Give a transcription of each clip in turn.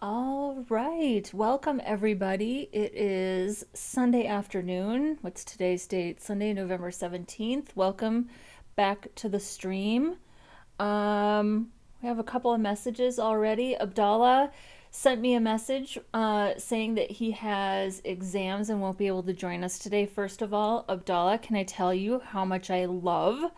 All right. Welcome, everybody. It is Sunday afternoon. What's today's date? Sunday, November 17th. Welcome back to the stream. We have a couple of messages already. Abdallah sent me a message saying that he has exams and won't be able to join us today. First of all, Abdallah, can I tell you how much I love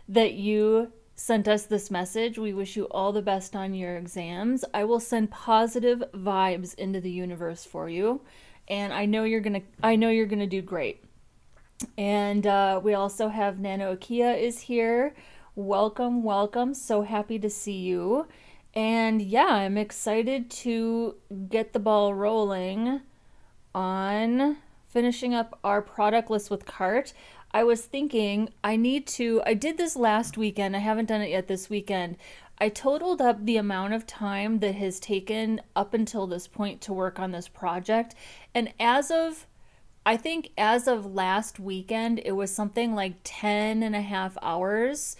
that you sent us this message? We wish you all the best on your exams. I will send positive vibes into the universe for you, and I know you're gonna do great. And we also have Nano Akia is here. Welcome, welcome. So happy to see you. And yeah, I'm excited to get the ball rolling on finishing up our product list with cart. I was thinking I did this last weekend. I haven't done it yet this weekend. I totaled up the amount of time that has taken up until this point to work on this project. And I think as of last weekend, it was something like 10 and a half hours,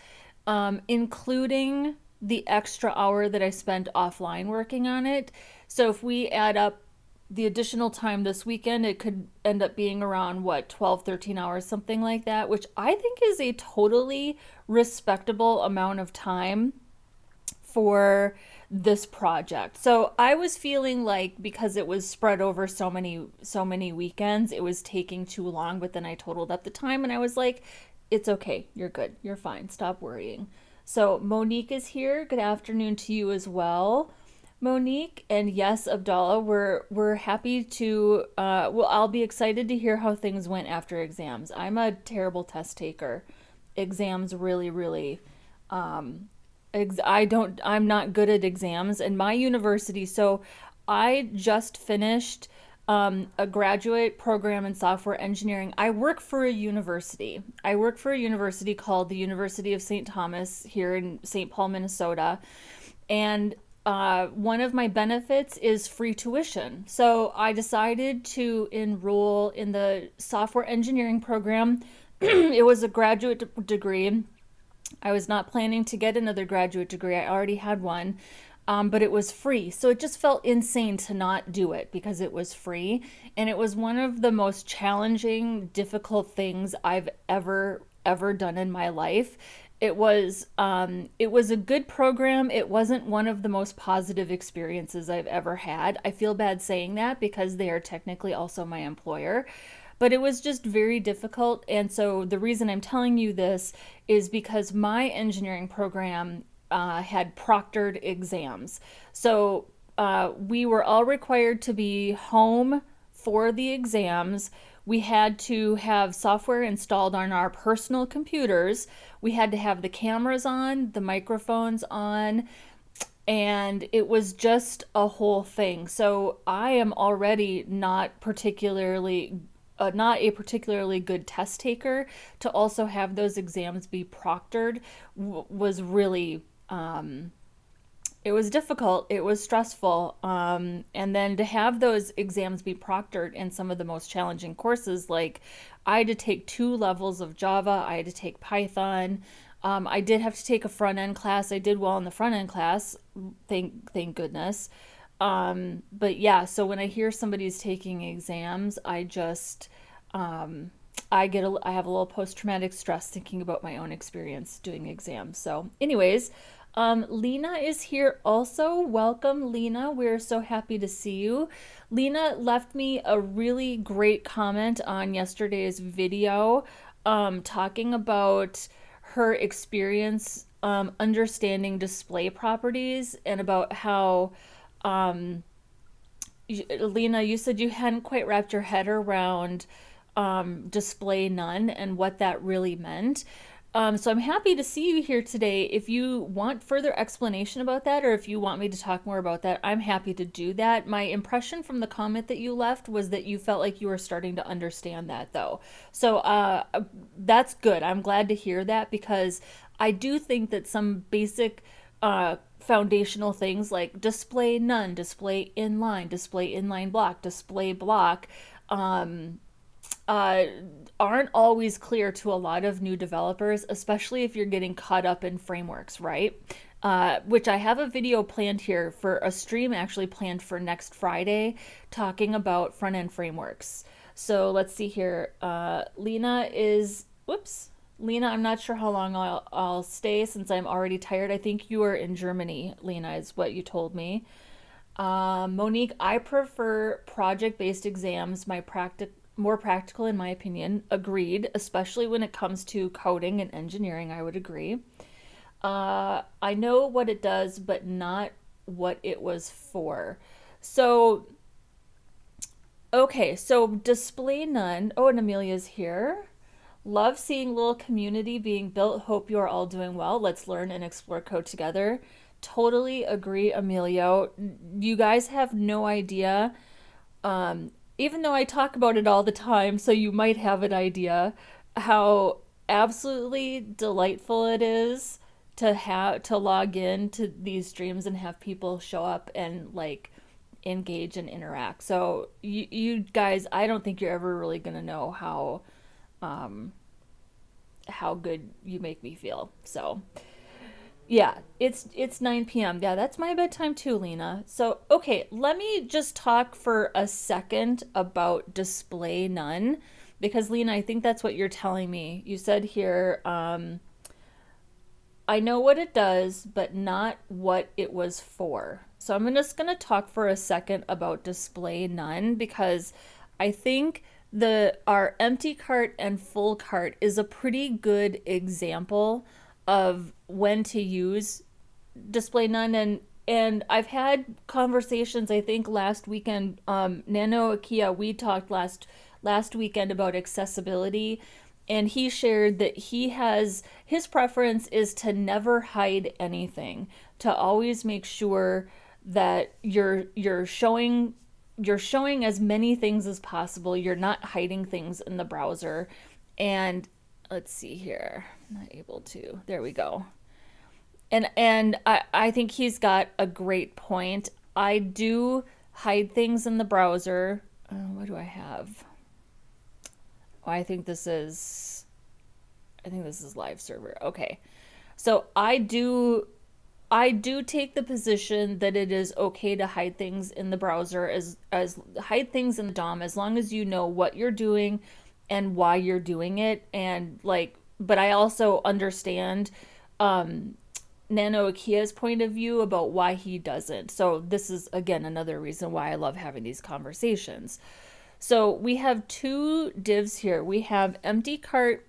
including the extra hour that I spent offline working on it. So if we add up the additional time this weekend, it could end up being around what, 12, 13 hours, something like that, which I think is a totally respectable amount of time for this project. So I was feeling like because it was spread over so many weekends, it was taking too long, but then I totaled up the time and I was like, it's okay. You're good. You're fine. Stop worrying. So Monique is here. Good afternoon to you as well. Monique, and yes, Abdallah, we're happy to well, I'll be excited to hear how things went after exams. I'm a terrible test taker. Exams really I'm not good at exams, and my university, so I just finished a graduate program in software engineering. I work for a university. I work for a university called the University of St. Thomas here in St. Paul, Minnesota. And one of my benefits is free tuition. So I decided to enroll in the software engineering program. It was a graduate degree. I was not planning to get another graduate degree. I already had one, but it was free. So it just felt insane to not do it because it was free. And it was one of the most challenging, difficult things I've ever done in my life. It was a good program. It wasn't one of the most positive experiences I've ever had. I feel bad saying that because they are technically also my employer, but it was just very difficult. And so the reason I'm telling you this is because my engineering program had proctored exams. So we were all required to be home for the exams. We had to have software installed on our personal computers. We had to have the cameras on, the microphones on, and it was just a whole thing. So I am already not a particularly good test taker. To also have those exams be proctored was really it was difficult. It was stressful. And then to have those exams be proctored in some of the most challenging courses, like I had to take 2 levels of Java, I had to take Python. I did have to take a front end class. I did well in the front end class, thank goodness. But yeah, so when I hear somebody's taking exams, I have a little post traumatic stress thinking about my own experience doing exams. So, anyways, Lena is here also. Welcome, Lena. We're so happy to see you. Lena left me a really great comment on yesterday's video, talking about her experience understanding display properties and about how, Lena, you said you hadn't quite wrapped your head around display none and what that really meant. So I'm happy to see you here today. If you want further explanation about that, or if you want me to talk more about that, I'm happy to do that. My impression from the comment that you left was that you felt like you were starting to understand that, though. So that's good. I'm glad to hear that because I do think that some basic foundational things like display none, display inline block, display block, um, uh, aren't always clear to a lot of new developers, especially if you're getting caught up in frameworks, right? which I have a video planned here for a stream actually planned for next Friday talking about front end frameworks. So let's see here. Lena, I'm not sure how long I'll stay since I'm already tired. I think you are in Germany, Lena, is what you told me. Monique, I prefer project-based exams, more practical in my opinion. Agreed, especially when it comes to coding and engineering, I would agree. I know what it does, but not what it was for. So, okay, so display none. Oh, and Amelia's here. Love seeing little community being built. Hope you are all doing well. Let's learn and explore code together. Totally agree, Emilio. You guys have no idea. Even though I talk about it all the time, so you might have an idea how absolutely delightful it is to log in to these streams and have people show up and like engage and interact. So you guys, I don't think you're ever really gonna know how good you make me feel. So yeah, it's 9 p.m. Yeah, that's my bedtime too, Lena. So okay, let me just talk for a second about display none, because Lena, I think that's what you're telling me. You said here, I know what it does, but not what it was for. So I'm just going to talk for a second about display none, because I think our empty cart and full cart is a pretty good example of when to use display none. And I've had conversations, I think last weekend, Nano Akia, we talked last weekend about accessibility, and he shared that his preference is to never hide anything, to always make sure that you're showing as many things as possible. You're not hiding things in the browser. And let's see here. I'm not able to. There we go. And I think he's got a great point. I do hide things in the browser. What do I have? Oh, I think this is live server. Okay. So I do take the position that it is okay to hide things in the browser, as hide things in the DOM, as long as you know what you're doing and why you're doing it. And like, but I also understand Nano Akia's point of view about why he doesn't. So this is again another reason why I love having these conversations. So we have two divs here. We have empty cart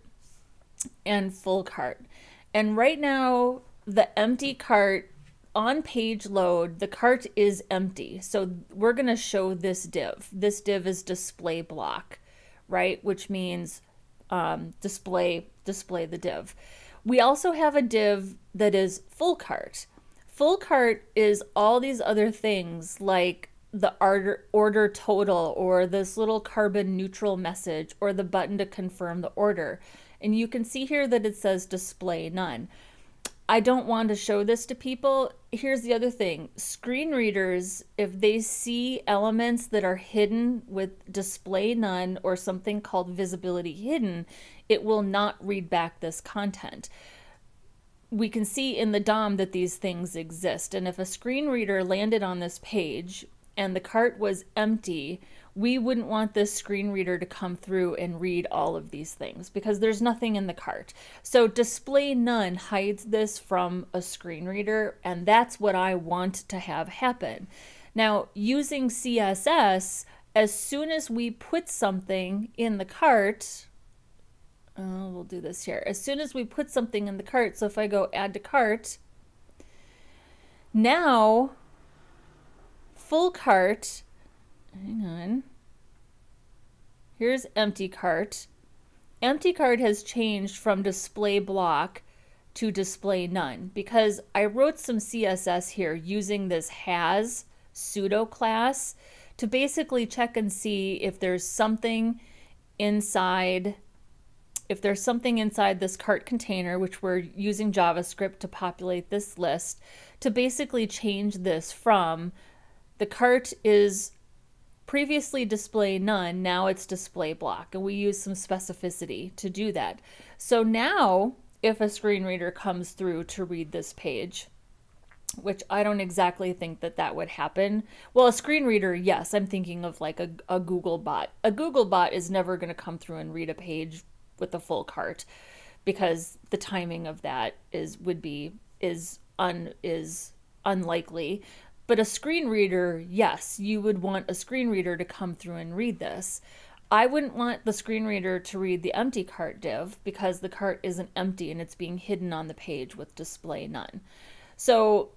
and full cart. And right now, the empty cart on page load, the cart is empty. So we're going to show this div. This div is display block, right? Which means display the div. We also have a div that is full cart. Full cart is all these other things like the order total, or this little carbon neutral message, or the button to confirm the order. And you can see here that it says display none. I don't want to show this to people. Here's the other thing. Screen readers, if they see elements that are hidden with display none or something called visibility hidden, it will not read back this content. We can see in the DOM that these things exist. And if a screen reader landed on this page and the cart was empty, we wouldn't want this screen reader to come through and read all of these things because there's nothing in the cart. So display none hides this from a screen reader, and that's what I want to have happen. Now, using CSS, as soon as we put something in the cart, we'll do this here. As soon as we put something in the cart, so if I go add to cart, now full cart, hang on, here's empty cart. Empty cart has changed from display block to display none because I wrote some CSS here using this has pseudo class to basically check and see if there's something inside this cart container, which we're using JavaScript to populate this list, to basically change this from the cart is previously display none, now it's display block, and we use some specificity to do that. So now, if a screen reader comes through to read this page, which I don't exactly think that that would happen. Well, a screen reader, yes, I'm thinking of like a Google bot. A Google bot is never going to come through and read a page with a full cart because the timing of that is unlikely. But a screen reader, yes, you would want a screen reader to come through and read this. I wouldn't want the screen reader to read the empty cart div because the cart isn't empty and it's being hidden on the page with display none. So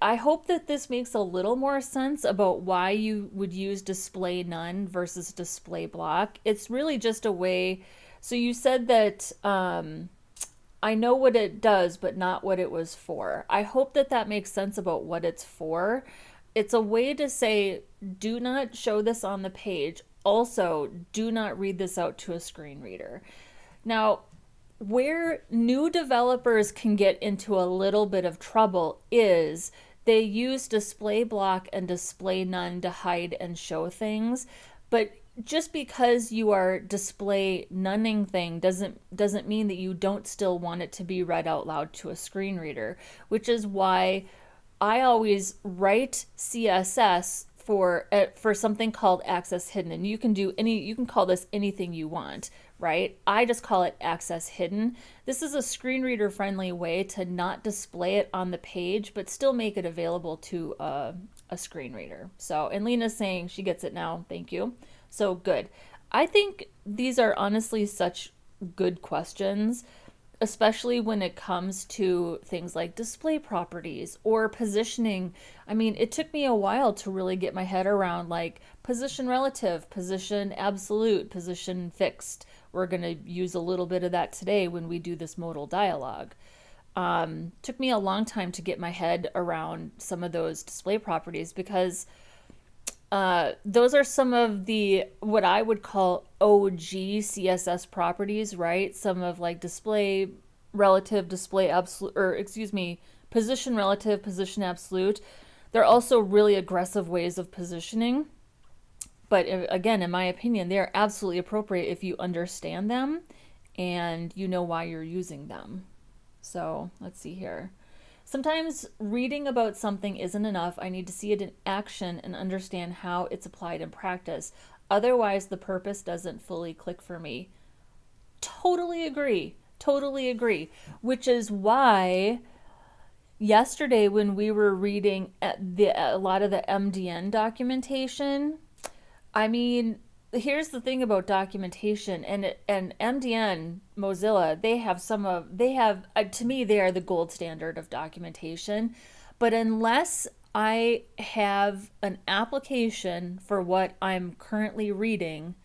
I hope that this makes a little more sense about why you would use display none versus display block. It's really just a way. So you said that I know what it does, but not what it was for. I hope that that makes sense about what it's for. It's a way to say, do not show this on the page. Also, do not read this out to a screen reader. Now, where new developers can get into a little bit of trouble is they use display block and display none to hide and show things, but just because you are display nunning thing doesn't mean that you don't still want it to be read out loud to a screen reader, which is why I always write CSS for something called access hidden, and you can call this anything you want, right? I just call it access hidden. This is a screen reader friendly way to not display it on the page but still make it available to a screen reader. So, and Lena's saying she gets it now, thank you. So good. I think these are honestly such good questions, especially when it comes to things like display properties or positioning. I mean, it took me a while to really get my head around like position relative, position absolute, position fixed. We're going to use a little bit of that today when we do this modal dialogue. Took me a long time to get my head around some of those display properties because those are some of the what I would call OG CSS properties, right? Some of like display relative, display absolute, or excuse me, position relative, position absolute. They're also really aggressive ways of positioning. But again, in my opinion, they are absolutely appropriate if you understand them and you know why you're using them. So let's see here. Sometimes reading about something isn't enough. I need to see it in action and understand how it's applied in practice. Otherwise, the purpose doesn't fully click for me. Totally agree. Totally agree. Which is why yesterday when we were reading a lot of the MDN documentation, I mean, here's the thing about documentation and MDN Mozilla, they have to me they are the gold standard of documentation, but unless I have an application for what I'm currently reading,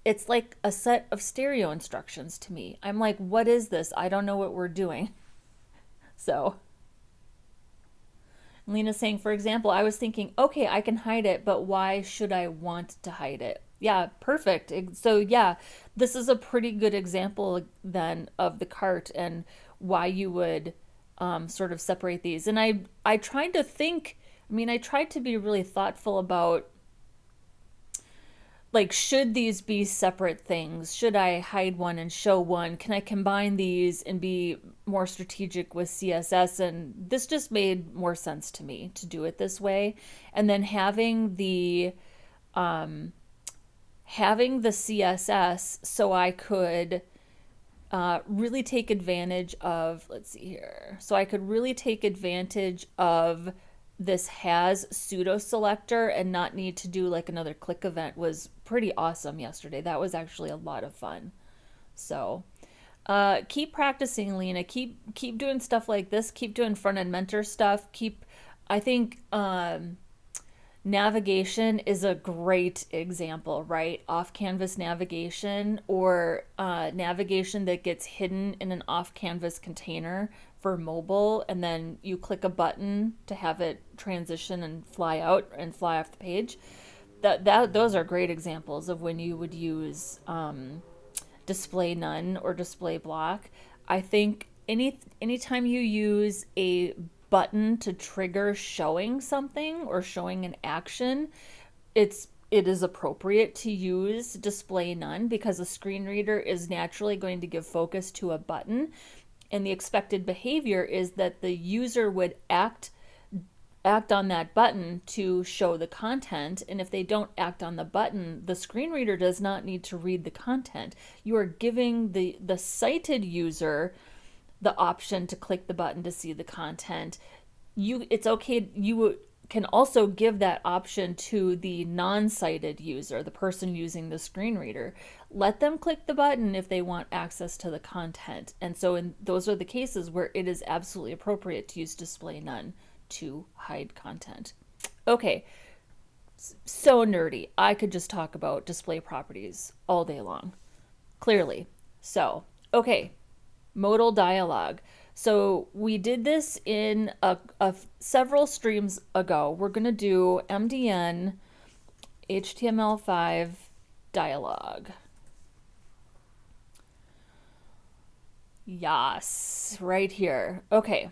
it's like a set of stereo instructions to me. I'm like, what is this? I don't know what we're doing. So Lena's saying, for example, I was thinking, okay, I can hide it, but why should I want to hide it? Yeah, perfect. So yeah, this is a pretty good example then of the cart and why you would sort of separate these. And I tried to think, I tried to be really thoughtful about like, should these be separate things? Should I hide one and show one? Can I combine these and be more strategic with CSS? And this just made more sense to me to do it this way. And then having the CSS so I could really take advantage of, let's see here. So I could really take advantage of this has pseudo selector and not need to do like another click event was pretty awesome yesterday. That was actually a lot of fun. So keep practicing, Lena. Keep doing stuff like this. Keep doing Frontend Mentor stuff. I think navigation is a great example, right? Off-canvas navigation or navigation that gets hidden in an off-canvas container for mobile, and then you click a button to have it transition and fly out and fly off the page. Those are great examples of when you would use display none or display block. I think anytime you use a button to trigger showing something or showing an action, it is appropriate to use display none because a screen reader is naturally going to give focus to a button. And the expected behavior is that the user would act on that button to show the content. And if they don't act on the button, the screen reader does not need to read the content. You are giving the sighted user the option to click the button to see the content. It's okay, you can also give that option to the non-sighted user, the person using the screen reader. Let them click the button if they want access to the content. And so those are the cases where it is absolutely appropriate to use display none to hide content. Okay, so nerdy. I could just talk about display properties all day long, clearly. So, okay, modal dialog. So we did this in several streams ago. We're going to do MDN HTML5 dialog. Yes, right here. Okay.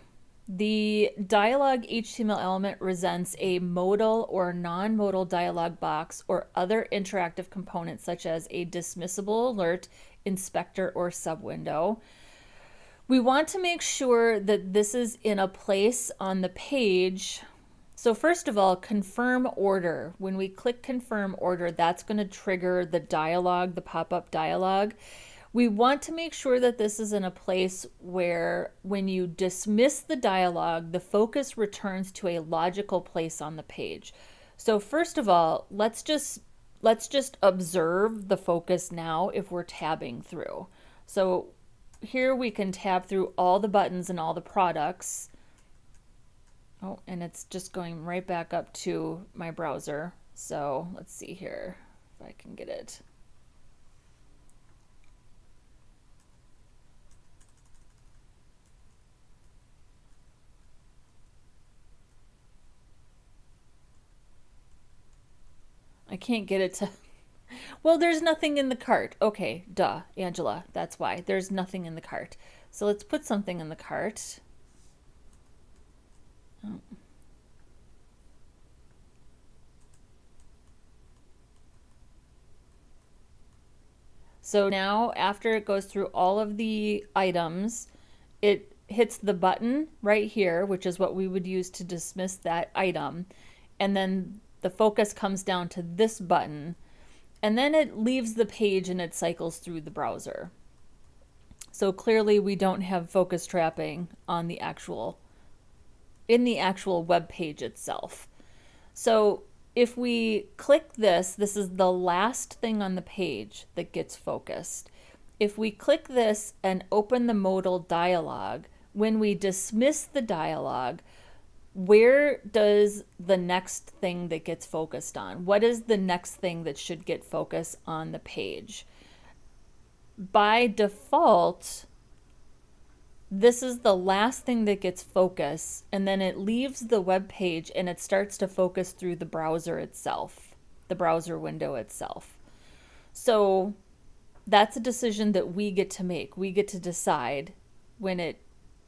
The dialog HTML element presents a modal or non-modal dialog box or other interactive components such as a dismissible alert, inspector, or subwindow. We want to make sure that this is in a place on the page. So first of all, confirm order. When we click confirm order, that's going to trigger the dialog, the pop-up dialog. We want to make sure that this is in a place where when you dismiss the dialog, the focus returns to a logical place on the page. So first of all, let's just observe the focus now if we're tabbing through. So here we can tab through all the buttons and all the products. Oh, and it's just going right back up to my browser. So let's see here if I can get it. I can't get it to... Well, there's nothing in the cart. Okay, duh, Angela, that's why. There's nothing in the cart. So let's put something in the cart. Oh. So now, after it goes through all of the items, it hits the button right here, which is what we would use to dismiss that item. And then the focus comes down to this button. And then it leaves the page and it cycles through the browser. So clearly we don't have focus trapping on the in the actual web page itself. So if we click this is the last thing on the page that gets focused. If we click this and open the modal dialog, when we dismiss the dialog, where does the next thing that gets focused on? What is the next thing that should get focus on the page? By default, this is the last thing that gets focus, and then it leaves the web page and it starts to focus through the browser itself, the browser window itself. So that's a decision that we get to make. We get to decide when it,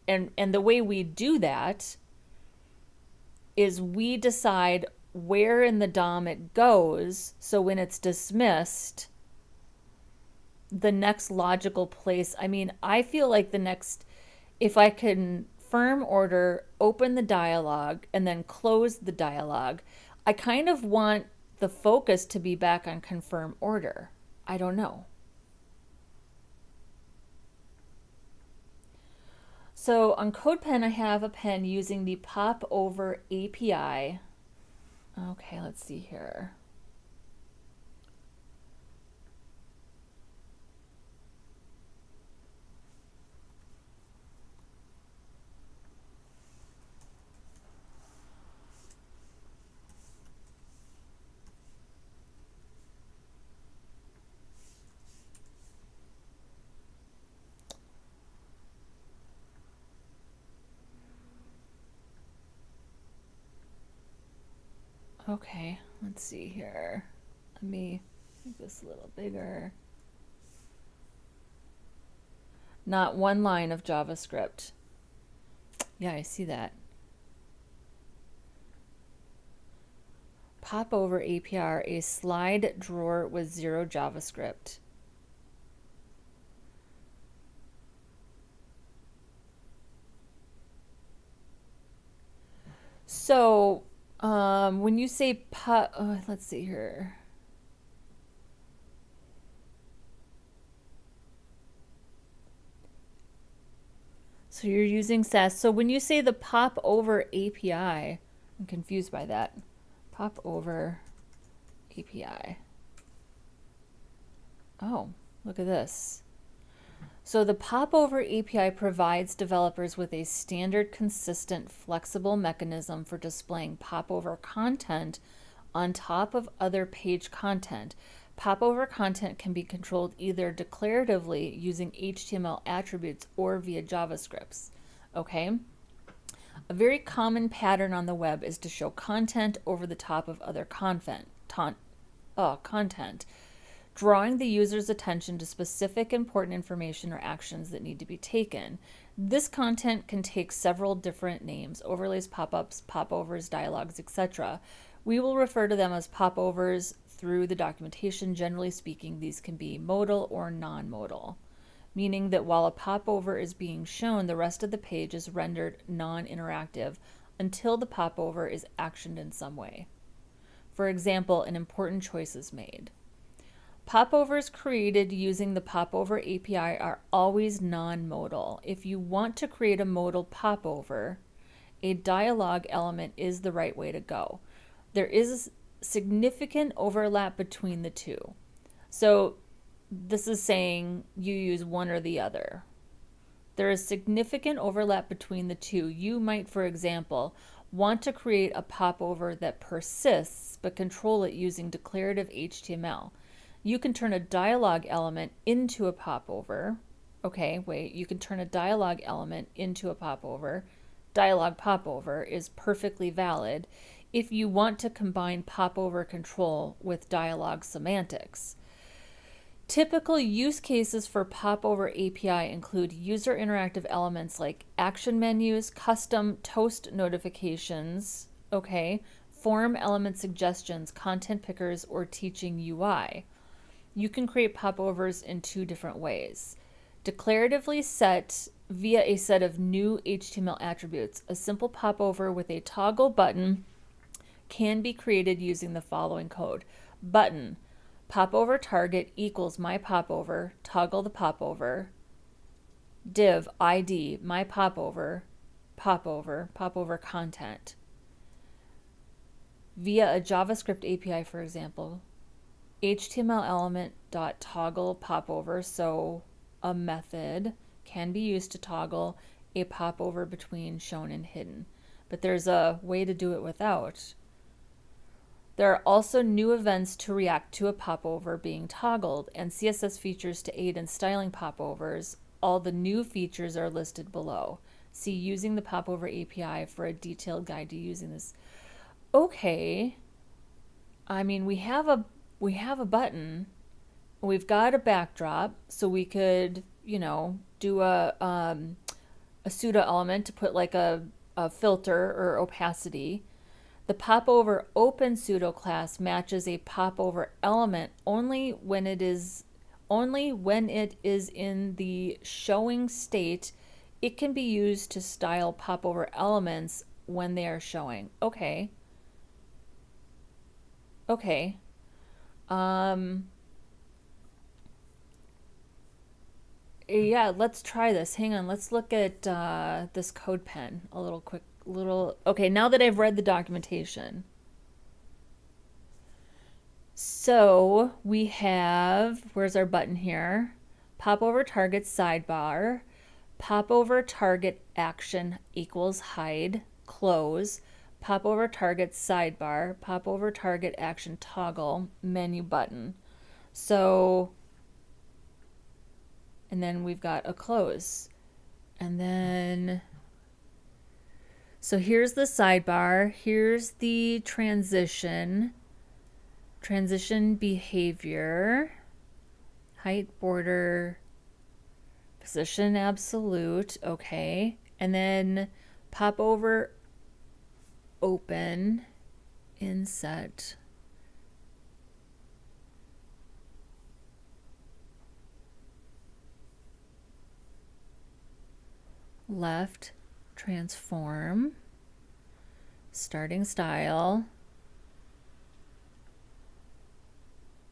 and the way we do that is we decide where in the DOM it goes. So when it's dismissed, the next logical place, I mean, I feel like the next, if I can confirm order, open the dialog, and then close the dialog, I kind of want the focus to be back on confirm order. I don't know. So on CodePen, I have a pen using the popover API. Okay, let's see here. Okay, let's see here. Let me make this a little bigger. Not one line of JavaScript. Yeah, I see that. Popover API, a slide drawer with 0 JavaScript. So when you say let's see here. So you're using Sass. So when you say the popover API, I'm confused by that. Popover API. Oh, look at this. So the popover API provides developers with a standard, consistent, flexible mechanism for displaying popover content on top of other page content. Popover content can be controlled either declaratively using HTML attributes or via JavaScript. Okay? A very common pattern on the web is to show content over the top of other content, drawing the user's attention to specific important information or actions that need to be taken. This content can take several different names: overlays, pop-ups, popovers, dialogues, etc. We will refer to them as popovers through the documentation. Generally speaking, these can be modal or non-modal, meaning that while a popover is being shown, the rest of the page is rendered non-interactive until the popover is actioned in some way. For example, an important choice is made. Popovers created using the Popover API are always non-modal. If you want to create a modal popover, a dialog element is the right way to go. There is significant overlap between the two. So this is saying you use one or the other. There is significant overlap between the two. You might, for example, want to create a popover that persists but control it using declarative HTML. You can turn a dialog element into a popover. Okay, wait, you can turn a dialog element into a popover. Dialog popover is perfectly valid if you want to combine popover control with dialog semantics. Typical use cases for Popover API include user interactive elements like action menus, custom toast notifications, okay, form element suggestions, content pickers, or teaching UI. You can create popovers in two different ways. Declaratively set via a set of new HTML attributes. A simple popover with a toggle button can be created using the following code. Button, popover target equals my popover, toggle the popover. Div ID, my popover, popover content. Via a JavaScript API, for example, HTML element dot toggle popover, so a method can be used to toggle a popover between shown and hidden. But there's a way to do it without. There are also new events to react to a popover being toggled and CSS features to aid in styling popovers. All the new features are listed below. See using the Popover API for a detailed guide to using this. Okay. I mean, we have a button. We've got a backdrop, so we could, do a pseudo element to put like a filter or opacity. The popover open pseudo class matches a popover element only when it is in the showing state. It can be used to style popover elements when they are showing. Okay. Yeah, let's try this. Hang on, let's look at this code pen a little quick. Okay, now that I've read the documentation. So we have, where's our button here? Popover target sidebar, popover target action equals hide, close, popover target sidebar, popover target action toggle, menu button. So, and then we've got a close. And then, so here's the sidebar, here's the transition behavior, height, border, position absolute, okay. And then popover open, inset, left, transform, Starting style.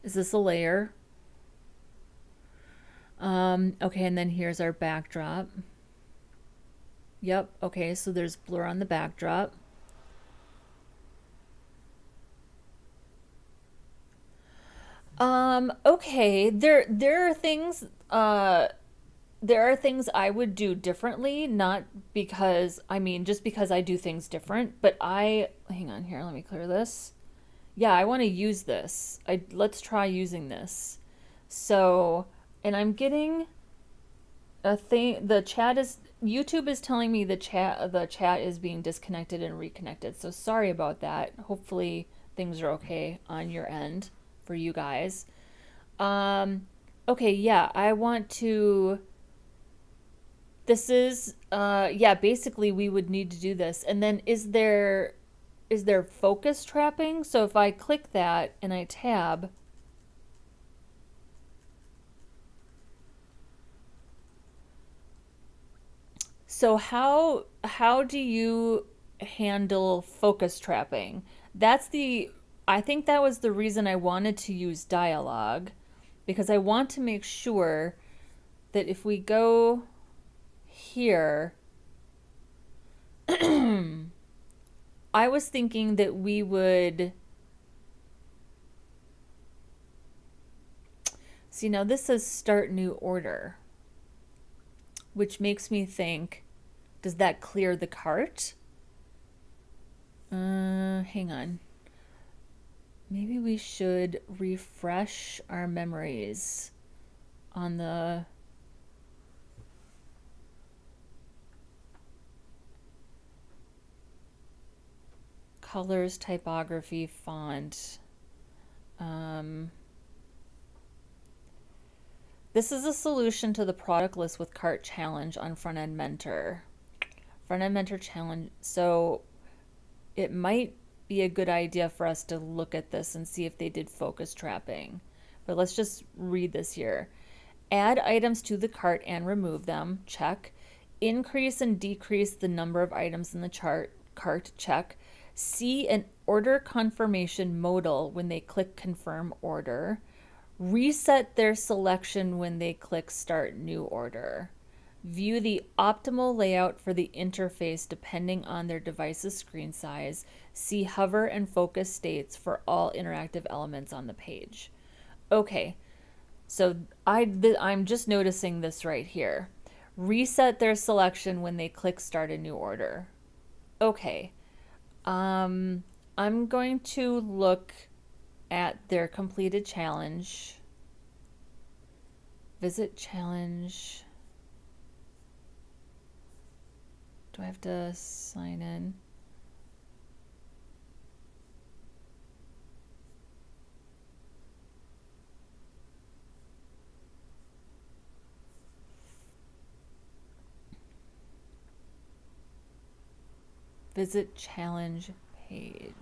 Is this a layer? Okay, and then here's our backdrop. Yep, okay, so there's blur on the backdrop. Okay, there are things I would do differently, not because just because I do things different, but hang on here, let me clear this. Yeah, I want to use this. Let's try using this. So, and I'm getting a thing. The chat is YouTube is telling me the chat is being disconnected and reconnected. So sorry about that. Hopefully things are okay on your end for you guys. Okay, yeah, I want to. This is yeah, basically we would need to do this. And then is there focus trapping? So if I click that and I tab, so how do you handle focus trapping? I think that was the reason I wanted to use dialogue, because I want to make sure that if we go here, I was thinking that we would see, now this says start new order, which makes me think, does that clear the cart? Hang on. Maybe we should refresh our memories on the colors, typography, font. This is a solution to the product list with cart challenge on Frontend Mentor. Frontend Mentor challenge. So it might be a good idea for us to look at this and see if they did focus trapping. But let's just read this here. Add items to the cart and remove them. Check. Increase and decrease the number of items in the cart. Check. See an order confirmation modal when they click confirm order. Reset their selection when they click start new order. View the optimal layout for the interface depending on their device's screen size. See hover and focus states for all interactive elements on the page. Okay, so I'm just noticing this right here. Reset their selection when they click start a new order. Okay, I'm going to look at their completed challenge. Visit challenge. Do I have to sign in? Visit challenge page.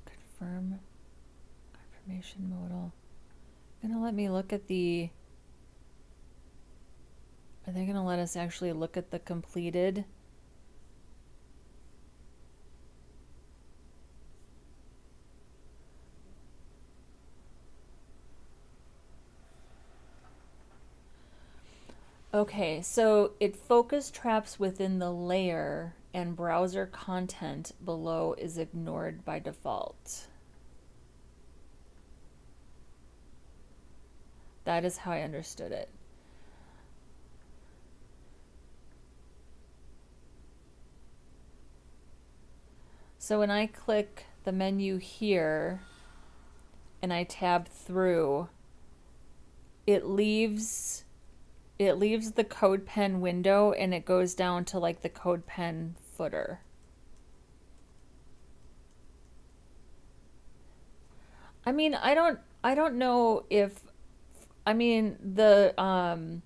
Confirm confirmation modal. Gonna let me look at the. Are they gonna let us actually look at the completed? Okay, so it focus traps within the layer and browser content below is ignored by default. That is how I understood it. So when I click the menu here and I tab through, it leaves the CodePen window and it goes down to like the CodePen footer. I mean, I don't know if the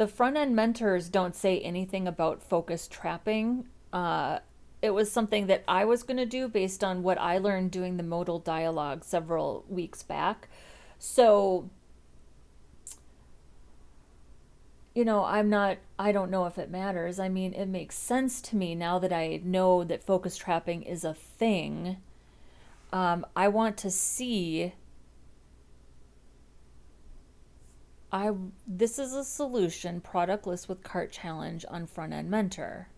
front end mentors don't say anything about focus trapping. It was something that I was going to do based on what I learned doing the modal dialogue several weeks back. So I don't know if it matters. I mean, it makes sense to me now that I know that focus trapping is a thing. I want to see, this is a solution, product list with cart challenge on Frontend Mentor.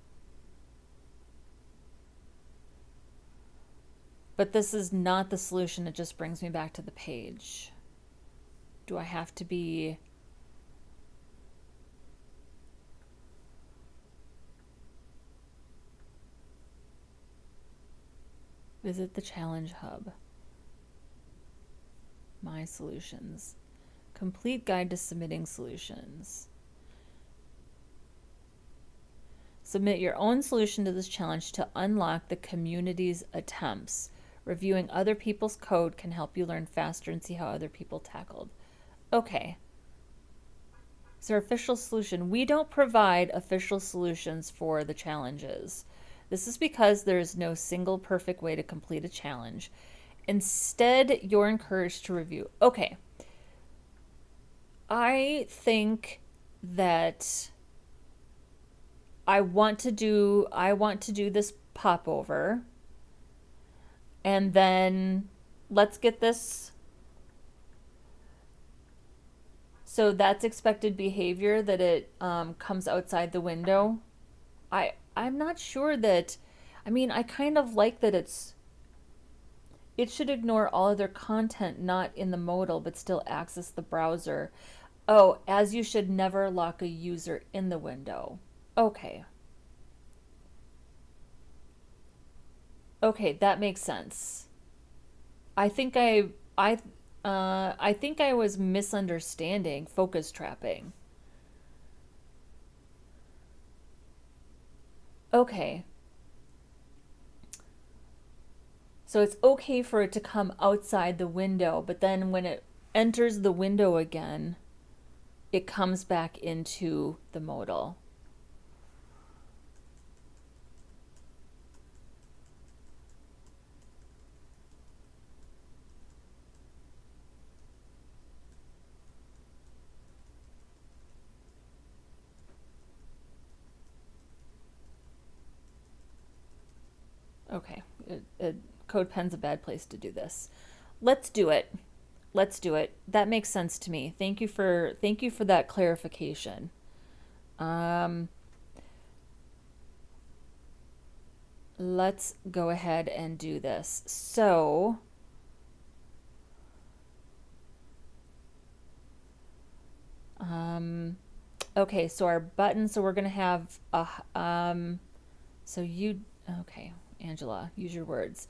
But this is not the solution. It just brings me back to the page. Do I have to be... Visit the challenge hub. My solutions. Complete guide to submitting solutions. Submit your own solution to this challenge to unlock the community's attempts. Reviewing other people's code can help you learn faster and see how other people tackled. Okay. Is there official solution? We don't provide official solutions for the challenges. This is because there is no single perfect way to complete a challenge. Instead, you're encouraged to review. Okay. I think that I want to do this popover, and then let's get this. So that's expected behavior, that it comes outside the window. I'm not sure that, I mean, I kind of like that it should ignore all other content not in the modal but still access the browser. Oh, as you should never lock a user in the window. Okay. Okay, that makes sense. I think I think I was misunderstanding focus trapping. Okay. So it's okay for it to come outside the window, but then when it enters the window again, it comes back into the modal. Okay, CodePen's a bad place to do this. Let's do it. Let's do it. That makes sense to me. Thank you for that clarification. Let's go ahead and do this. So, okay, so our button, so we're gonna have a, so you, okay, Angela, use your words.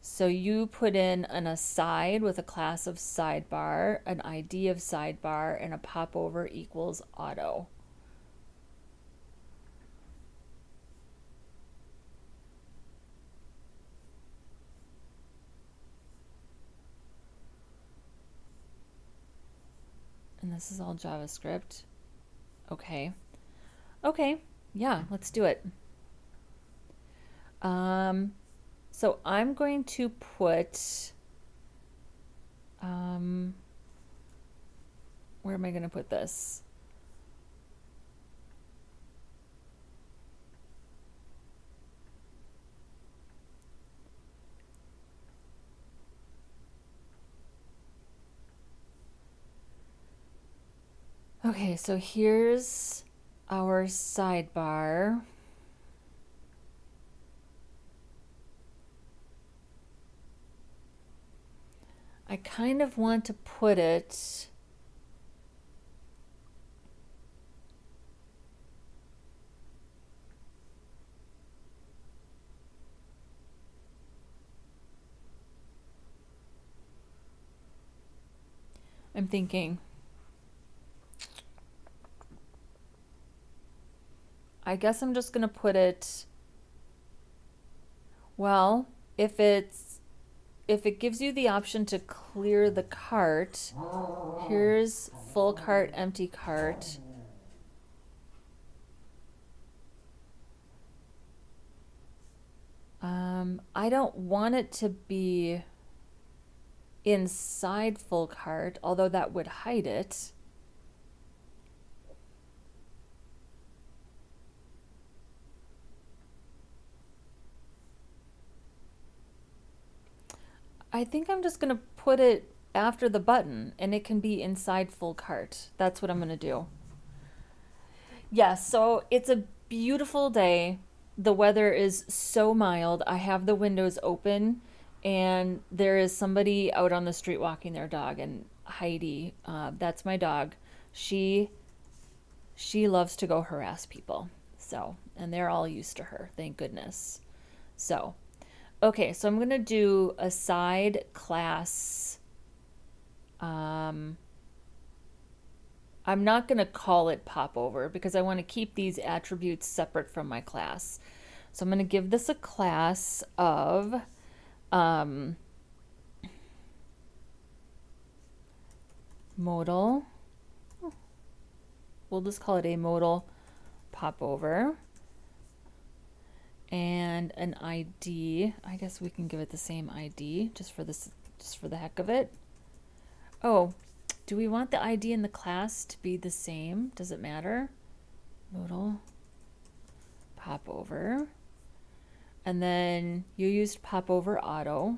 So you put in an aside with a class of sidebar, an ID of sidebar, and a popover equals auto. And this is all JavaScript. Okay. Okay. Yeah, let's do it. So I'm going to put, where am I going to put this? Okay, so here's our sidebar. I kind of want to put it I'm thinking, I guess I'm just gonna put it, well, if it gives you the option to clear the cart, here's full cart, empty cart. I don't want it to be, inside full cart, although that would hide it. I think I'm just going to put it after the button and it can be inside full cart. That's what I'm going to do. Yes, so it's a beautiful day. The weather is so mild. I have the windows open and there is somebody out on the street walking their dog, and Heidi, that's my dog. She she loves to go harass people. So, and they're all used to her, thank goodness. So, okay, so I'm going to do a side class. I'm not going to call it popover because I want to keep these attributes separate from my class. So I'm going to give this a class of modal. We'll just call it a modal popover. And an ID. I guess we can give it the same ID just for the heck of it. Oh, do we want the ID in the class to be the same? Does it matter? Modal popover. And then you used popover auto.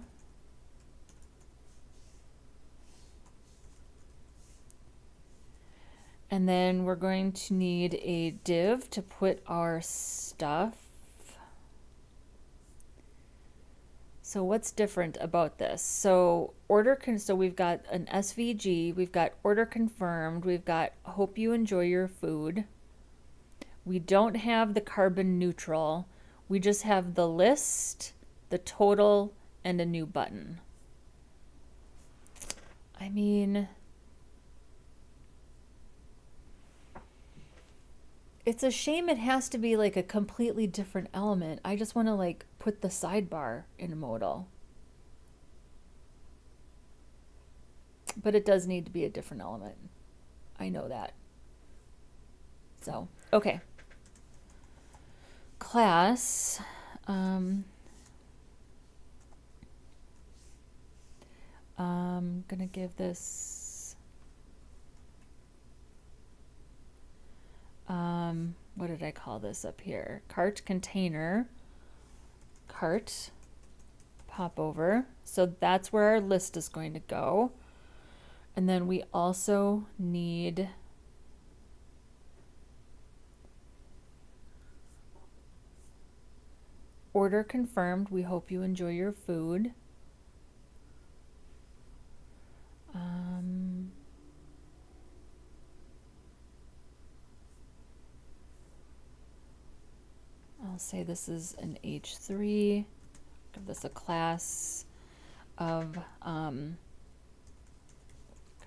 And then we're going to need a div to put our stuff. So what's different about this? So we've got an SVG, we've got order confirmed, we've got hope you enjoy your food. We don't have the carbon neutral. We just have the list, the total, and a new button. I mean, it's a shame it has to be like a completely different element. I just want to like put the sidebar in a modal. But it does need to be a different element. I know that. So, okay. Class. I'm gonna give this what did I call this up here? Cart container, cart popover. So that's where our list is going to go. And then we also need order confirmed. We hope you enjoy your food. I'll say this is an H3. Give this a class of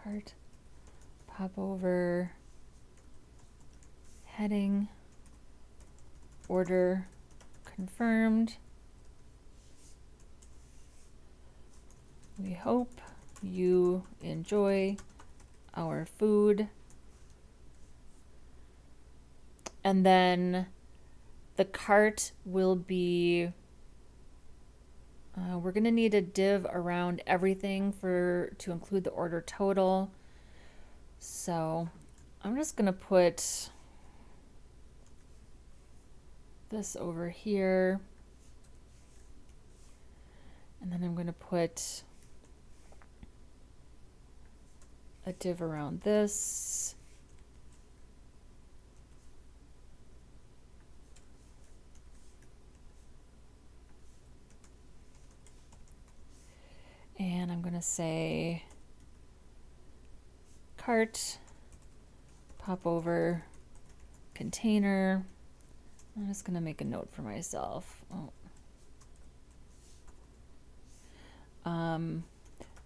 cart popover heading order confirmed. We hope you enjoy our food. And then the cart will be, we're going to need a div around everything to include the order total. So I'm just going to put this over here. And then I'm going to put a div around this. And I'm going to say cart popover container. I'm just going to make a note for myself.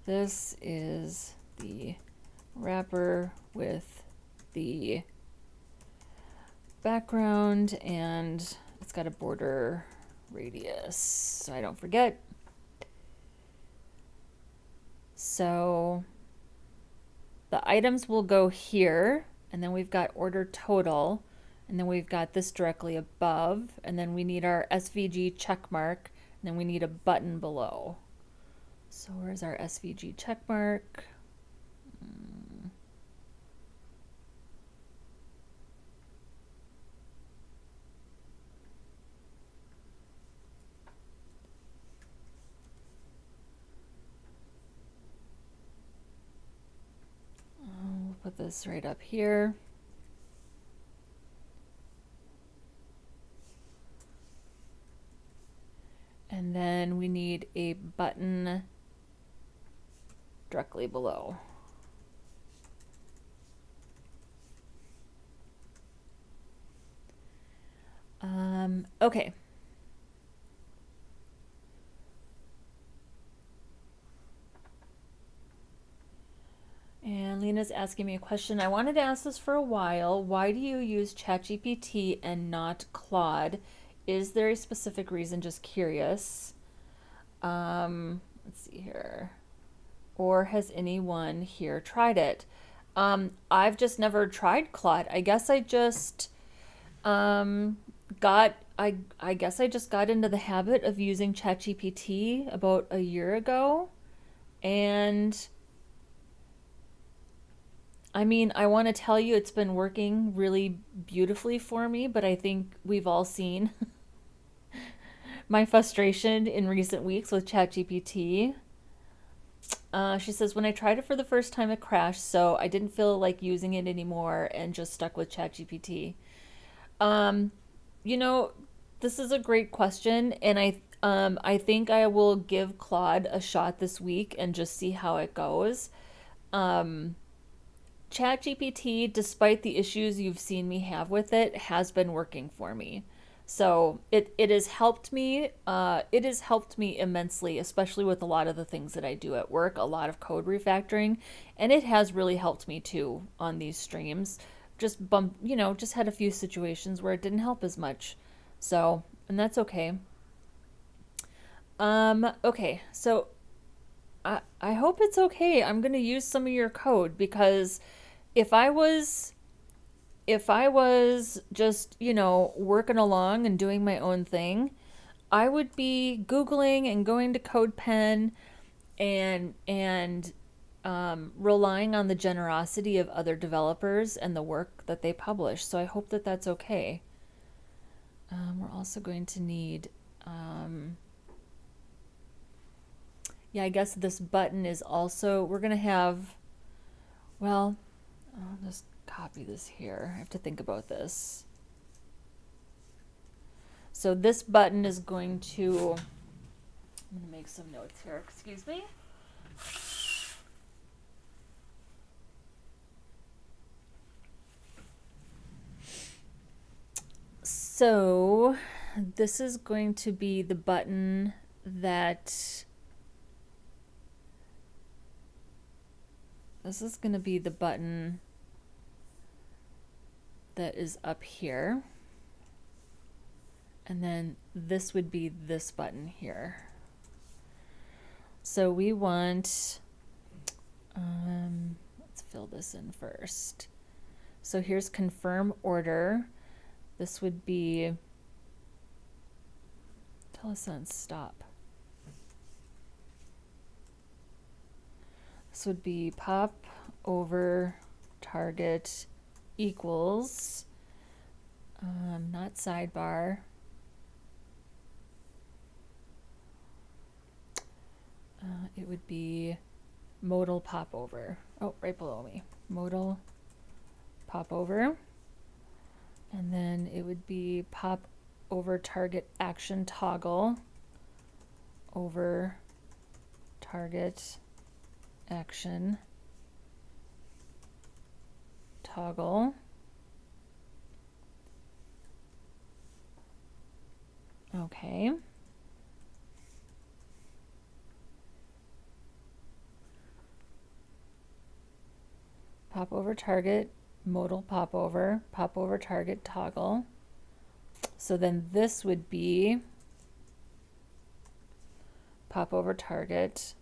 This is the wrapper with the background, and it's got a border radius, so I don't forget. So the items will go here, and then we've got order total, and then we've got this directly above, and then we need our SVG check mark, and then we need a button below. So where's our SVG check mark? We'll put this right up here. And then we need a button directly below. Okay. And Lena's asking me a question. I wanted to ask this for a while. Why do you use ChatGPT and not Claude? Is there a specific reason? Just curious. Let's see here. Or has anyone here tried it? I've just never tried Claude. I guess I just I guess I just got into the habit of using ChatGPT about a year ago. And I mean, I want to tell you it's been working really beautifully for me, but I think we've all seen my frustration in recent weeks with ChatGPT. She says, when I tried it for the first time, it crashed, so I didn't feel like using it anymore and just stuck with ChatGPT. You know, this is a great question, and I think I will give Claude a shot this week and just see how it goes. ChatGPT, despite the issues you've seen me have with it, has been working for me. So it has helped me. It has helped me immensely, especially with a lot of the things that I do at work, a lot of code refactoring, and it has really helped me too on these streams. Just had a few situations where it didn't help as much. So, and that's okay. Okay, so I hope it's okay. I'm gonna use some of your code because if I was just, working along and doing my own thing, I would be Googling and going to CodePen and relying on the generosity of other developers and the work that they publish. So I hope that that's okay. We're also going to need, yeah, I guess this button is also, we're going to have, well, I'll just copy this here. I have to think about this. So this button is going to, I'm going to make some notes here. Excuse me. So this is going to be the button that, this is going to be the button that is up here. And then this would be this button here. So we want, let's fill this in first. So here's confirm order. This would be, tell us on stop. This would be pop over target equals, not sidebar. It would be modal popover. Oh, right below me. Modal popover. And then it would be pop over target action toggle over target action toggle. Okay. Pop over target, modal popover, pop over target toggle. So then this would be pop over target,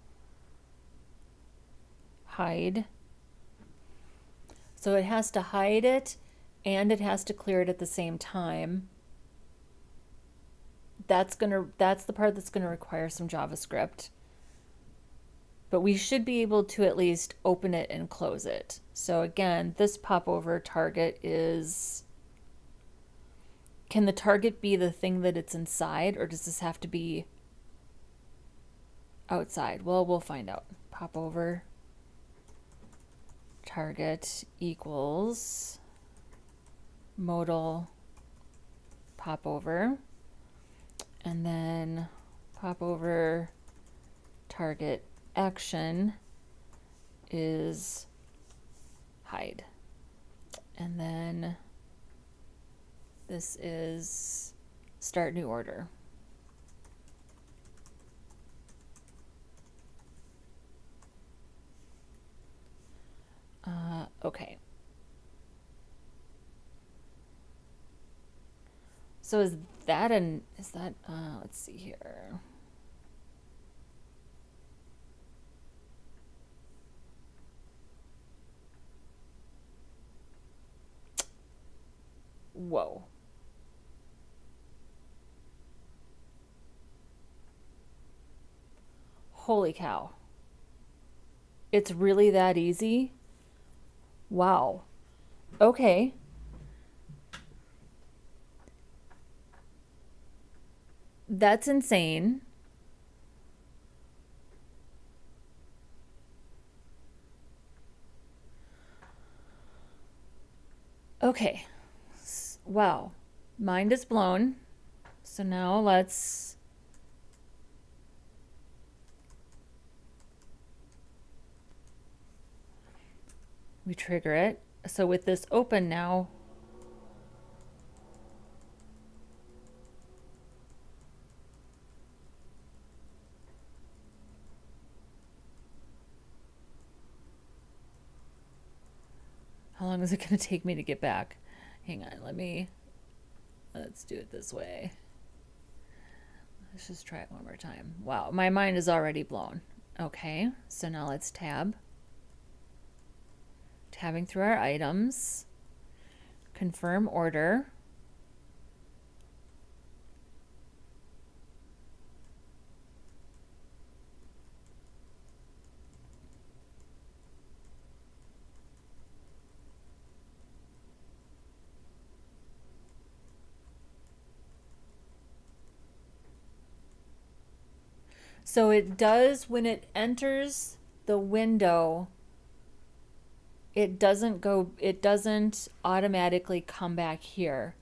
hide. So it has to hide it and it has to clear it at the same time. That's the part that's gonna require some JavaScript. but we should be able to at least open it and close it. So again, this popover target is, can the target be the thing that it's inside, or does this have to be outside? Well, we'll find out. Popover target equals modal popover, and then popover target action is hide, and then this is start new order. Okay. So is that let's see here. Whoa. Holy cow. It's really that easy? Wow. Okay. That's insane. Okay. Wow. Mind is blown. So now let's we trigger it. So with this open now, how long is it going to take me to get back? Hang on, let's do it this way. Let's just try it one more time. Wow, my mind is already blown. Okay, so now let's tab. Tabbing through our items. Confirm order. So it does, when it enters the window, it doesn't automatically come back here,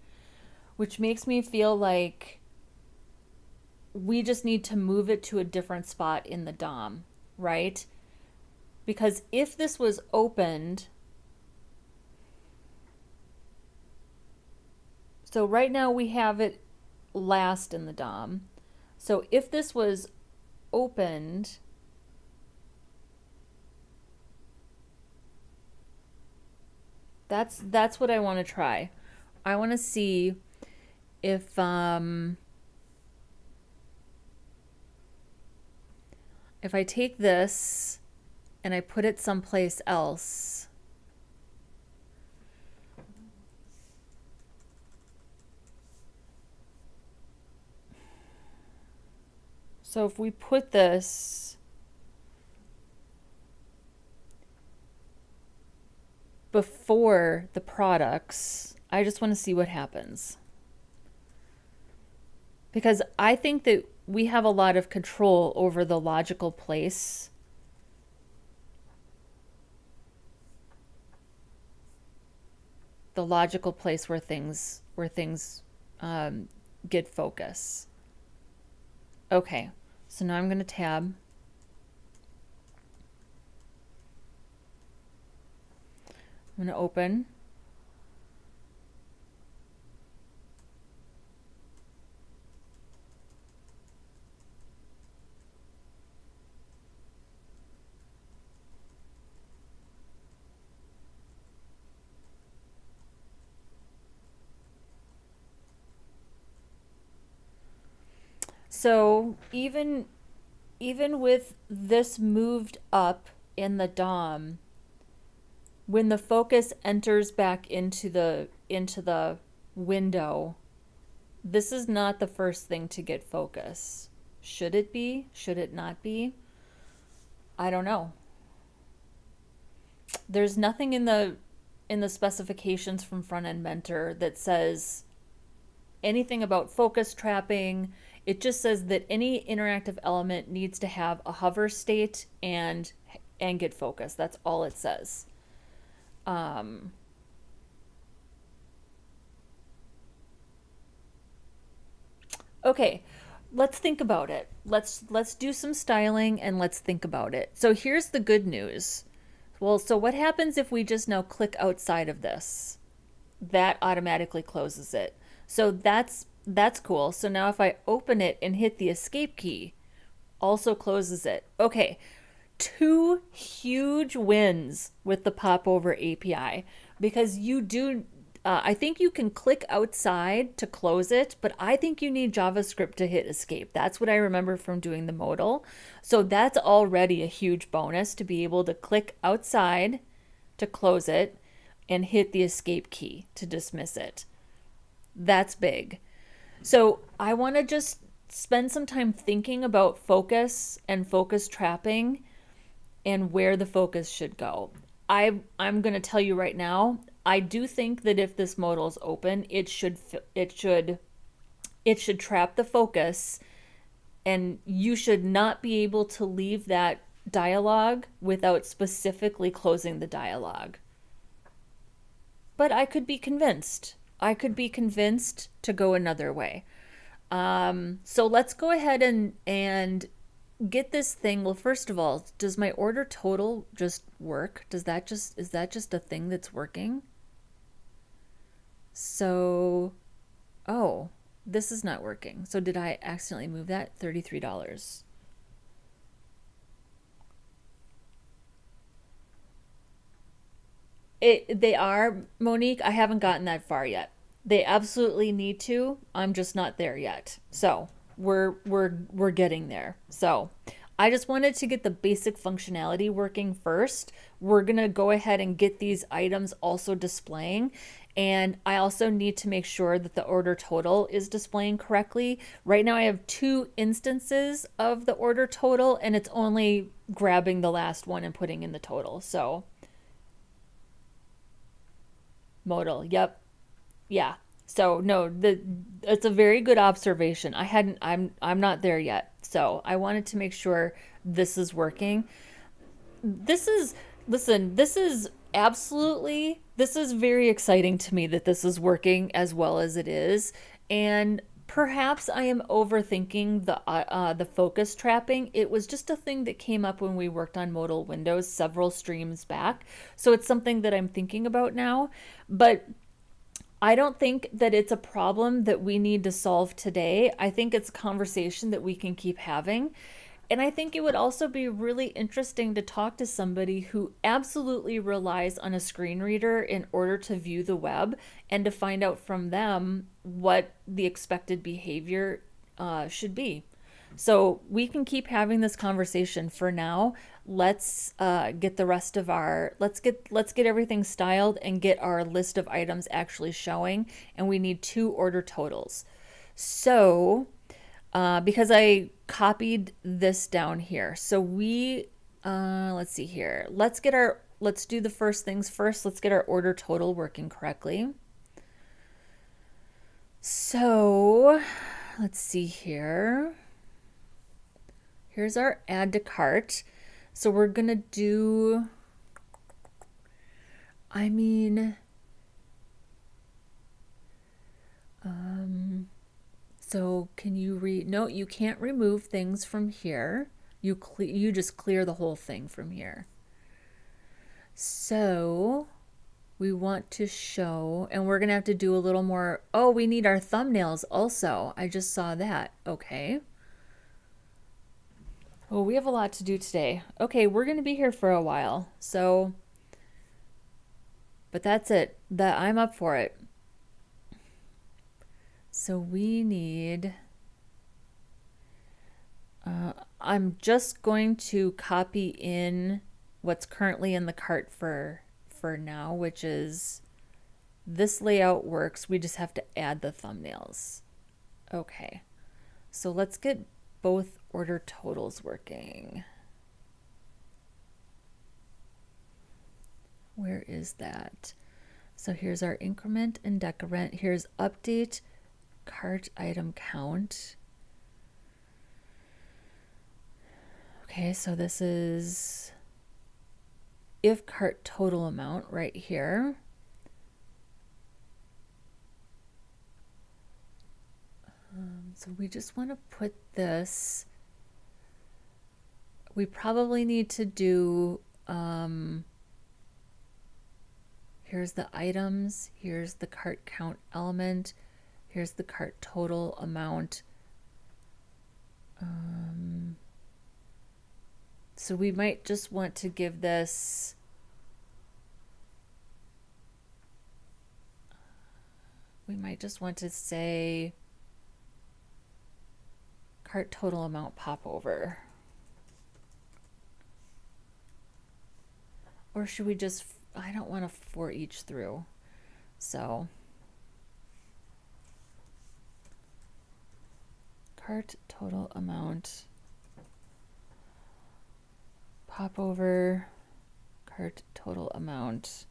which makes me feel like we just need to move it to a different spot in the DOM, right? Because if this was opened, so right now we have it last in the DOM. So if this was opened, that's what I want to try. I want to see if I take this and I put it someplace else, so if we put this before the products, I just want to see what happens. Because I think that we have a lot of control over the logical place. The logical place where things get focus. Okay, so now I'm going to tab. I'm going to open. So even with this moved up in the DOM, when the focus enters back into the window, this is not the first thing to get focus. Should it be? Should it not be? I don't know. There's nothing in the specifications from Frontend Mentor that says anything about focus trapping. It just says that any interactive element needs to have a hover state and get focus. That's all it says. Um, okay, let's think about it. Let's do some styling and let's think about it. So here's the good news. Well, so what happens if we just now click outside of this? That automatically closes it. So that's cool. So now if I open it and hit the escape key, also closes it. Okay, two huge wins with the popover API because you do I think you can click outside to close it, but I think you need JavaScript to hit escape. That's what I remember from doing the modal. So that's already a huge bonus to be able to click outside to close it and hit the escape key to dismiss it. That's big. So I want to just spend some time thinking about focus and focus trapping and where the focus should go. I'm going to tell you right now, I do think that if this modal is open, it should trap the focus, and you should not be able to leave that dialog without specifically closing the dialog. But I could be convinced. I could be convinced to go another way. So let's go ahead and get this thing. Well, first of all, does my order total just work? Is that just a thing that's working? So, oh, this is not working. So did I accidentally move that? $33. They are, Monique. I haven't gotten that far yet. They absolutely need to. I'm just not there yet. So we're getting there. So I just wanted to get the basic functionality working first. We're gonna go ahead and get these items also displaying. And I also need to make sure that the order total is displaying correctly. Right now I have two instances of the order total and it's only grabbing the last one and putting in the total. So modal, yep. Yeah. So no, it's a very good observation. I'm not there yet. So I wanted to make sure this is working. Listen, this is very exciting to me that this is working as well as it is. And perhaps I am overthinking the focus trapping. It was just a thing that came up when we worked on modal windows several streams back. So it's something that I'm thinking about now, but I don't think that it's a problem that we need to solve today. I think it's a conversation that we can keep having. And I think it would also be really interesting to talk to somebody who absolutely relies on a screen reader in order to view the web and to find out from them what the expected behavior should be. So we can keep having this conversation. For now, let's get the rest of our let's get everything styled and get our list of items actually showing. And we need two order totals. So because I copied this down here, so we let's see here. Let's do the first things first. Let's get our order total working correctly. So let's see here. Here's our add to cart. So we're gonna do, so can you no, you can't remove things from here. You just clear the whole thing from here. So we want to show, and we're gonna have to do a little more. Oh, we need our thumbnails also. I just saw that. Okay. Oh, we have a lot to do today. Okay, we're going to be here for a while. So, but that's it. I'm up for it. So we need, I'm just going to copy in what's currently in the cart for now, which is this layout works. We just have to add the thumbnails. Okay. So let's get both order totals working. Where is that? So here's our increment and decrement. Here's update cart item count. Okay, so this is if cart total amount right here. So we just want to put this, we probably need to do, here's the items, here's the cart count element, here's the cart total amount. So we might just want to give this, we might just want to say cart total amount popover. Or should we just, I don't want to for each through. So cart total amount popover, cart total amount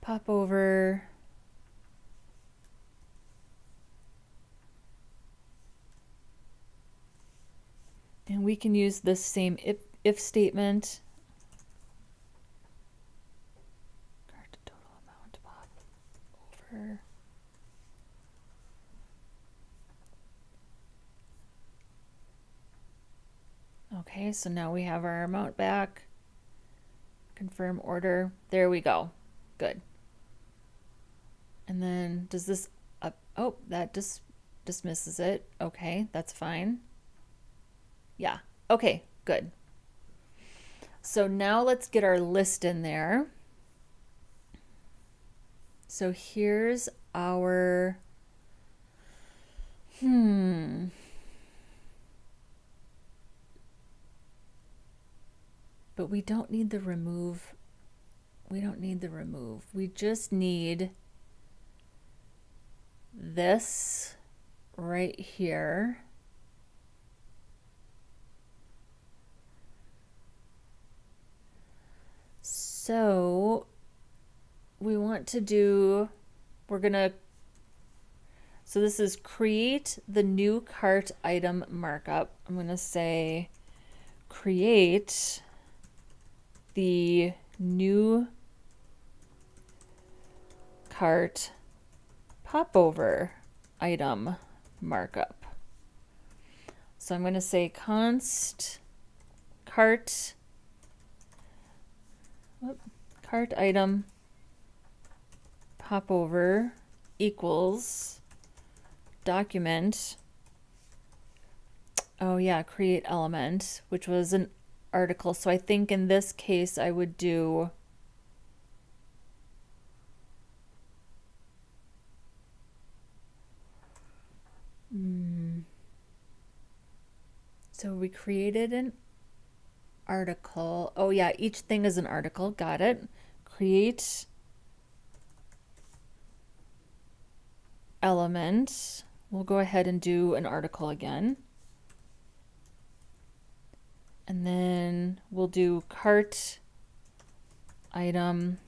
popover. And we can use this same if statement. Cart total amount popover. Okay, so now we have our amount back. Confirm order. There we go. Good. And then does this oh, that just dismisses it. Okay, that's fine. Yeah. Okay, good. So now let's get our list in there. So here's our but we don't need the remove. We don't need the remove. We just need this right here. So we want to do, so this is create the new cart item markup. I'm going to say create the new cart popover item markup. So I'm going to say const cart item popover equals document, oh yeah, create element, which was an article. So I think in this case I would do so we created an article. Oh yeah, each thing is an article. Got it. Create element. We'll go ahead and do an article again. And then we'll do cart item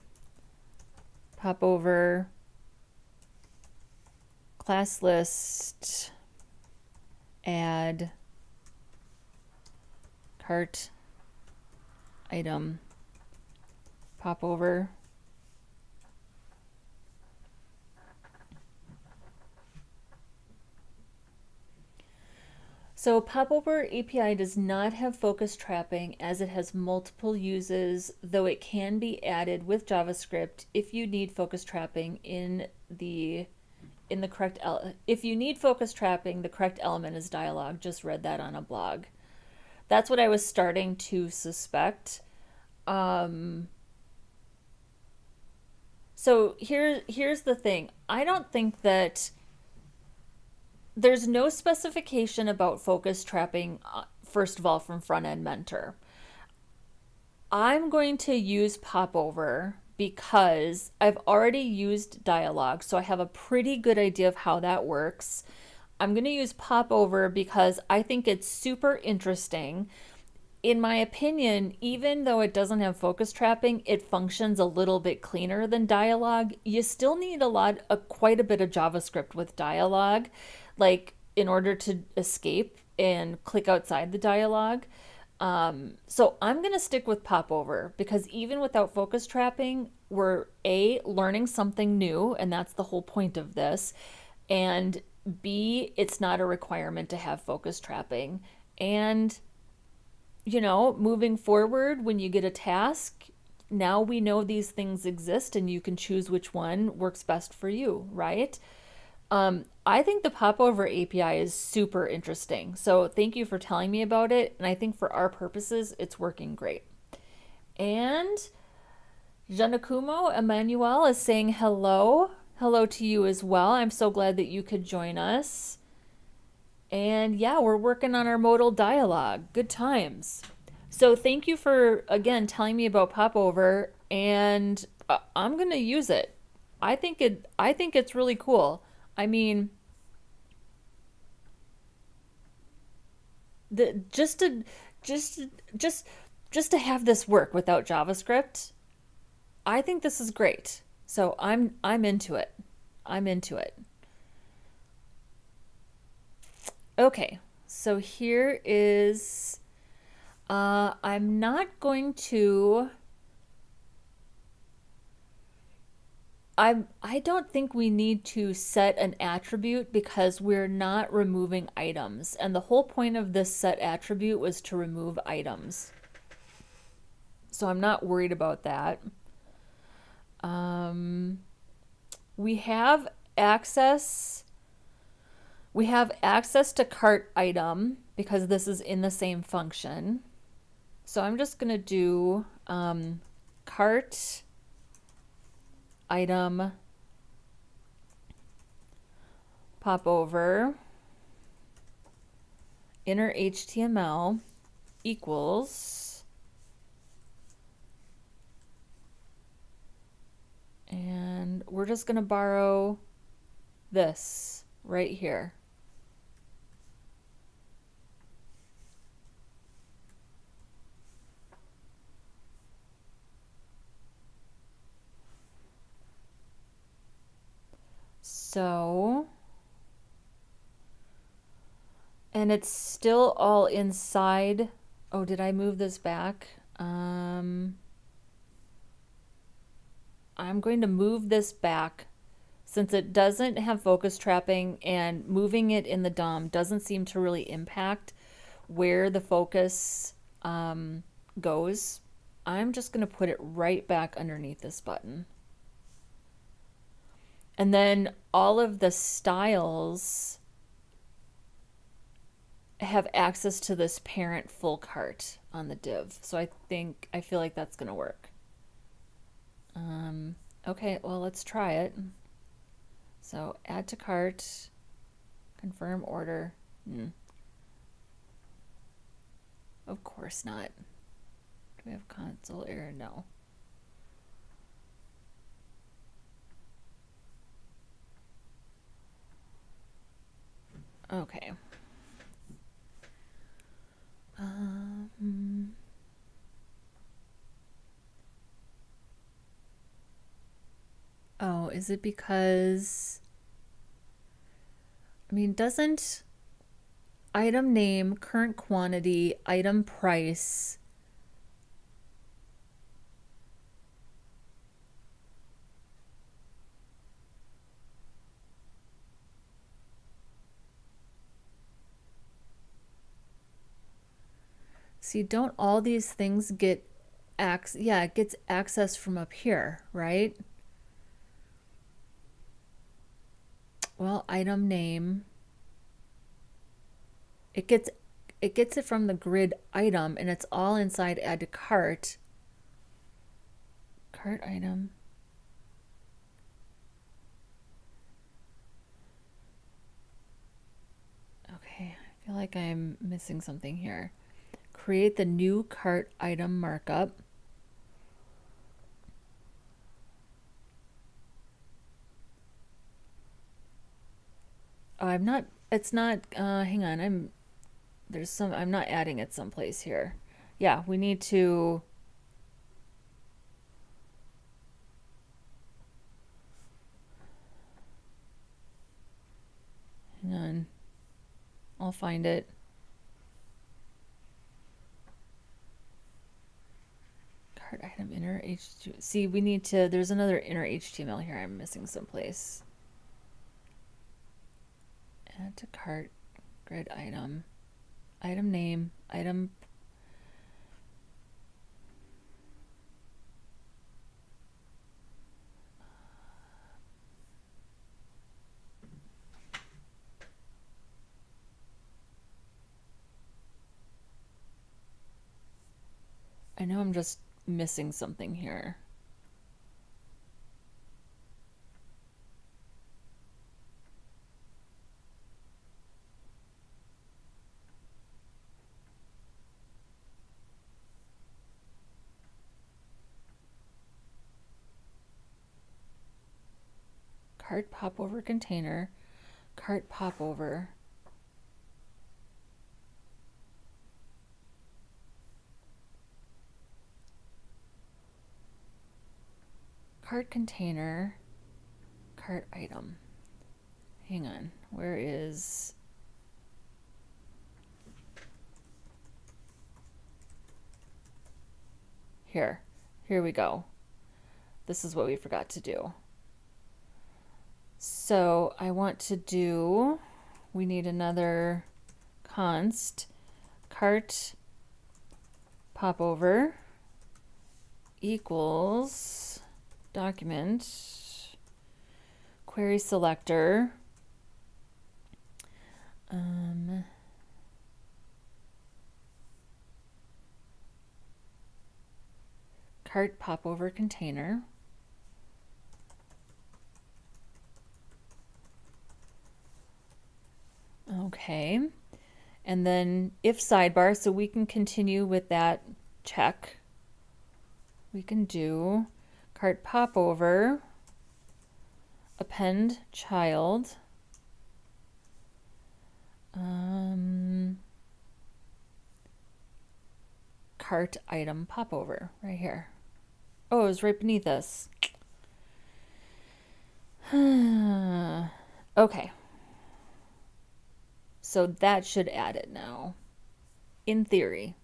popover class list add cart item popover. So popover API does not have focus trapping as it has multiple uses, though it can be added with JavaScript if you need focus trapping in the correct if you need focus trapping, the correct element is dialog. Just read that on a blog. That's what I was starting to suspect. So here's the thing. I don't think that there's no specification about focus trapping, first of all, from Frontend Mentor. I'm going to use popover because I've already used dialog, so I have a pretty good idea of how that works. I'm going to use popover because I think it's super interesting. in my opinion, even though it doesn't have focus trapping, it functions a little bit cleaner than dialogue. You still need quite a bit of JavaScript with dialogue, like in order to escape and click outside the dialogue. So I'm going to stick with popover because even without focus trapping, we're A, learning something new, and that's the whole point of this. And B, it's not a requirement to have focus trapping. And moving forward, when you get a task, now we know these things exist and you can choose which one works best for you, right? I think the popover API is super interesting. So thank you for telling me about it. And I think for our purposes, it's working great. And Janakumo Emmanuel is saying hello. Hello to you as well. I'm so glad that you could join us. And yeah, we're working on our modal dialogue. Good times. So thank you for, again, telling me about popover, and I'm going to use it. I think it's really cool. I mean, the just just just to have this work without JavaScript, I think this is great. So I'm into it. I'm into it. Okay, so here is, I'm not going to, I don't think we need to set an attribute because we're not removing items. And the whole point of this set attribute was to remove items. So I'm not worried about that. We have access to cart item because this is in the same function. So I'm just going to do cart item popover inner HTML equals, and we're just going to borrow this right here. So, and it's still all inside. Oh, did I move this back? I'm going to move this back since it doesn't have focus trapping, and moving it in the DOM doesn't seem to really impact where the focus goes. I'm just going to put it right back underneath this button. And then all of the styles have access to this parent full cart on the div. So I feel like that's going to work. Okay, well, let's try it. So add to cart, confirm order. Of course not. Do we have console error? No. Okay. Oh, is it because, I mean, doesn't item name, current quantity, item price, see, don't all these things get it gets access from up here, right? Well, item name, it gets it from the grid item, and it's all inside add to cart. Cart item. Okay, I feel like I'm missing something here. Create the new cart item markup. Oh, I'm not, hang on, I'm not adding it someplace here. Yeah, we need to... Hang on. I'll find it. Cart item inner HTML. See, we need to... There's another inner HTML here I'm missing someplace. Add to cart. Grid item. Item name. Item... I know I'm just missing something here. Cart popover container. Cart popover. Cart container, cart item. Hang on, where is... Here we go. This is what we forgot to do. So I want to do, we need another const, cart popover equals document query selector cart popover container. Okay, and then if sidebar, so we can continue with that check. We can do cart popover, append child, cart item popover right here. Oh, it was right beneath us. Okay. So that should add it now, in theory.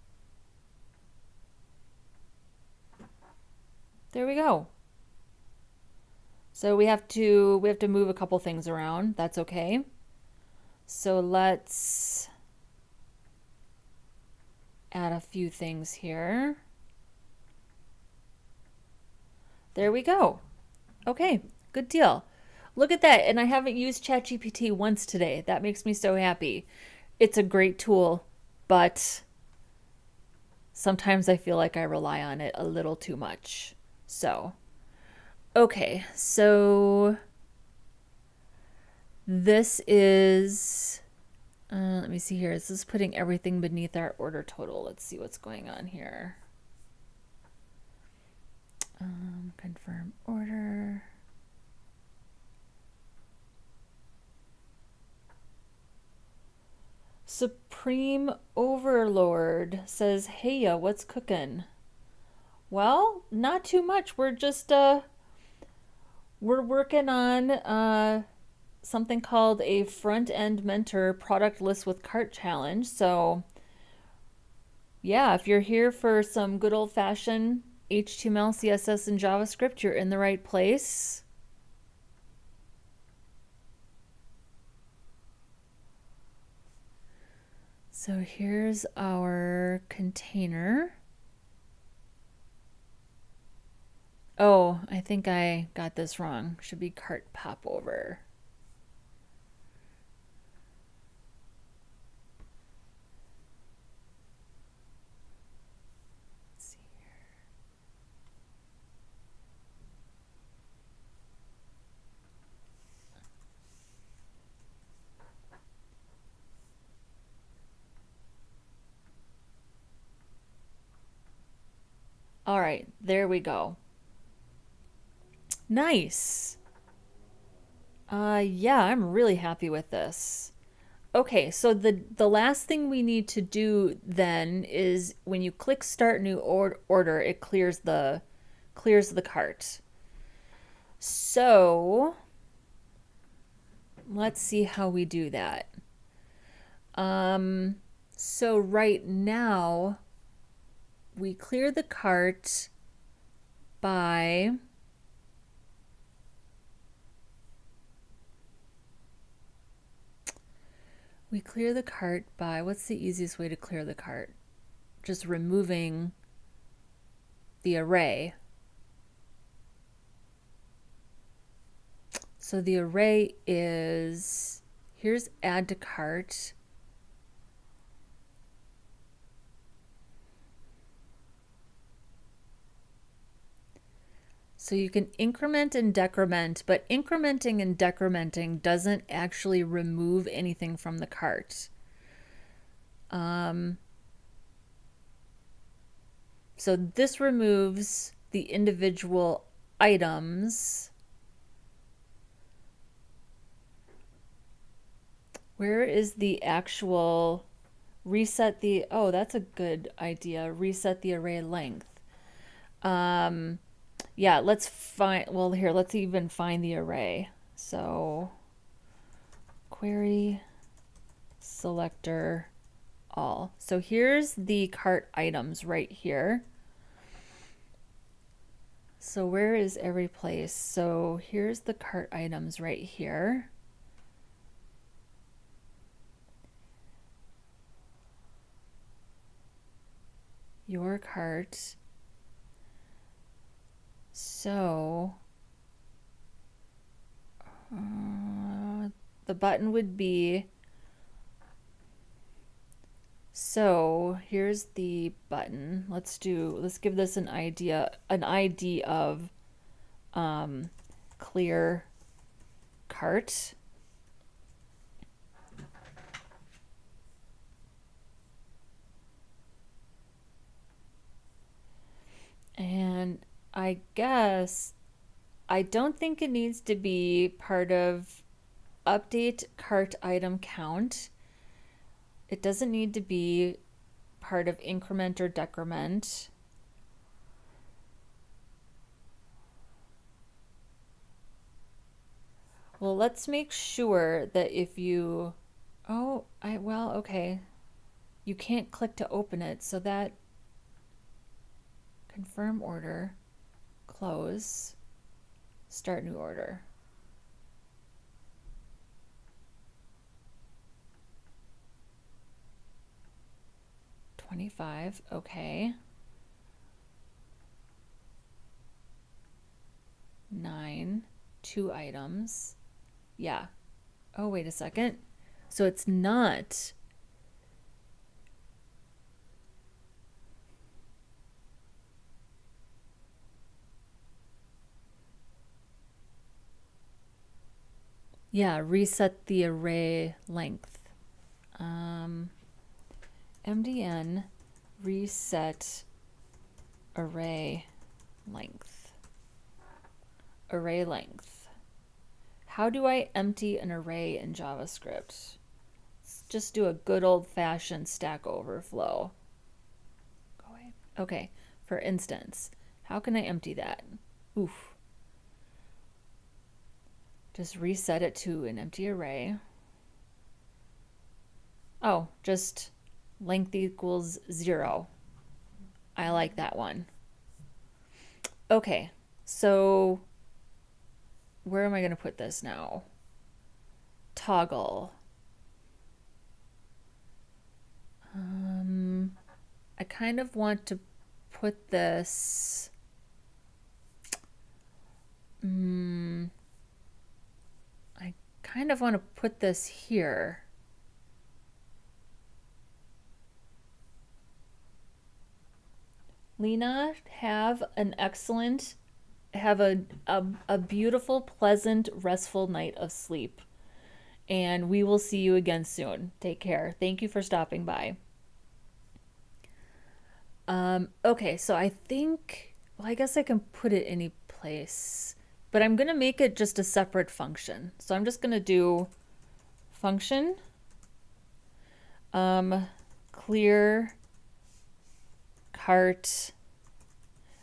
There we go. So we have to move a couple things around. That's okay. So let's add a few things here. There we go. Okay, good deal. Look at that. And I haven't used ChatGPT once today. That makes me so happy. It's a great tool, but sometimes I feel like I rely on it a little too much. So, okay, so this is, let me see here. This is putting everything beneath our order total. Let's see what's going on here. Confirm order. Supreme Overlord says, "Hey, what's cooking?" Well, not too much. We're just we're working on something called a Frontend Mentor product list with cart challenge. So yeah, if you're here for some good old-fashioned HTML, CSS, and JavaScript, you're in the right place. So here's our container. Oh, I think I got this wrong. Should be cart popover. Let's see here. All right, there we go. Nice. Yeah, I'm really happy with this. Okay, so the last thing we need to do then is when you click start new order, it clears the cart. So let's see how we do that. So right now we clear the cart by what's the easiest way to clear the cart? Just removing the array. So the array is, here's add to cart. So you can increment and decrement, but incrementing and decrementing doesn't actually remove anything from the cart. So this removes the individual items. Where is the actual reset the, oh, that's a good idea. Reset the array length. Yeah, let's find, well, here, let's even find the array. So query selector all. So here's the cart items right here. So where is every place? So here's the cart items right here. Your cart. So the button would be, so here's the button. Let's give this an ID of clear cart. And I guess I don't think it needs to be part of update cart item count. It doesn't need to be part of increment or decrement. Well, let's make sure that if you, okay. You can't click to open it, so that confirm order, close, start new order. $25, okay. 9, 2 items. Yeah. Oh, wait a second. So it's not. Yeah, reset the array length. MDN reset array length. Array length. How do I empty an array in JavaScript? Let's just do a good old-fashioned Stack Overflow. Go away. Okay, for instance, how can I empty that? Oof. Just reset it to an empty array. Oh, just length equals 0. I like that one. Okay, so where am I going to put this now? Toggle. I kind of want to put this. I kind of want to put this here. Lena, have a beautiful, pleasant, restful night of sleep. And we will see you again soon. Take care. Thank you for stopping by. Okay, so I think, well, I guess I can put it any place, but I'm going to make it just a separate function. So I'm just going to do function Clear cart.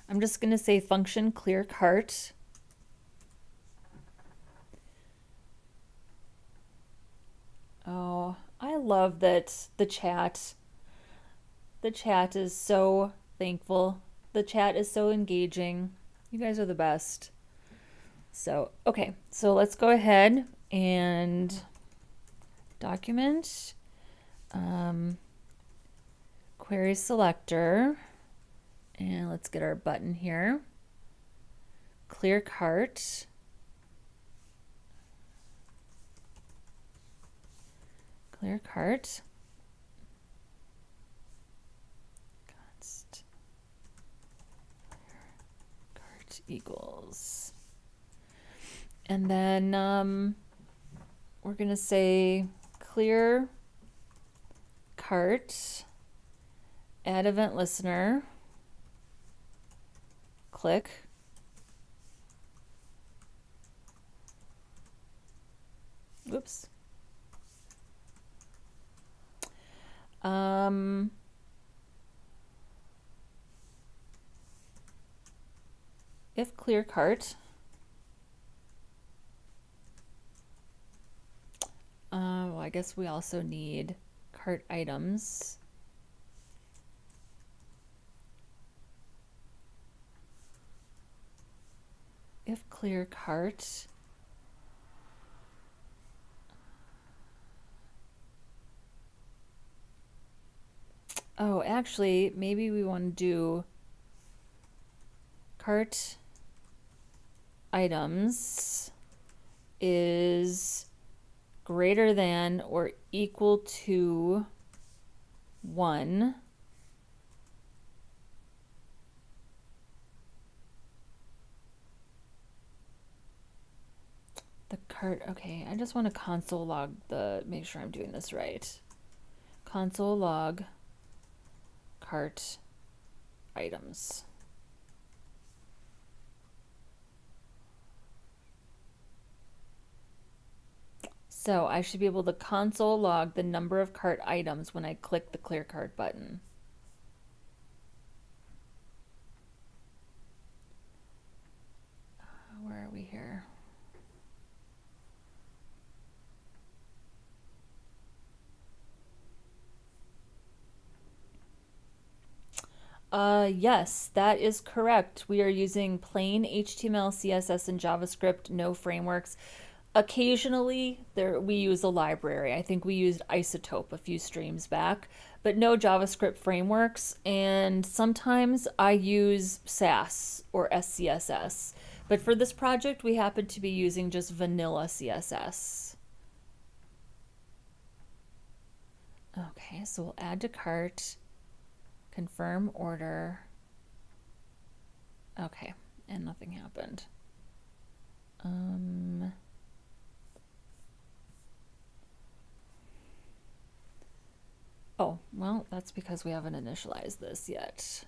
I'm just going to say function clear cart. Oh, I love that the chat is so thankful. The chat is so engaging. You guys are the best. So, okay, so let's go ahead and document query selector, and let's get our button here. Clear cart. Clear cart. Const cart equals. And then we're going to say clear cart, add event listener, click. Oops. If clear cart, well, I guess we also need cart items. If clear cart, oh, actually, maybe we want to do cart items is greater than or equal to 1. The cart, okay, I just want to console log make sure I'm doing this right. Console log cart items. So I should be able to console log the number of cart items when I click the clear cart button. Where are we here? Yes, that is correct. We are using plain HTML, CSS, and JavaScript, no frameworks. Occasionally, we use a library. I think we used Isotope a few streams back, but no JavaScript frameworks. And sometimes I use Sass or SCSS. But for this project, we happen to be using just vanilla CSS. Okay, so we'll add to cart, confirm order. Okay, and nothing happened. Oh, well, that's because we haven't initialized this yet.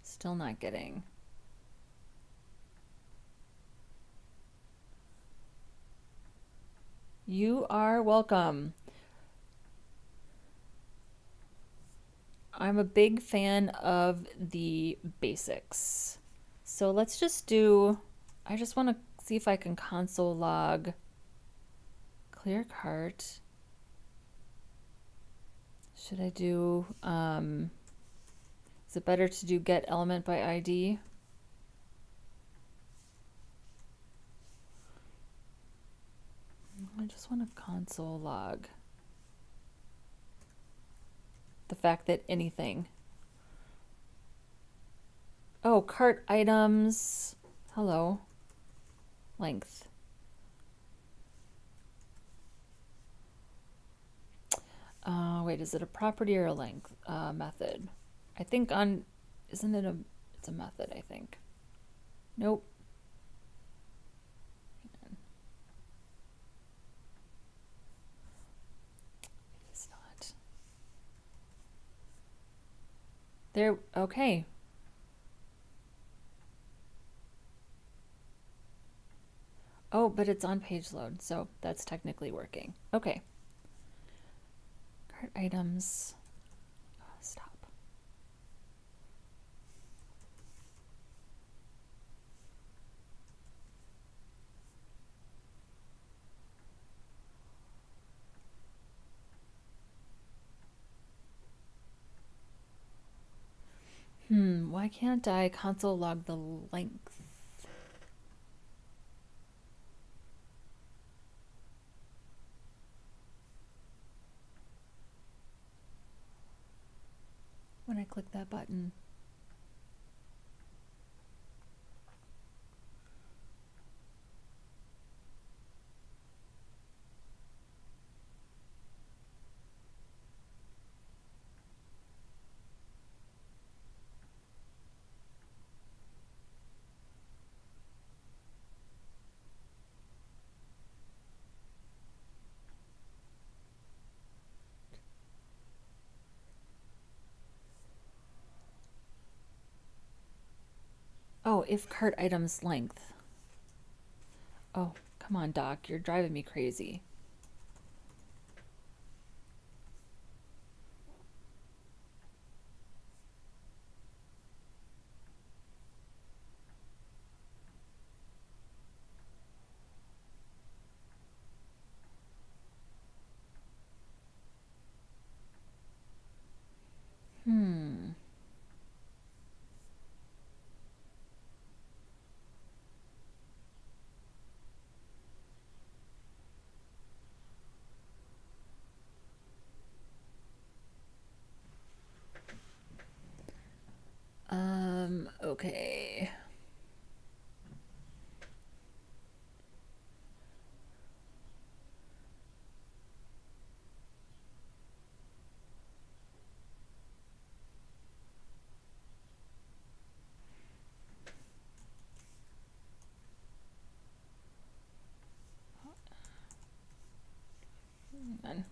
Still not getting. You are welcome. I'm a big fan of the basics. So let's just do, I just want to see if I can console log clear cart. Should I do, is it better to do get element by ID? I just want to console log the fact that anything. Oh, cart items. Hello. Length. Wait, is it a property or a length method? I think on, isn't it it's a method, I think. Nope. There, okay. Oh, but it's on page load, so that's technically working. Okay. Cart items. Oh, stop. Why can't I console log the length? When I click that button. Oh, if cart items length. Oh, come on, Doc. You're driving me crazy. Hmm. Okay. Hang on.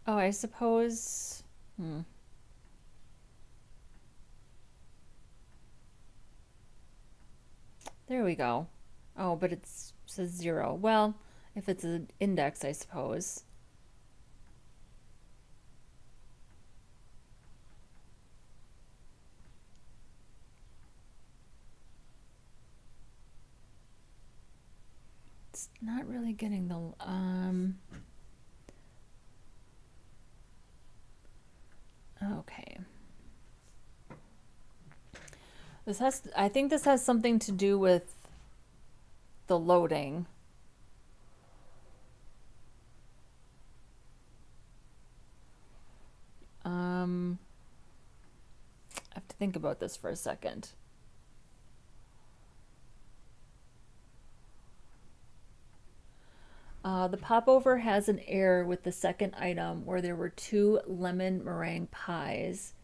Oh, I suppose. There we go. Oh, but it says 0. Well, if it's an index, I suppose. It's not really getting the okay. I think this has something to do with the loading. I have to think about this for a second. The popover has an error with the second item where there were 2 lemon meringue pies.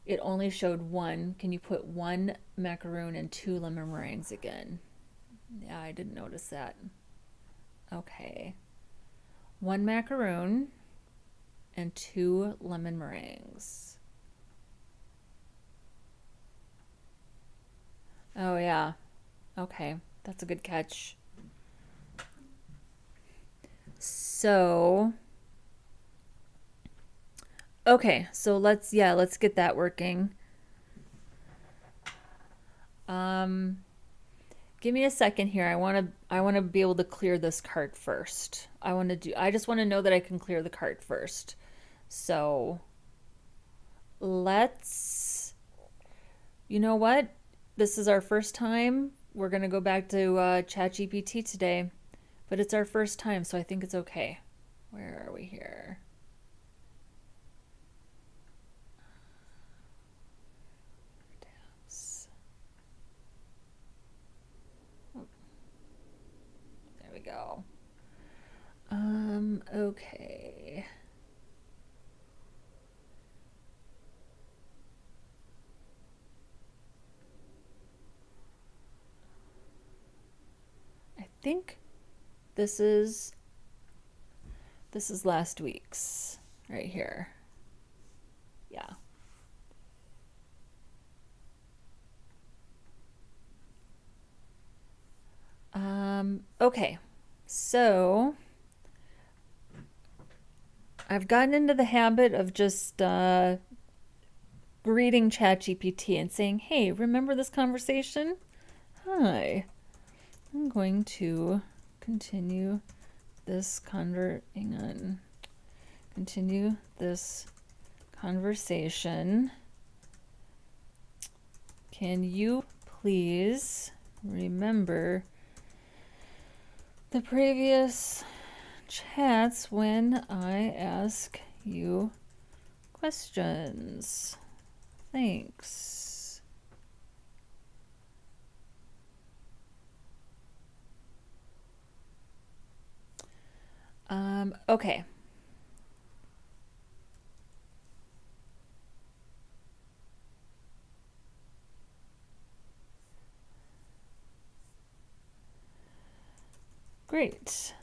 It only showed 1. Can you put 1 macaroon and 2 lemon meringues again? Yeah, I didn't notice that. Okay. 1 macaroon and 2 lemon meringues. Oh, yeah. Okay, that's a good catch. So, okay, so let's get that working. Give me a second here. I want to be able to clear this cart first. I just want to know that I can clear the cart first. So, you know what? This is our first time. We're going to go back to ChatGPT today, but it's our first time, so I think it's okay. Where are we here? Tabs. There we go. Okay. think this is last week's right here. Yeah. Okay, so I've gotten into the habit of just greeting ChatGPT and saying, hey, remember this conversation? Hi, I'm going to continue this continue this conversation. Can you please remember the previous chats when I ask you questions? Thanks. Okay. Great.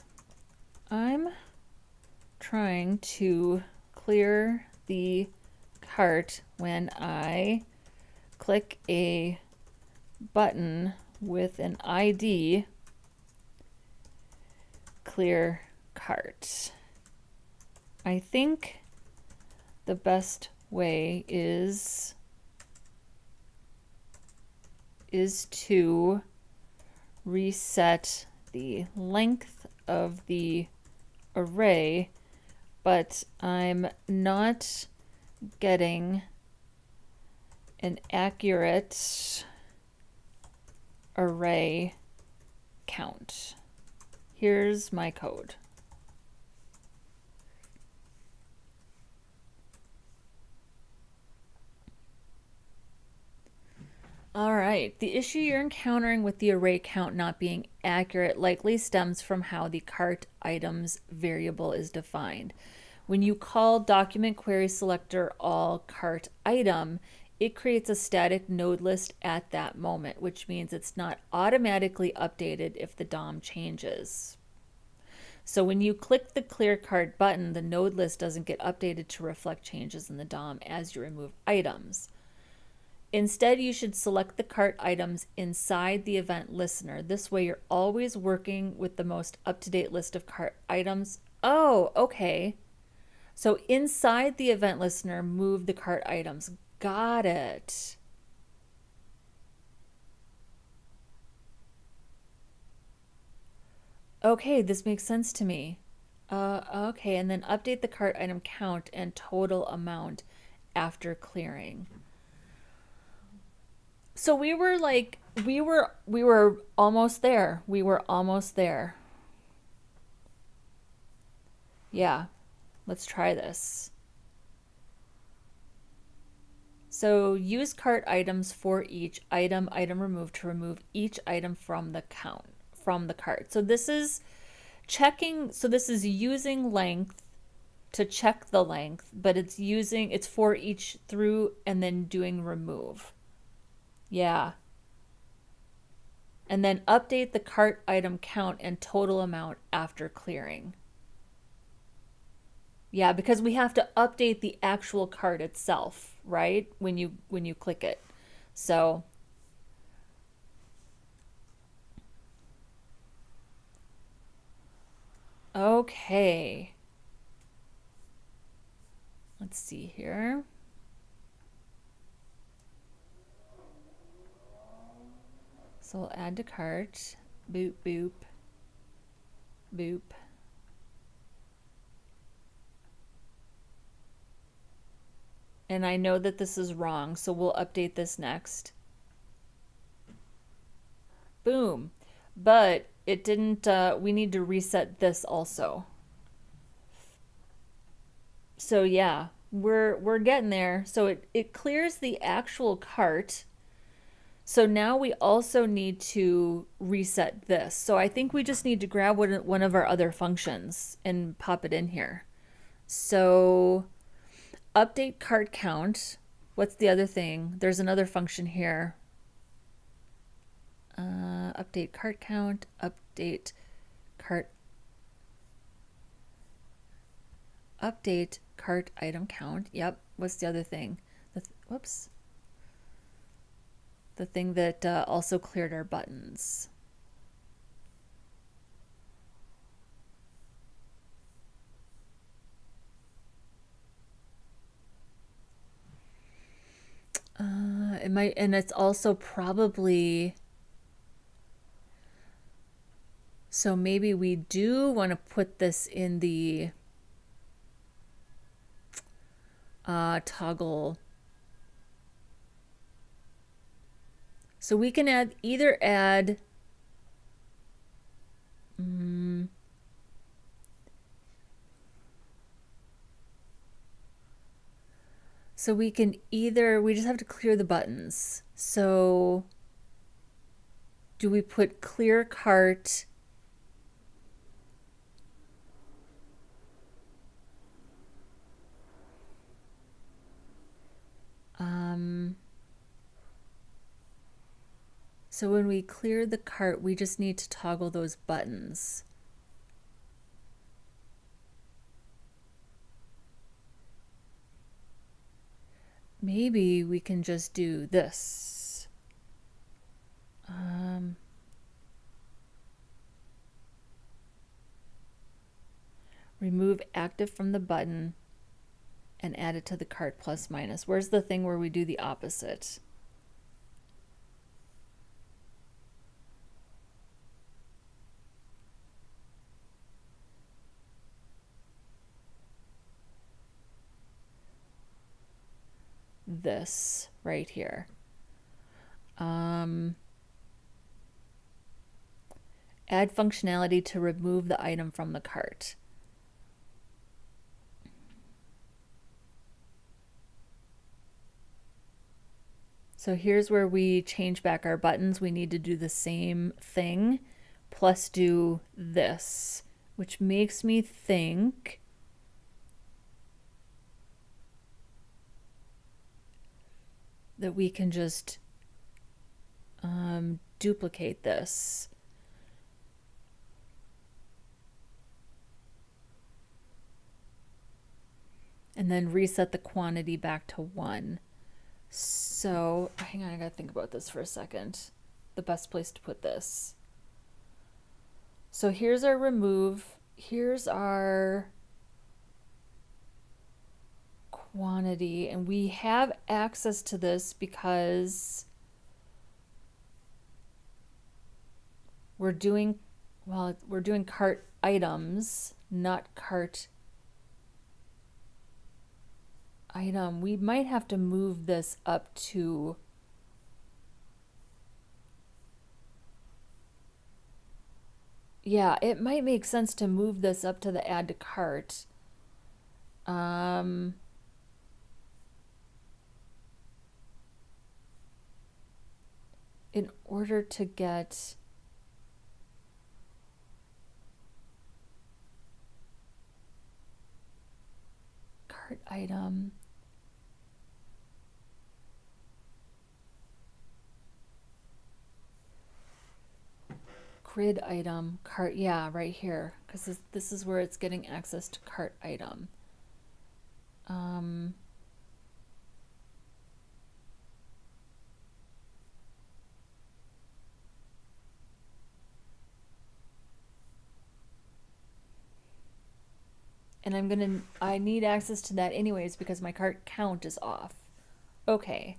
I'm trying to clear the cart when I click a button with an ID, clear cart. I think the best way is to reset the length of the array, but I'm not getting an accurate array count. Here's my code. All right, the issue you're encountering with the array count not being accurate likely stems from how the cart items variable is defined. When you call document query selector all cart item, it creates a static node list at that moment, which means it's not automatically updated if the DOM changes. So when you click the clear cart button, the node list doesn't get updated to reflect changes in the DOM as you remove items. Instead, you should select the cart items inside the event listener. This way you're always working with the most up-to-date list of cart items. Oh, okay. So inside the event listener, move the cart items. Got it. Okay, this makes sense to me. Okay, and then update the cart item count and total amount after clearing. So we were almost there. We were almost there. Yeah, let's try this. So use cart items for each item removed to remove each item from the cart. So this is checking, so this is using length to check the length, but it's for each through and then doing remove. Yeah. And then update the cart item count and total amount after clearing. Yeah, because we have to update the actual cart itself, right? When you click it. So okay. Let's see here. So we'll add to cart, boop, boop, boop. And I know that this is wrong, so we'll update this next. Boom. But it didn't, we need to reset this also. So yeah, we're getting there. So it clears the actual cart. So now we also need to reset this. So I think we just need to grab one of our other functions and pop it in here. So update cart count. What's the other thing? There's another function here. Update cart count, update cart item count. Yep. What's the other thing? Whoops. The thing that also cleared our buttons. It might, and it's also probably, so maybe we do want to put this in the toggle. So we can either add so we just have to clear the buttons. So do we put clear cart so when we clear the cart, we just need to toggle those buttons. Maybe we can just do this. Remove active from the button and add it to the cart plus minus. Where's the thing where we do the opposite? This right here. Add functionality to remove the item from the cart. So here's where we change back our buttons. We need to do the same thing, plus do this, which makes me think that we can just duplicate this. And then reset the quantity back to 1. So, hang on, I gotta think about this for a second. The best place to put this. So here's our remove. Here's our quantity. And we have access to this because we're doing cart items, not cart item. We might have to move this up to it might make sense to move this up to the add to cart. In order to get cart item, grid item, cart, right here, because this is where it's getting access to cart item. And I need access to that anyways because my cart count is off. Okay.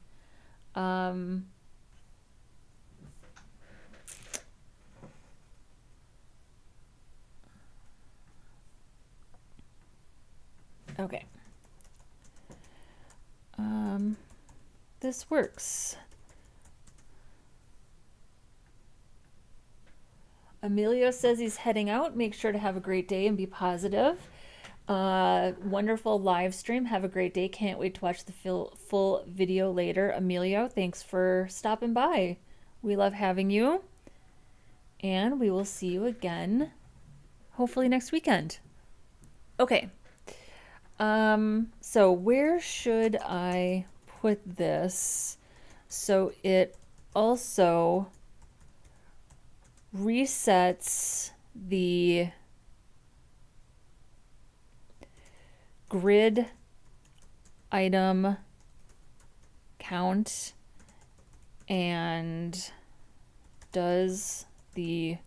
Okay. This works. Emilio says he's heading out. Make sure to have a great day and be positive. Wonderful live stream. Have a great day. Can't wait to watch the full video later. Emilio, thanks for stopping by. We love having you. And we will see you again, hopefully next weekend. Okay. So where should I put this so it also resets the grid item count and does the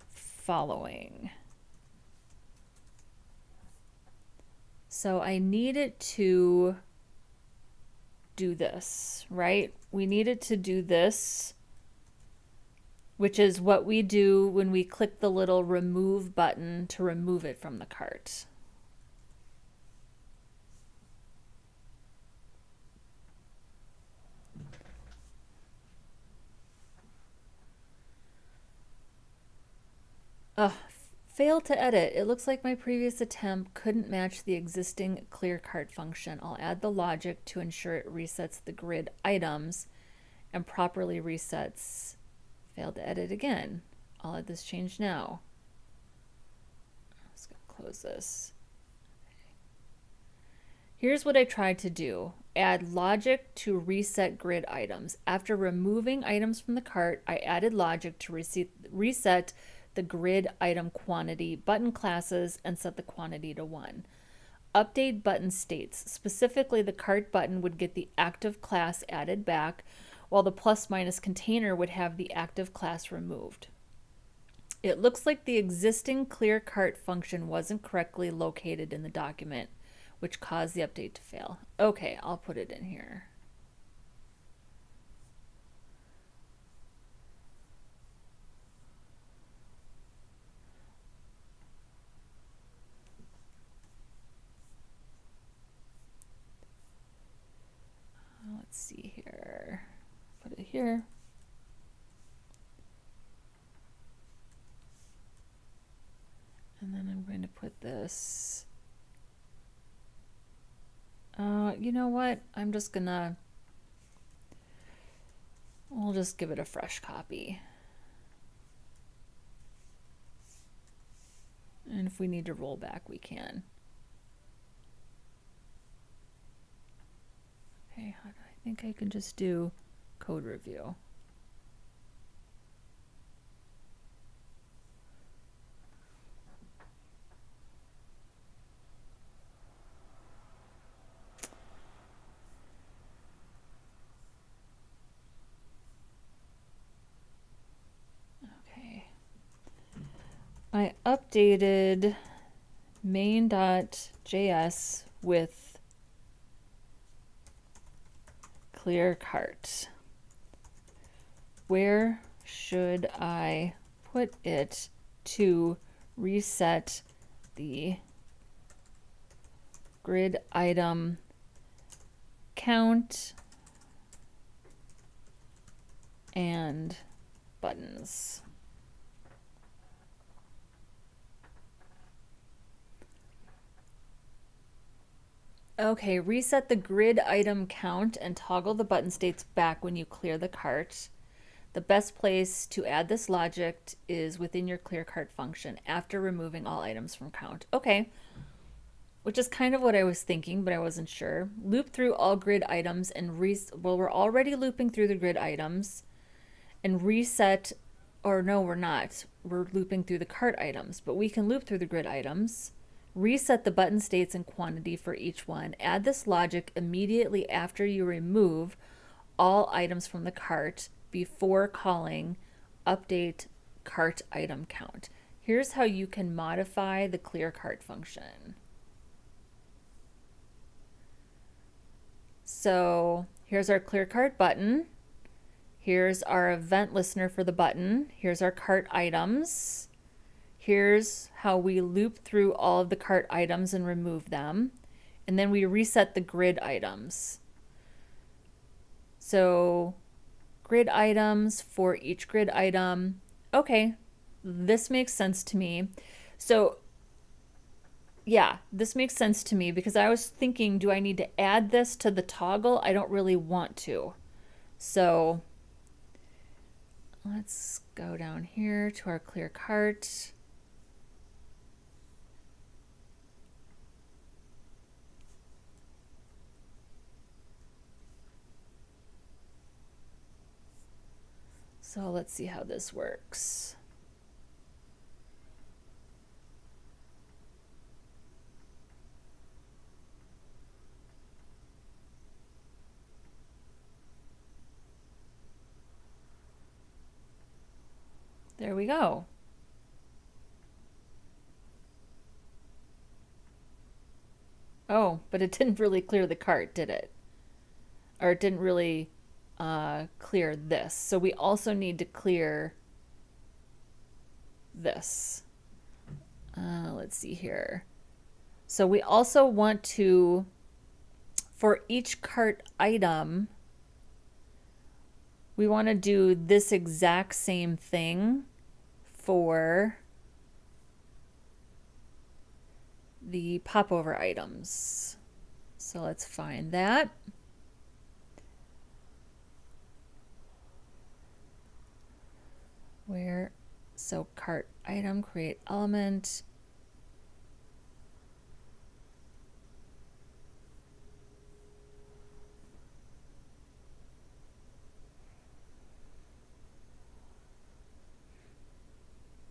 following. So I need it to do this, right? We need it to do this, which is what we do when we click the little remove button to remove it from the cart. Ugh, failed to edit. It looks like my previous attempt couldn't match the existing clear cart function. I'll add the logic to ensure it resets the grid items and properly resets. Failed to edit again. I'll add this change now. I'm just going to close this. Here's what I tried to do. Add logic to reset grid items. After removing items from the cart, I added logic to reset the grid item quantity, button classes, and set the quantity to 1. Update button states. Specifically, the cart button would get the active class added back, while the plus minus container would have the active class removed. It looks like the existing clear cart function wasn't correctly located in the document, which caused the update to fail. Okay, I'll put it in here. Let's see here. Put it here. And then I'm going to put this. You know what? I'm just gonna. We'll just give it a fresh copy. And if we need to roll back, we can. Okay, I think I can just do code review. Okay. I updated main.js with clear cart. Where should I put it to reset the grid item count and buttons? Okay, reset the grid item count and toggle the button states back when you clear the cart. The best place to add this logic is within your clear cart function after removing all items from count. Okay, which is kind of what I was thinking, but I wasn't sure. Loop through all grid items and well, we're already looping through the grid items and reset, or no, we're not. We're looping through the cart items, but we can loop through the grid items. Reset the button states and quantity for each one. Add this logic immediately after you remove all items from the cart before calling update cart item count. Here's how you can modify the clear cart function. So here's our clear cart button. Here's our event listener for the button. Here's our cart items. Here's how we loop through all of the cart items and remove them. And then we reset the grid items. So grid items for each grid item. Okay, this makes sense to me. So yeah, this makes sense to me because I was thinking, do I need to add this to the toggle? I don't really want to. So let's go down here to our clear cart. So let's see how this works. There we go. Oh, but it didn't really clear the cart, did it? Or it didn't really clear this. So we also need to clear this. Let's see here. So we also want to, for each cart item, we want to do this exact same thing for the popover items. So let's find that. Where, so cart item, create element.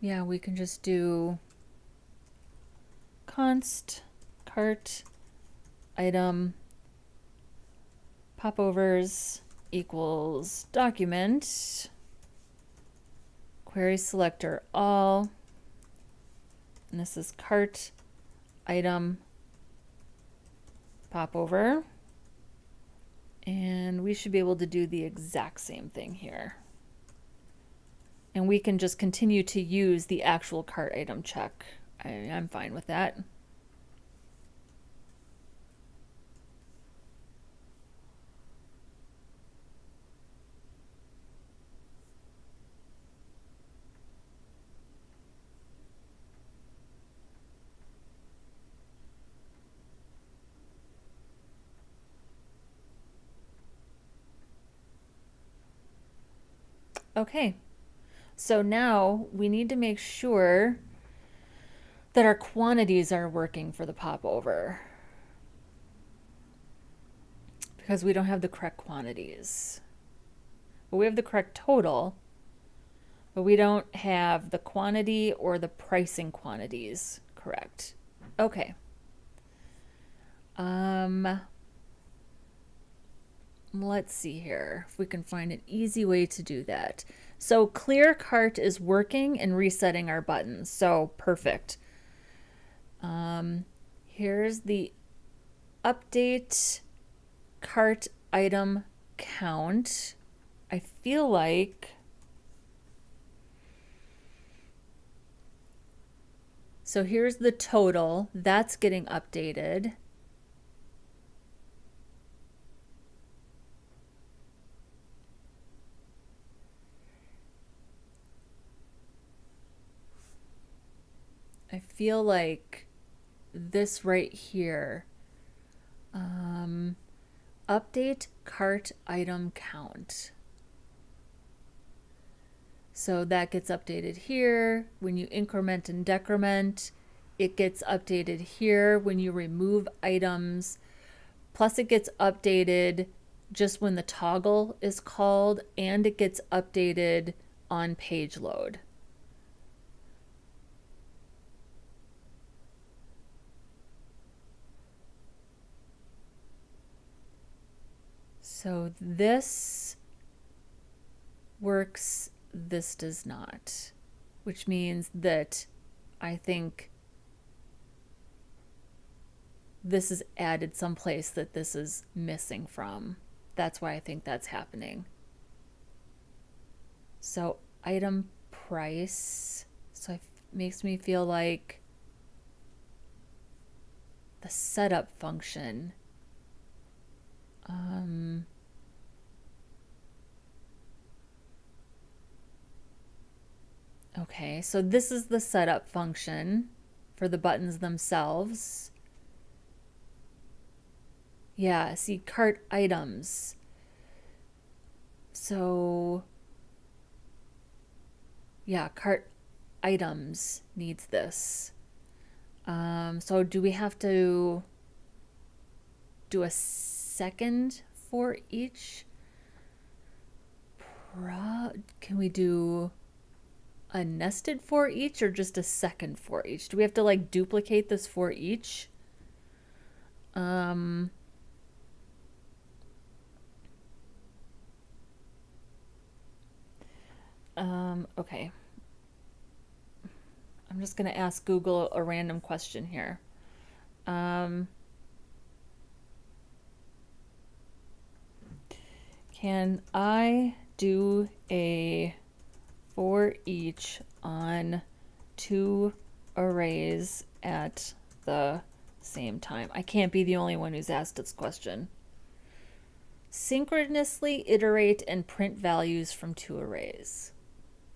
Yeah, we can just do const cart item popovers equals document query selector all, and this is cart item popover, and we should be able to do the exact same thing here. And we can just continue to use the actual cart item check. I'm fine with that. Okay, so now we need to make sure that our quantities are working for the popover, because we don't have the correct quantities. But we have the correct total, but we don't have the quantity or the pricing quantities correct. Okay. Let's see here if we can find an easy way to do that. So clear cart is working and resetting our buttons. So perfect. Here's the update cart item count. I feel like so here's the total that's getting updated. I feel like this right here, update cart item count. So that gets updated here. When you increment and decrement, it gets updated here when you remove items. Plus it gets updated just when the toggle is called, and it gets updated on page load. So this works, this does not, which means that I think this is added someplace that this is missing from. That's why I think that's happening. So item price, so it makes me feel like the setup function. Okay, so this is the setup function for the buttons themselves. Yeah, see, cart items. So, yeah, cart items needs this. So do we have to do a second for each Can we do a nested for each or just a second for each? Do we have to like duplicate this for each? Okay. I'm just going to ask Google a random question here. Can I do a for each on two arrays at the same time? I can't be the only one who's asked this question. Synchronously iterate and print values from two arrays.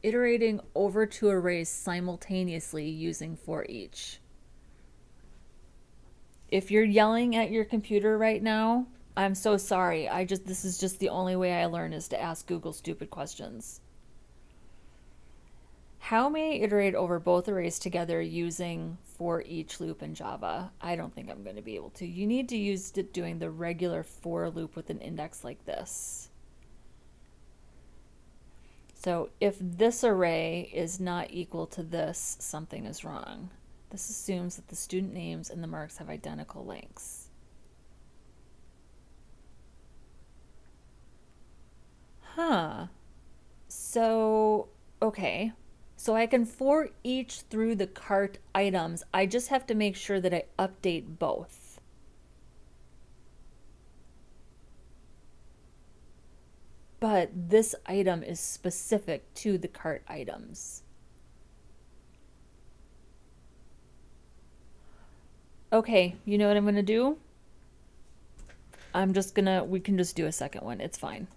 Iterating over two arrays simultaneously using for each. If you're yelling at your computer right now, I'm so sorry. This is just the only way I learn is to ask Google stupid questions. How may I iterate over both arrays together using for each loop in Java? I don't think I'm going to be able to. You need to use it doing the regular for loop with an index like this. So if this array is not equal to this, something is wrong. This assumes that the student names and the marks have identical lengths. So, okay. So I can for each through the cart items. I just have to make sure that I update both. But this item is specific to the cart items. Okay, you know what I'm going to do? We can just do a second one. It's fine.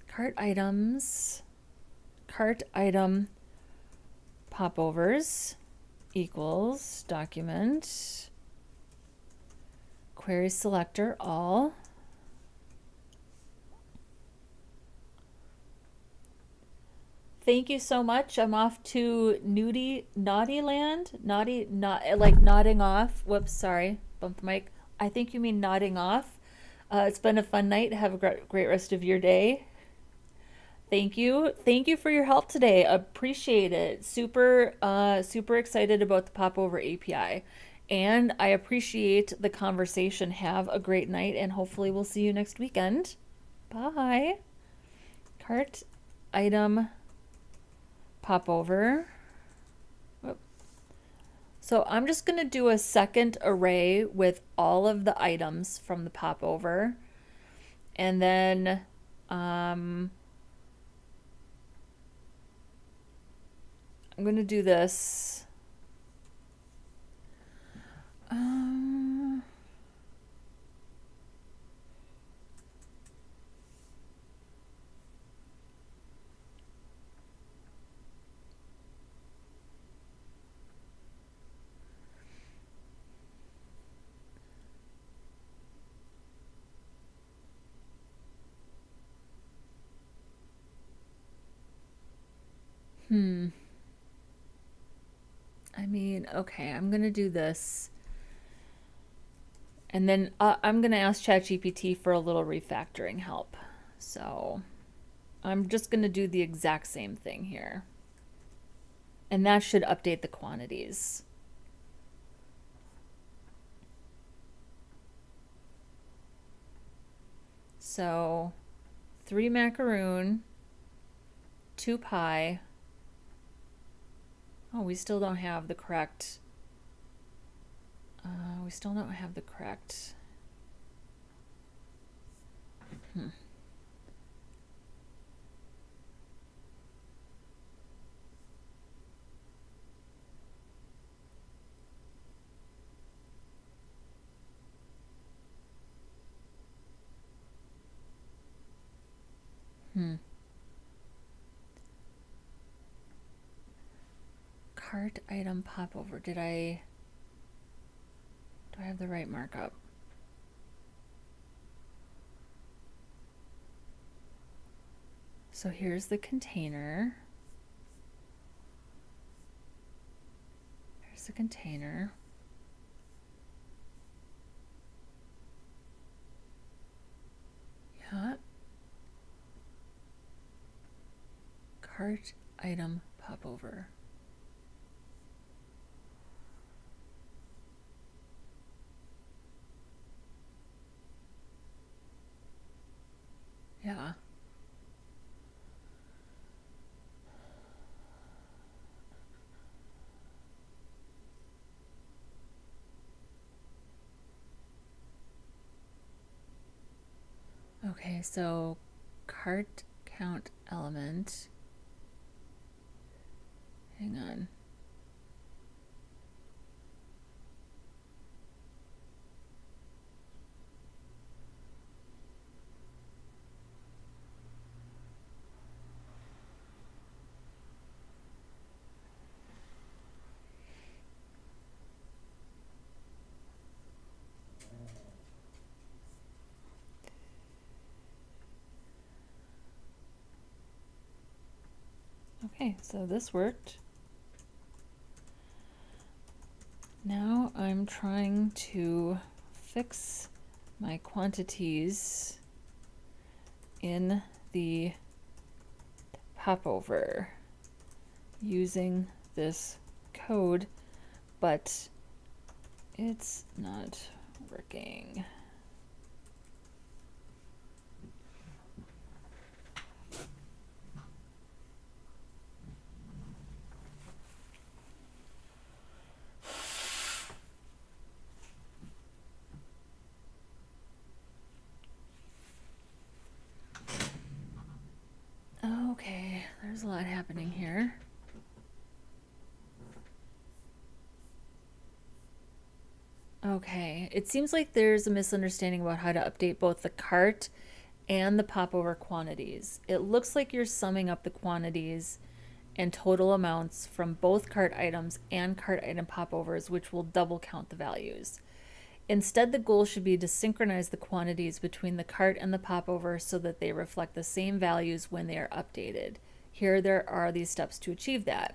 Cart items, cart item popovers equals document query selector all. Thank you so much. I'm off to naughty land. Like nodding off. Whoops, sorry. Bumped the mic. I think you mean nodding off. It's been a fun night. Have a great rest of your day. Thank you. Thank you for your help today. Appreciate it. Super excited about the Popover API. And I appreciate the conversation. Have a great night, and hopefully we'll see you next weekend. Bye. Cart item popover. So I'm just going to do a second array with all of the items from the popover. And then I'm going to do this. I mean, okay, I'm going to do this. And then I'm going to ask ChatGPT for a little refactoring help. So I'm just going to do the exact same thing here. And that should update the quantities. So 3 macaroon, 2 pie. Oh, we still don't have the correct. We still don't have the correct. Cart item popover. Do I have the right markup? So here's the container. Here's the container. Yeah. cart item popover. Yeah. Okay, so cart count element. Hang on. Okay, so this worked. Now I'm trying to fix my quantities in the popover using this code, but it's not working. Okay, there's a lot happening here. Okay, it seems like there's a misunderstanding about how to update both the cart and the popover quantities. It looks like you're summing up the quantities and total amounts from both cart items and cart item popovers, which will double count the values. Instead, the goal should be to synchronize the quantities between the cart and the popover so that they reflect the same values when they are updated. Here there are these steps to achieve that.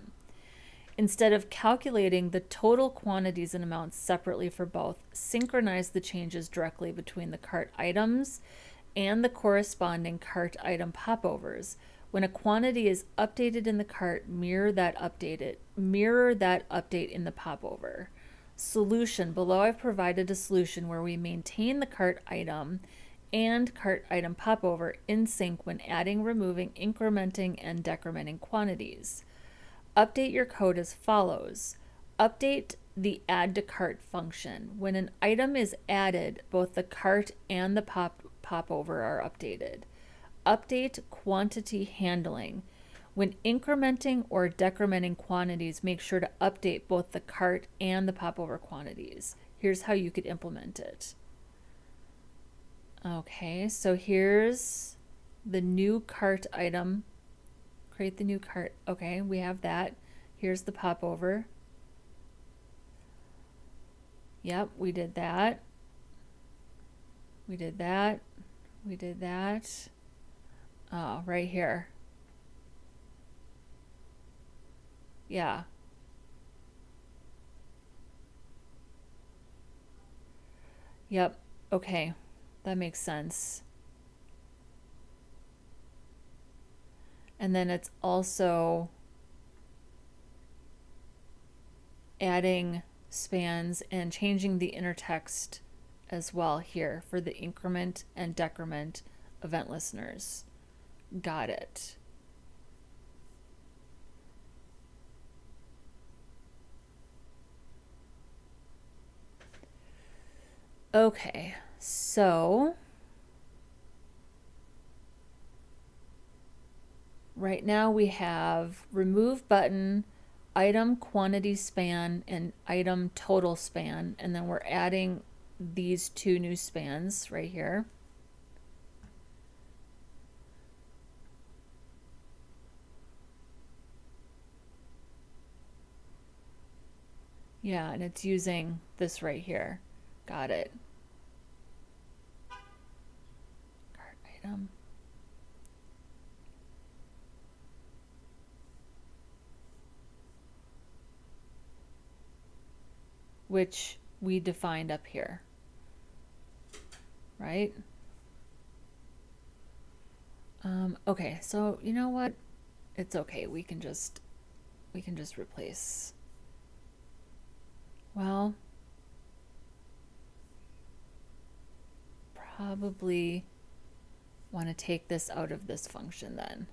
Instead of calculating the total quantities and amounts separately for both, synchronize the changes directly between the cart items and the corresponding cart item popovers. When a quantity is updated in the cart, mirror that update in the popover. Solution. Below I've provided a solution where we maintain the cart item and cart item popover in sync when adding, removing, incrementing, and decrementing quantities. Update your code as follows. Update the add to cart function. When an item is added, both the cart and the popover are updated. Update quantity handling. When incrementing or decrementing quantities, make sure to update both the cart and the popover quantities. Here's how you could implement it. Okay, so here's the new cart item. Create the new cart. Okay, we have that. Here's the popover. Yep, we did that. We did that. We did that. Oh, right here. Yeah. Yep. Okay. That makes sense. And then it's also adding spans and changing the inner text as well here for the increment and decrement event listeners. Got it. Okay, so right now we have remove button, item quantity span, and item total span, and then we're adding these two new spans right here. Yeah, and it's using this right here. Got it. Cart item. Which we defined up here, right? Okay, so you know what? it's okay. We can just replace. Well, probably want to take this out of this function then.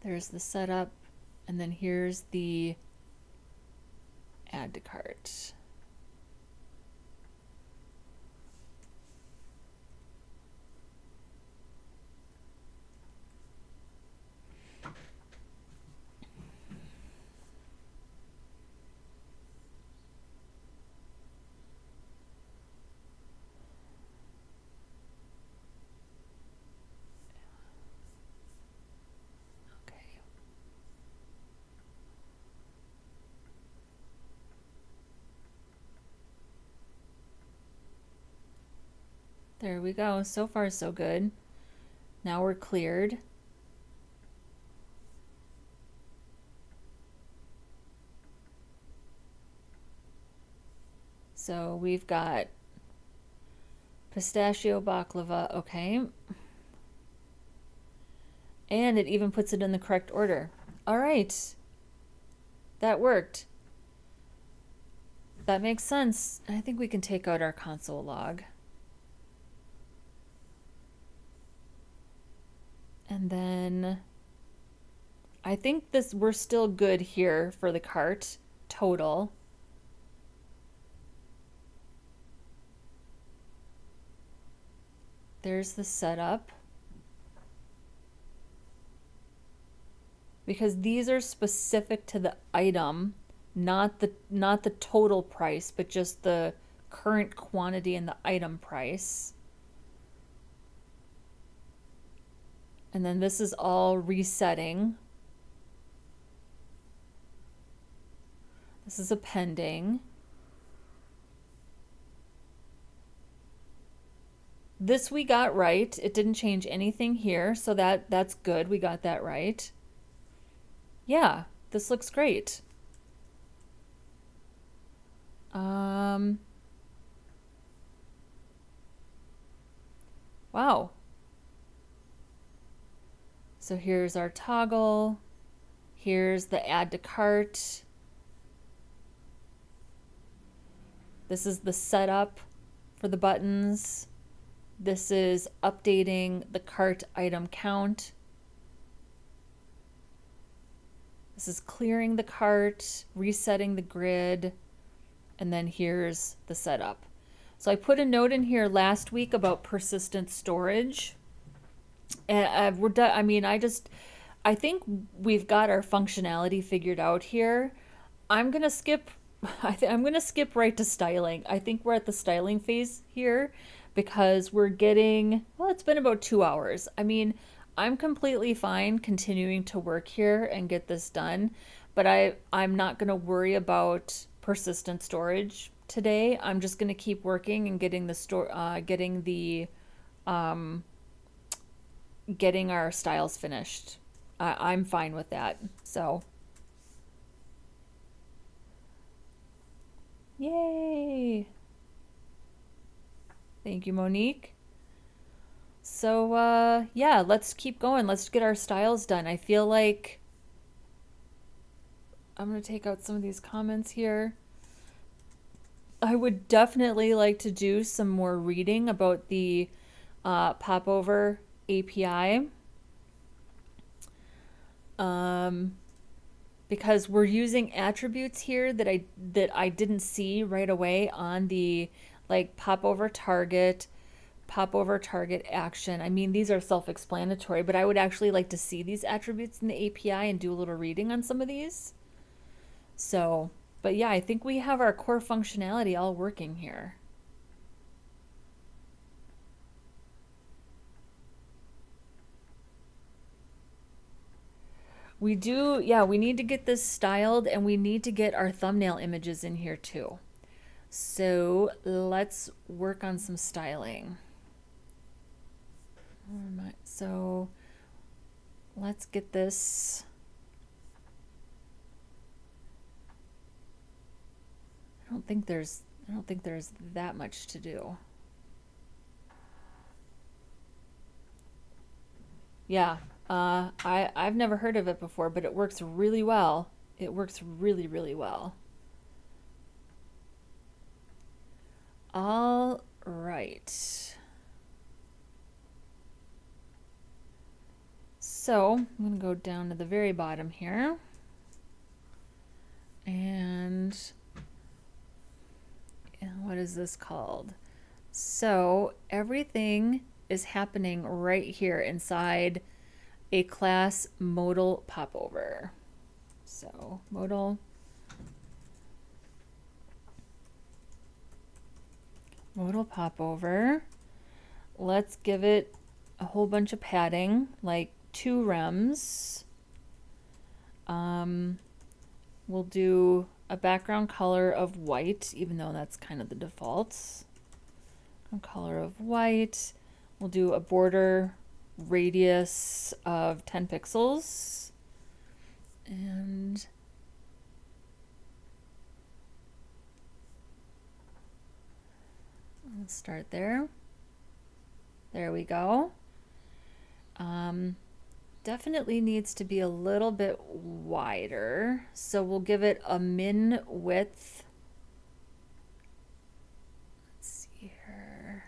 There's the setup, and then here's the add to cart. There we go. So far, so good. Now we're cleared. So we've got pistachio baklava, okay. And it even puts it in the correct order. All right. That worked. That makes sense. I think we can take out our console log. And then I think we're still good here for the cart total. There's the setup. Because these are specific to the item, not the total price, but just the current quantity and the item price. And then this is all resetting. This is appending. This we got right. It didn't change anything here, so that's good. We got that right. Yeah, this looks great. Wow. So here's our toggle. Here's the add to cart. This is the setup for the buttons. This is updating the cart item count. This is clearing the cart, resetting the grid, and then here's the setup. So I put a note in here last week about persistent storage. And we're done. I mean, I think we've got our functionality figured out here. I'm gonna skip. I'm gonna skip right to styling. I think we're at the styling phase here because we're getting. Well, it's been about 2 hours. I mean, I'm completely fine continuing to work here and get this done, but I'm not gonna worry about persistent storage today. I'm just gonna keep working and getting getting our styles finished. I'm fine with that. So, yay! Thank you, Monique. So, yeah, let's keep going. Let's get our styles done. I feel like I'm going to take out some of these comments here. I would definitely like to do some more reading about the popover API. Because we're using attributes here that I didn't see right away on the like popover target action. I mean, these are self-explanatory, but I would actually like to see these attributes in the API and do a little reading on some of these. So, but yeah, I think we have our core functionality all working here. We do, yeah, we need to get this styled and we need to get our thumbnail images in here too. So let's work on some styling. So let's get this I don't think there's that much to do. Yeah, I've never heard of it before, but it works really well. It works really, really well. All right. So I'm going to go down to the very bottom here. And what is this called? So everything is happening right here inside a class modal popover. So modal popover. Let's give it a whole bunch of padding, like 2 rems. We'll do a background color of white, even though that's kind of the default. Color of white. We'll do a border radius of 10 pixels. And let's start there. There we go. Definitely needs to be a little bit wider. So we'll give it a min width. Let's see here.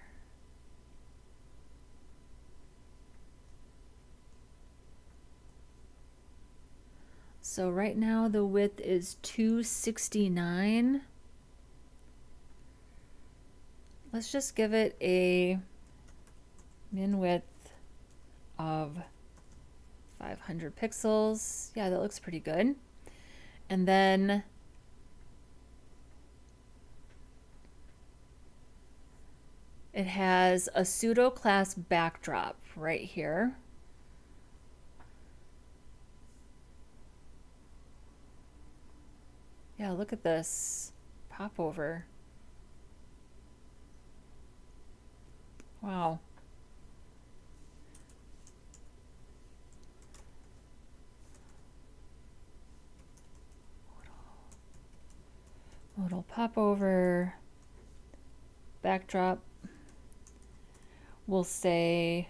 So right now the width is 269. Let's just give it a min width of 500 pixels. Yeah, that looks pretty good. And then it has a pseudo class backdrop right here. Yeah, look at this popover. Wow. Modal popover, backdrop. We'll say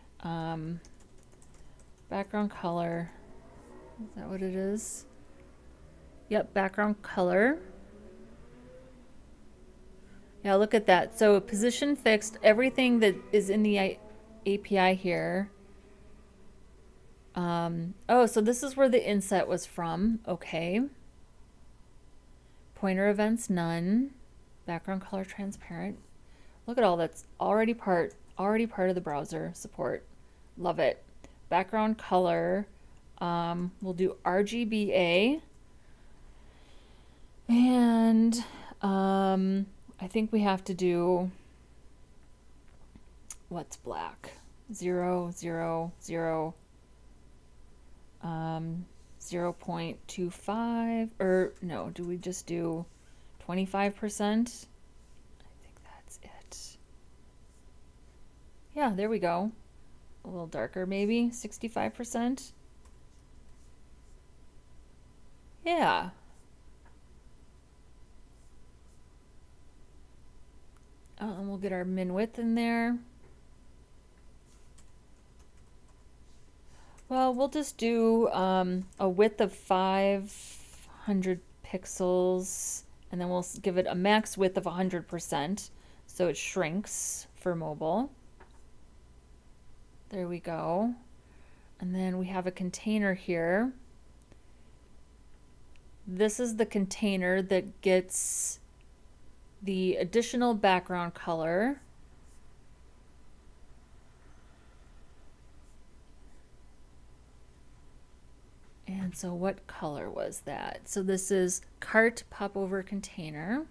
background color. Is that what it is? Yep, background color. Yeah, look at that. So position fixed, everything that is in the API here. Oh, so this is where the inset was from. Okay. Pointer events, none. Background color transparent. Look at all that's already part of the browser support. Love it. Background color. We'll do RGBA. And I think we have to do what's black? 0, 0, 0. 0.25, or no, do we just do 25%? I think that's it. Yeah, there we go. A little darker maybe, 65%. Yeah. And we'll get our min width in there. Well, we'll just do a width of 500 pixels, and then we'll give it a max width of 100%, so it shrinks for mobile. There we go. And then we have a container here. This is the container that gets the additional background color. And so what color was that? So this is cart popover container.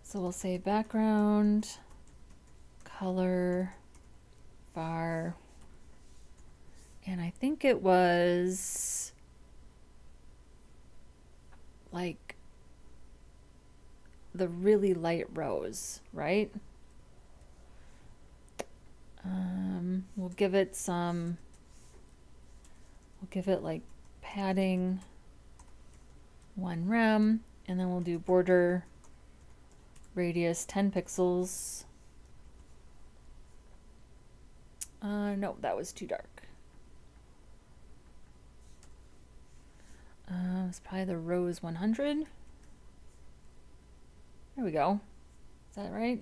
So we'll say background, color, var, and I think it was like the really light rows, right? We'll give it like padding 1 rem, and then we'll do border radius 10 pixels. No, that was too dark. It's probably the rows 100. There we go. Is that right?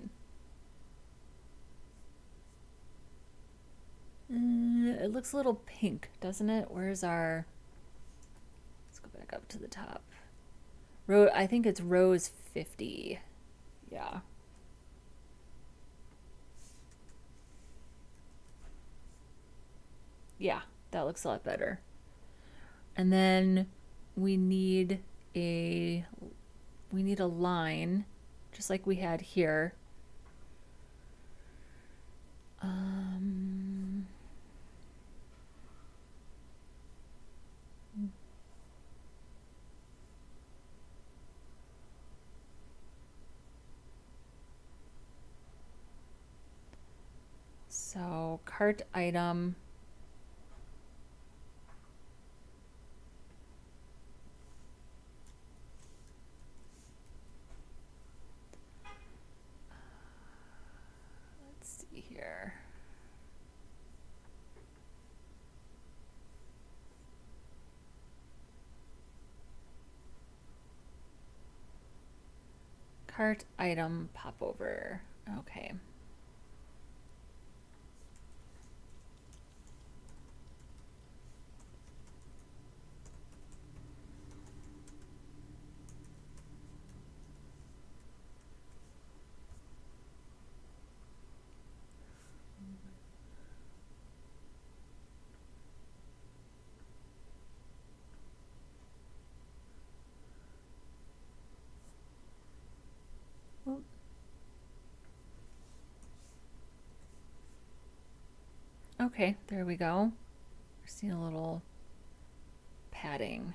It looks a little pink, doesn't it? Where's our... Let's go back up to the top. I think it's rows 50. Yeah. Yeah, that looks a lot better. And then we need a line, just like we had here. So cart item. Let's see here. Cart item popover. Okay. Okay, there we go. We're seeing a little padding.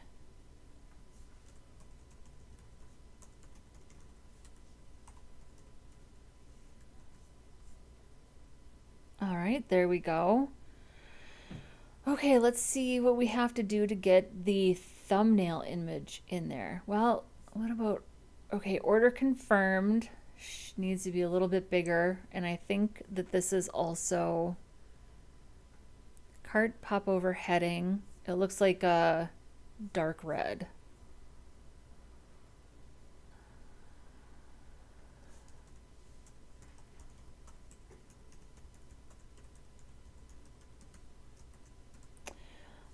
All right, there we go. Okay, let's see what we have to do to get the thumbnail image in there. Well, what about, okay, order confirmed needs to be a little bit bigger, and I think that this is also cart popover heading. It looks like a dark red.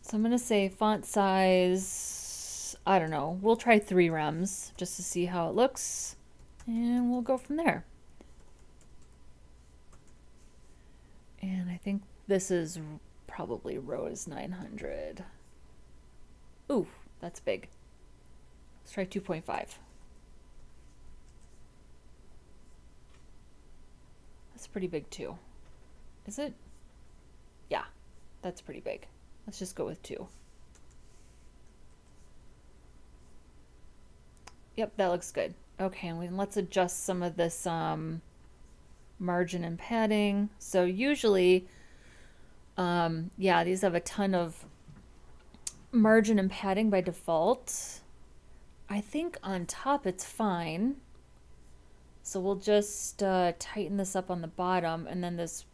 So I'm going to say font size, I don't know, we'll try 3 rems just to see how it looks, and we'll go from there. And I think this is probably rows 900. Ooh, that's big. Let's try 2.5. That's pretty big too. Is it? Yeah, that's pretty big. Let's just go with 2. Yep, that looks good. Okay, and let's adjust some of this margin and padding. So usually, yeah, these have a ton of margin and padding by default. I think on top it's fine. So we'll just tighten this up on the bottom, and then this,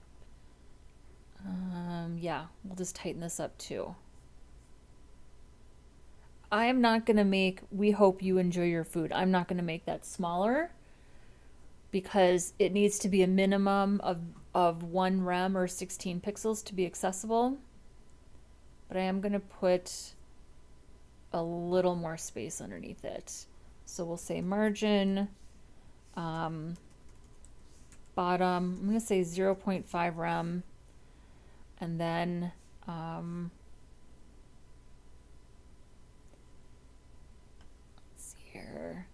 yeah, we'll just tighten this up too. I am not going to make, we hope you enjoy your food. I'm not going to make that smaller because it needs to be a minimum of 1 rem or 16 pixels to be accessible. But I am going to put a little more space underneath it. So we'll say margin, bottom, I'm going to say 0.5 rem, and then let's see here.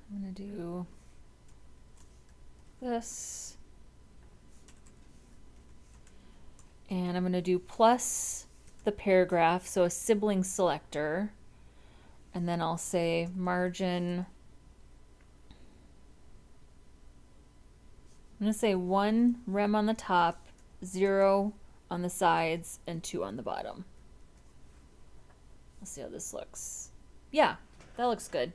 I'm going to do this. And I'm going to do plus the paragraph, so a sibling selector. And then I'll say margin. I'm going to say 1 rem on the top, 0 on the sides, and 2 on the bottom. Let's see how this looks. Yeah, that looks good.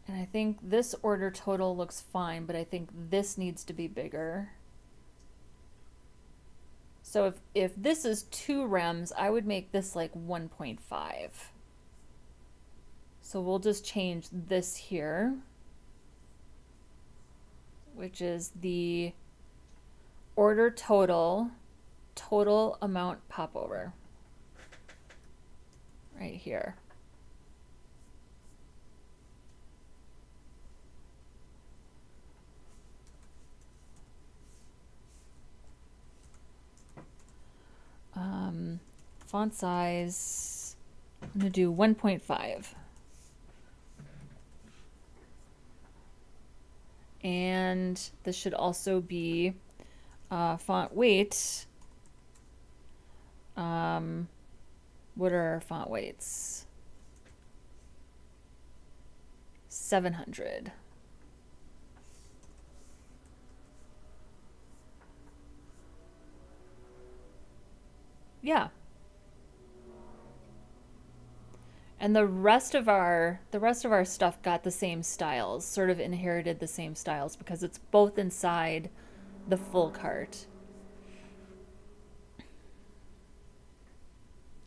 And I think this order total looks fine, but I think this needs to be bigger. So if this is 2 rems, I would make this like 1.5. So we'll just change this here, which is the order total amount popover. Right here. Font size, I'm going to do 1.5. And this should also be font weight. What are our font weights? 700. Yeah. And the rest of our stuff got the same styles, sort of inherited the same styles because it's both inside the full cart.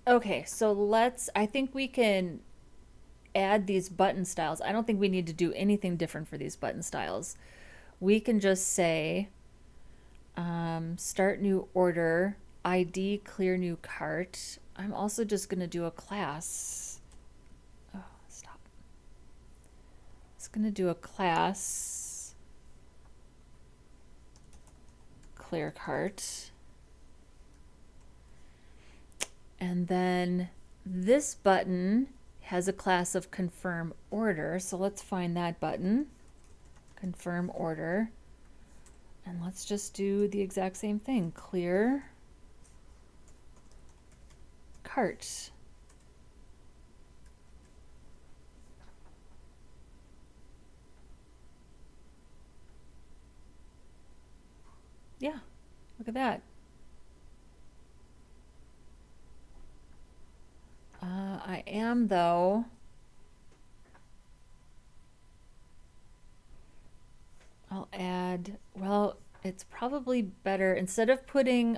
Okay, so I think we can add these button styles. I don't think we need to do anything different for these button styles. We can just say start new order, ID clear new cart. I'm also just going to do a class. Oh, stop. It's going to do a class clear cart. And then this button has a class of confirm order. So let's find that button, confirm order. And let's just do the exact same thing, clear cart. Yeah, look at that. I am, though, I'll add, well, it's probably better, instead of putting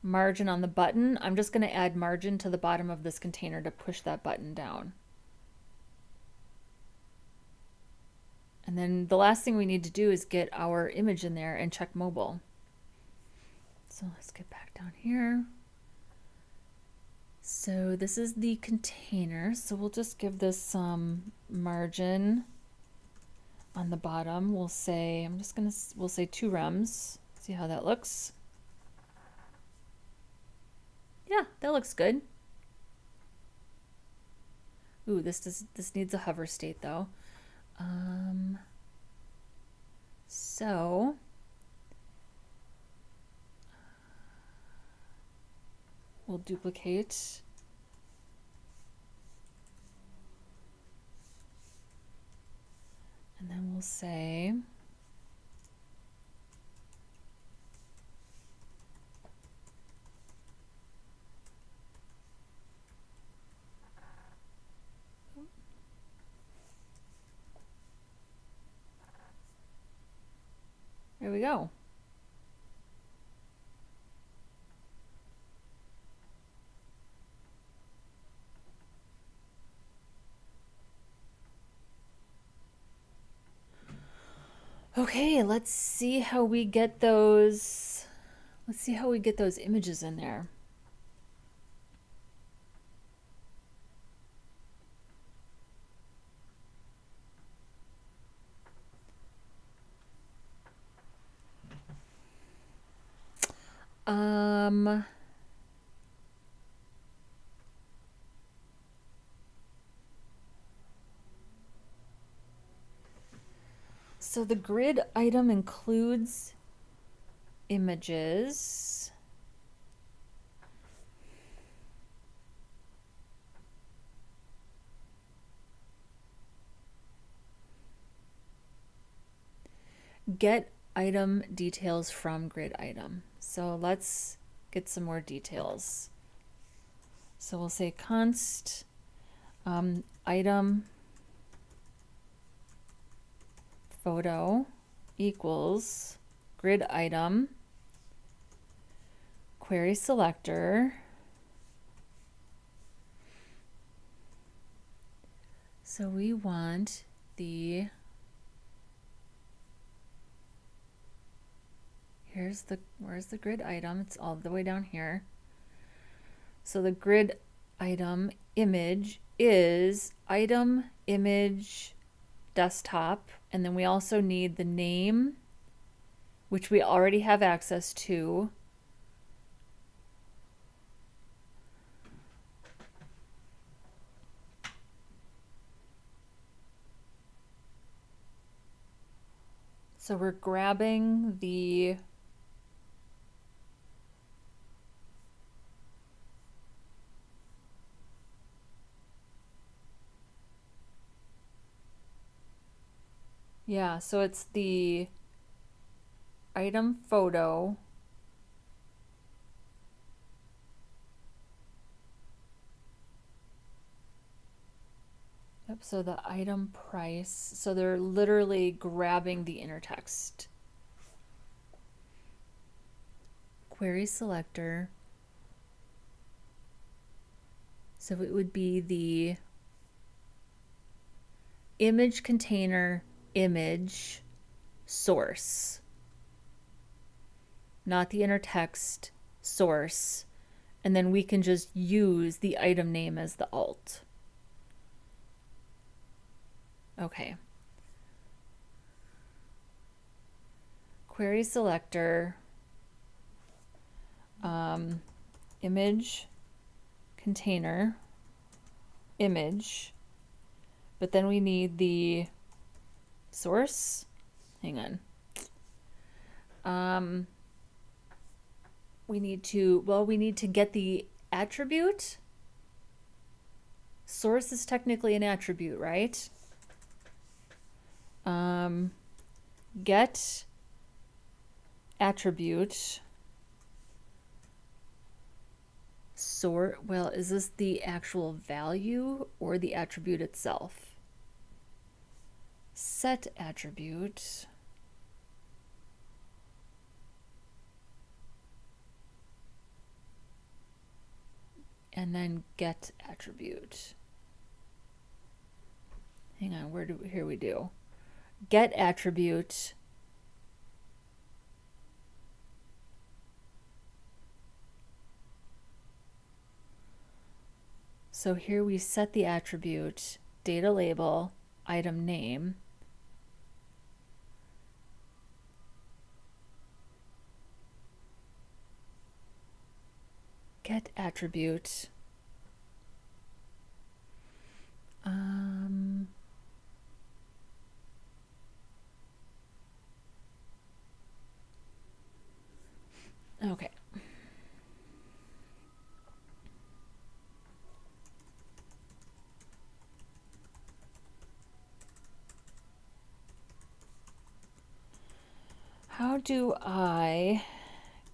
margin on the button, I'm just going to add margin to the bottom of this container to push that button down. And then the last thing we need to do is get our image in there and check mobile. So let's get back down here. So this is the container. So we'll just give this some margin on the bottom. We'll say, we'll say 2 rems. See how that looks. Yeah, that looks good. Ooh, this needs a hover state though. So we'll duplicate. And then we'll say there we go. Okay, let's see how we get those. Let's see how we get those images in there. So the grid item includes images. Get item details from grid item. So let's get some more details. So we'll say const item photo equals grid item query selector. So we want the, where's the grid item? It's all the way down here. So the grid item image is item image desktop, and then we also need the name, which we already have access to. So we're grabbing the so it's the item photo. Yep, so the item price. So they're literally grabbing the inner text. Query selector. So it would be the image container image source, not the inner text source. And then we can just use the item name as the alt. Okay. Query selector, image container image, but then we need the source. Hang on. We need to get the attribute. Source is technically an attribute, right? Get attribute sort. Well, is this the actual value or the attribute itself? Set attribute. And then get attribute. Hang on, here we do. Get attribute. So here we set the attribute, data label, item name. Get attribute. Okay. How do I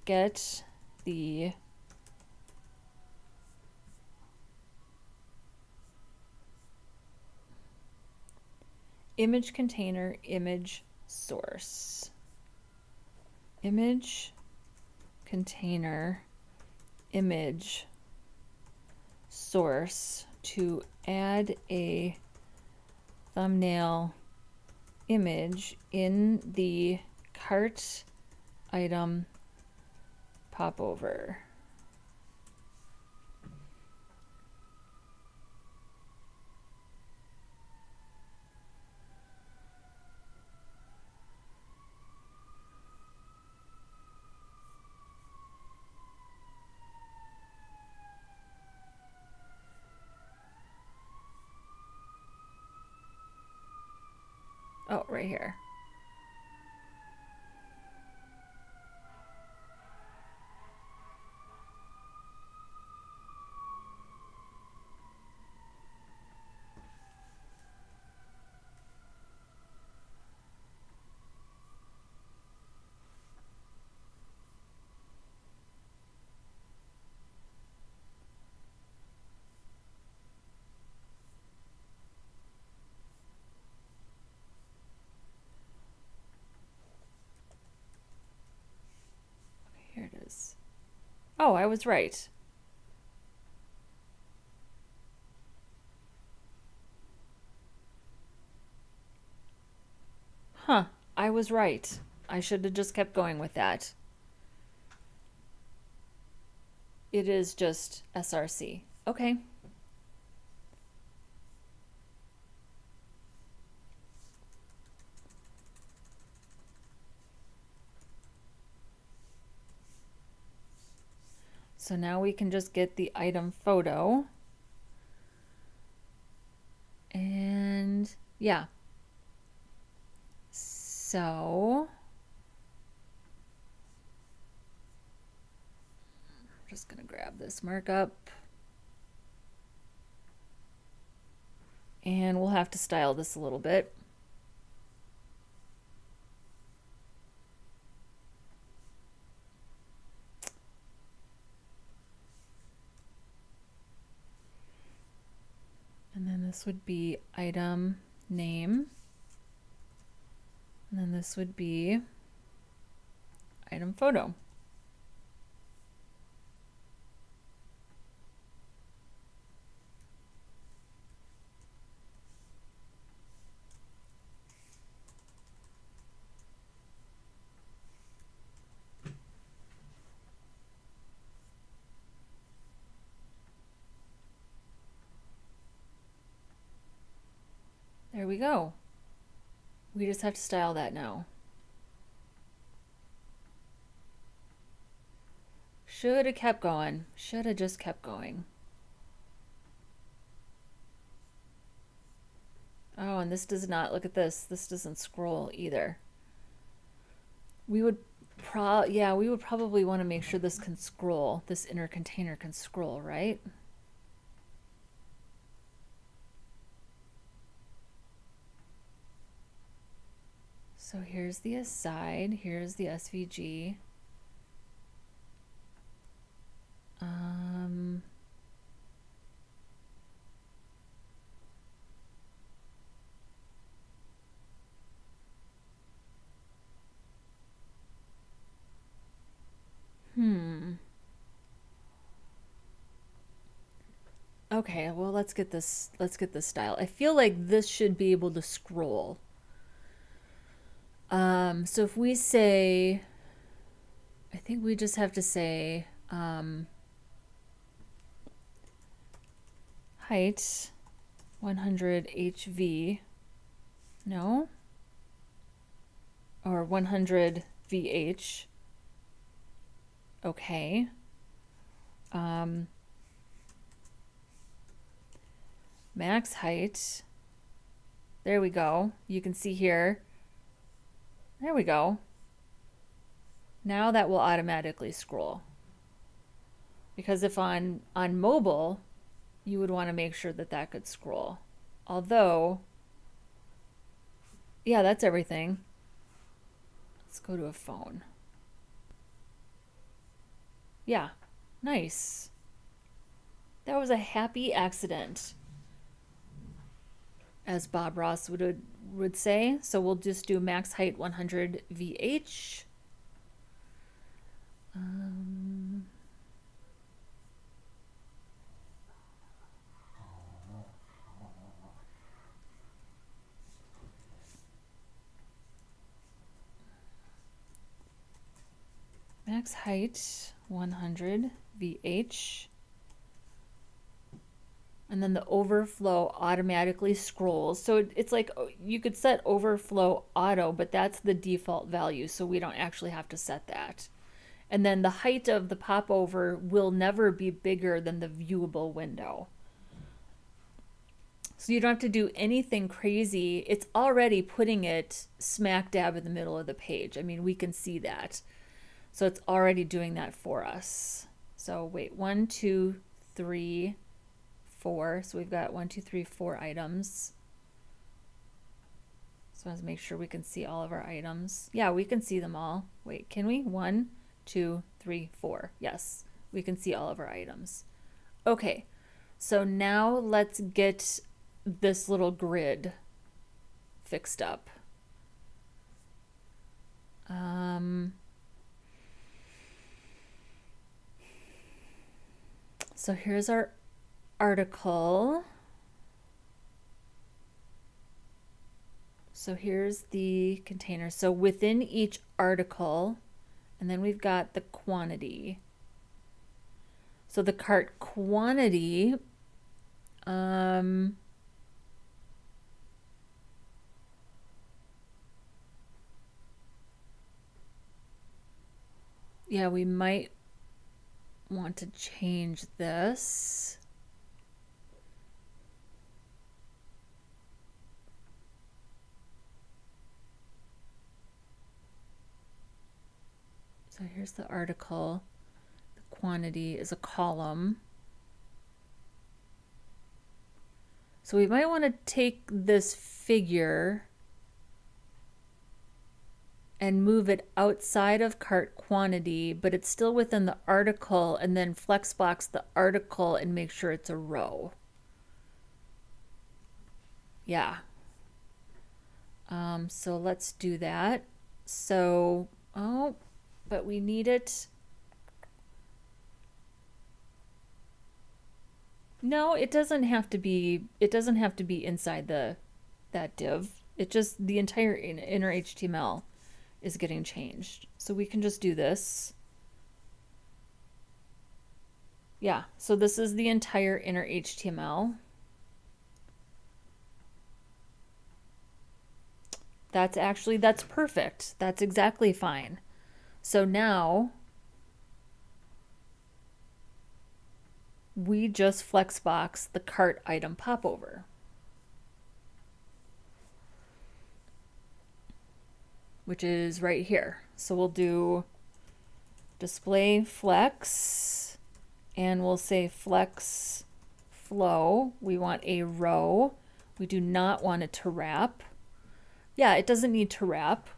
get the image container image source? Image container image source to add a thumbnail image in the cart item popover. Oh, right here. Oh, I was right. Huh, I was right. I should have just kept going with that. It is just SRC. Okay. So now we can just get the item photo. And yeah. So I'm just going to grab this markup. And we'll have to style this a little bit. And then this would be item name. And then this would be item photo. There we go. We just have to style that now. Should have kept going. Should have just kept going. Oh, and this does not, look at this. This doesn't scroll either. We would we would probably want to make sure this can scroll. This inner container can scroll, right? So here's the aside, here's the SVG. Okay, well let's get this style. I feel like this should be able to scroll. So if we say, I think we just have to say height 100 HV, no? Or 100 VH. Okay. Max height. There we go. You can see here. There we go. Now that will automatically scroll. Because if on mobile, you would want to make sure that that could scroll. Although, yeah, that's everything. Let's go to a phone. Yeah, nice. That was a happy accident, as Bob Ross would say. So we'll just do max height 100 VH. Max height 100 VH. And then the overflow automatically scrolls. So it's like you could set overflow auto, but that's the default value, so we don't actually have to set that. And then the height of the popover will never be bigger than the viewable window. So you don't have to do anything crazy. It's already putting it smack dab in the middle of the page. I mean, we can see that. So it's already doing that for us. So wait, 1, 2, 3, 4. So we've got 1, 2, 3, 4 items. So let's make sure we can see all of our items. Yeah, we can see them all. Wait, can we? 1, 2, 3, 4. Yes, we can see all of our items. Okay, so now let's get this little grid fixed up. So here's our article. So here's the container. So within each article, and then we've got the quantity. So the cart quantity, yeah, we might want to change this. So here's the article. The quantity is a column. So we might want to take this figure and move it outside of cart quantity, but it's still within the article, and then flexbox the article and make sure it's a row. Yeah. So let's do that. So, oh, but we need it. No, it doesn't have to be inside that div. It just, the entire inner HTML is getting changed. So we can just do this. Yeah, so this is the entire inner HTML. That's perfect. That's exactly fine. So now we just flexbox the cart item popover. Which is right here. So we'll do display flex, and we'll say flex flow. We want a row. We do not want it to wrap. Yeah, it doesn't need to wrap.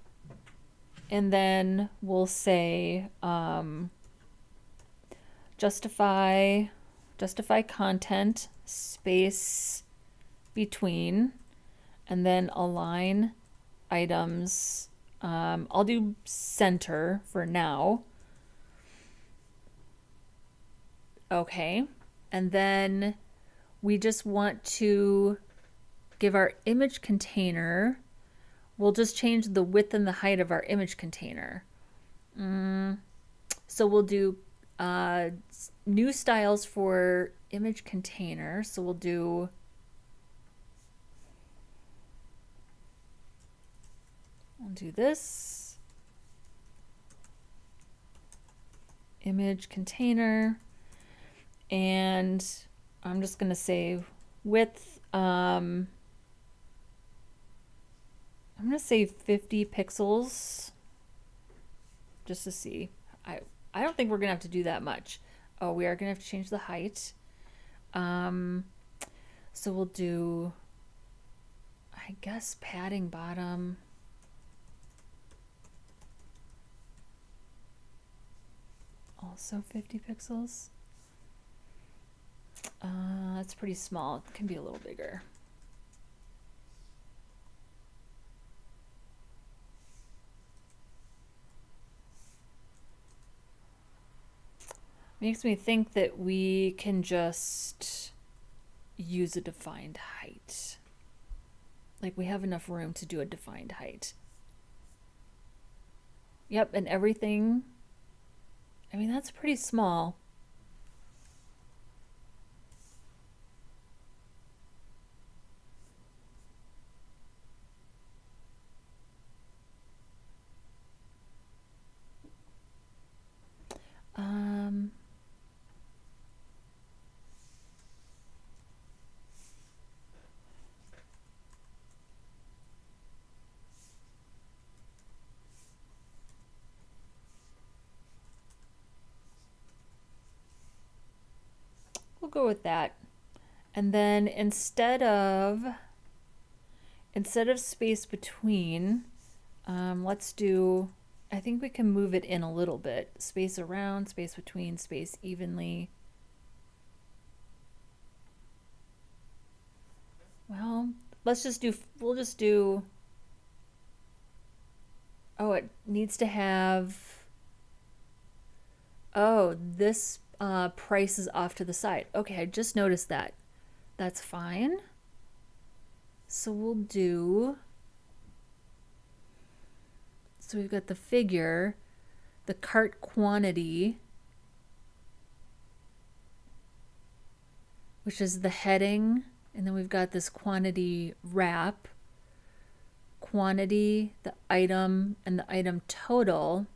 And then we'll say justify content space between, and then align items. I'll do center for now. Okay, and then we just want to give our image container, we'll just change the width and the height of our image container. So we'll do new styles for image container. So we'll do this image container, and I'm just going to say width, I'm going to say 50 pixels just to see. I don't think we're going to have to do that much. Oh, we are going to have to change the height. So we'll do, I guess, padding bottom. Also 50 pixels. That's pretty small. It can be a little bigger. Makes me think that we can just use a defined height. Like we have enough room to do a defined height. Yep, and everything, I mean, that's pretty small. We'll go with that. And then instead of space between, let's do, I think we can move it in a little bit. Space around, space between, space evenly. Well, let's just do, we'll just do, oh, it needs to have, oh, this, prices off to the side. Okay, I just noticed that. That's fine. So we'll do, so we've got the figure, the cart quantity, which is the heading, and then we've got this quantity wrap, quantity, the item, and the item total.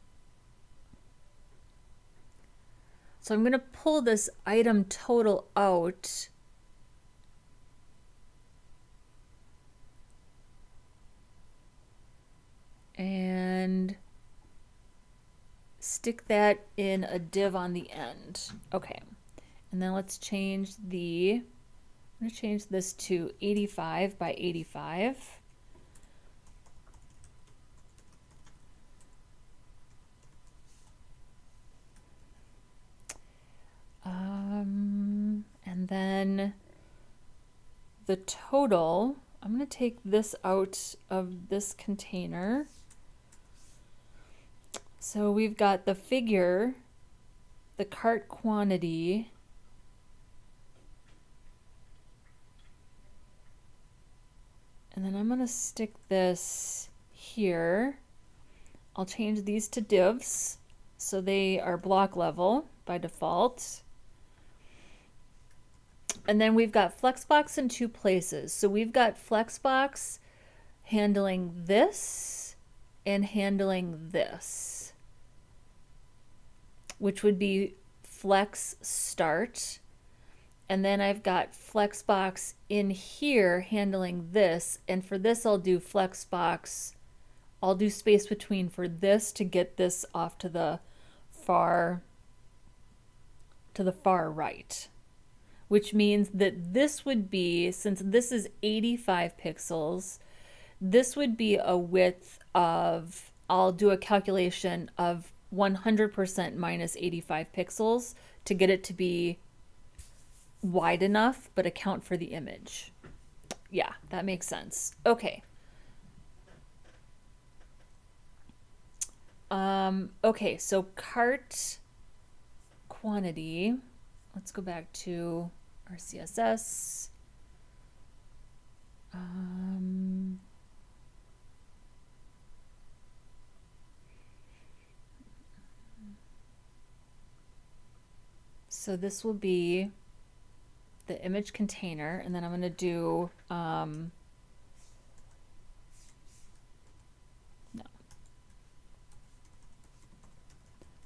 So I'm going to pull this item total out. And stick that in a div on the end. Okay. And then let's change the, I'm going to change this to 85 by 85. And then the total, I'm going to take this out of this container. So we've got the figure, the cart quantity, and then I'm going to stick this here. I'll change these to divs so they are block level by default. And then we've got Flexbox in two places. So we've got Flexbox handling this and handling this, which would be flex start. And then I've got Flexbox in here handling this. And for this, I'll do Flexbox. I'll do space between for this to get this off to the far right. Which means that this would be, since this is 85 pixels, this would be a width of, I'll do a calculation of 100% minus 85 pixels to get it to be wide enough, but account for the image. Yeah, that makes sense. Okay. Okay, so cart quantity. Let's go back to our CSS. So this will be the image container, and then I'm going to do no.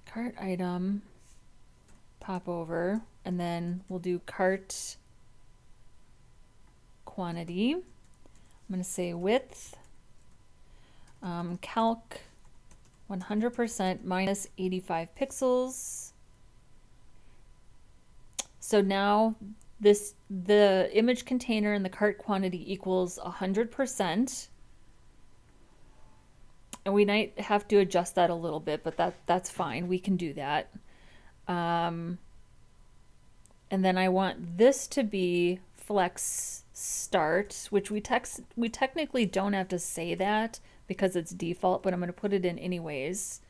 Cart item, popover, and then we'll do cart quantity. I'm going to say width, calc 100% minus 85 pixels. So now the image container and the cart quantity equals 100%. And we might have to adjust that a little bit, but that's fine. We can do that. And then I want this to be flex start, which we technically don't have to say that because it's default, but I'm going to put it in anyways.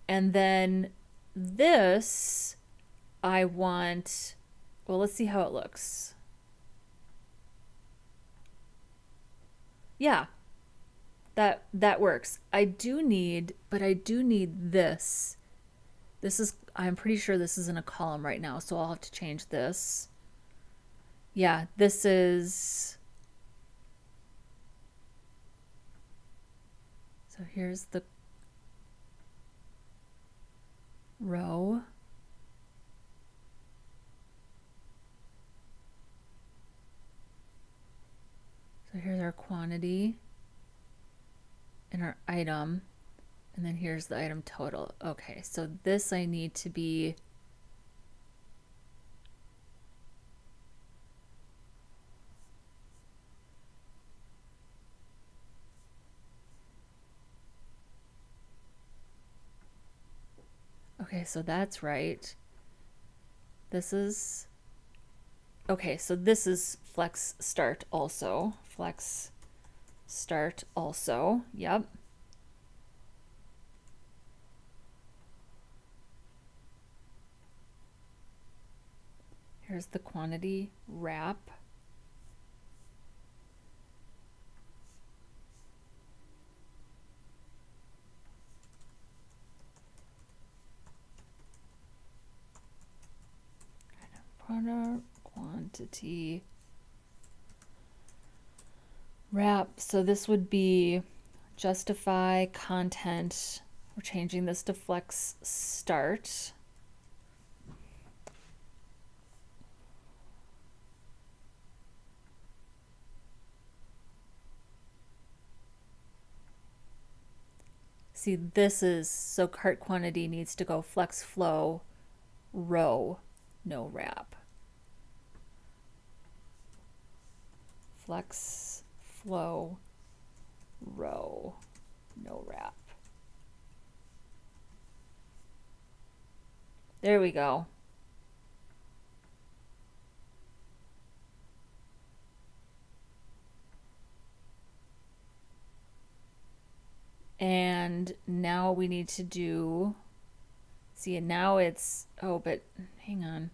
And then this, I want, well, let's see how it looks. Yeah, that works. I do need this. This is, I'm pretty sure this is in a column right now, so I'll have to change this. Yeah, this is, so here's the row. So here's our quantity and our item, and then here's the item total. Okay, so this I need to be okay, so that's right. This is okay, so this is flex start also. Flex start also. Yep. Here's the quantity wrap. Quantity wrap. So this would be justify content. We're changing this to flex start. See, this is, so cart quantity needs to go flex flow row, no wrap. Flex flow row, no wrap. There we go. And now we need to do, see, and now it's, oh, but hang on.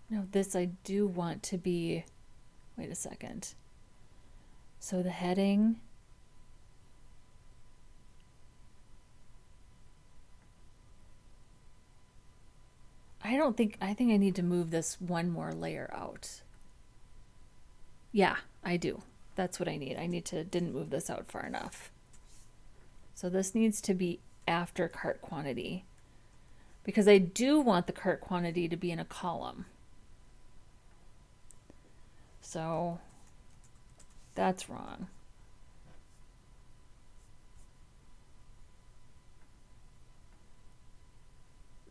No, this I do want to be, wait a second. So the heading, I think I need to move this one more layer out. Yeah, I do. That's what I need. I didn't move this out far enough. So this needs to be after cart quantity, because I do want the cart quantity to be in a column. So that's wrong.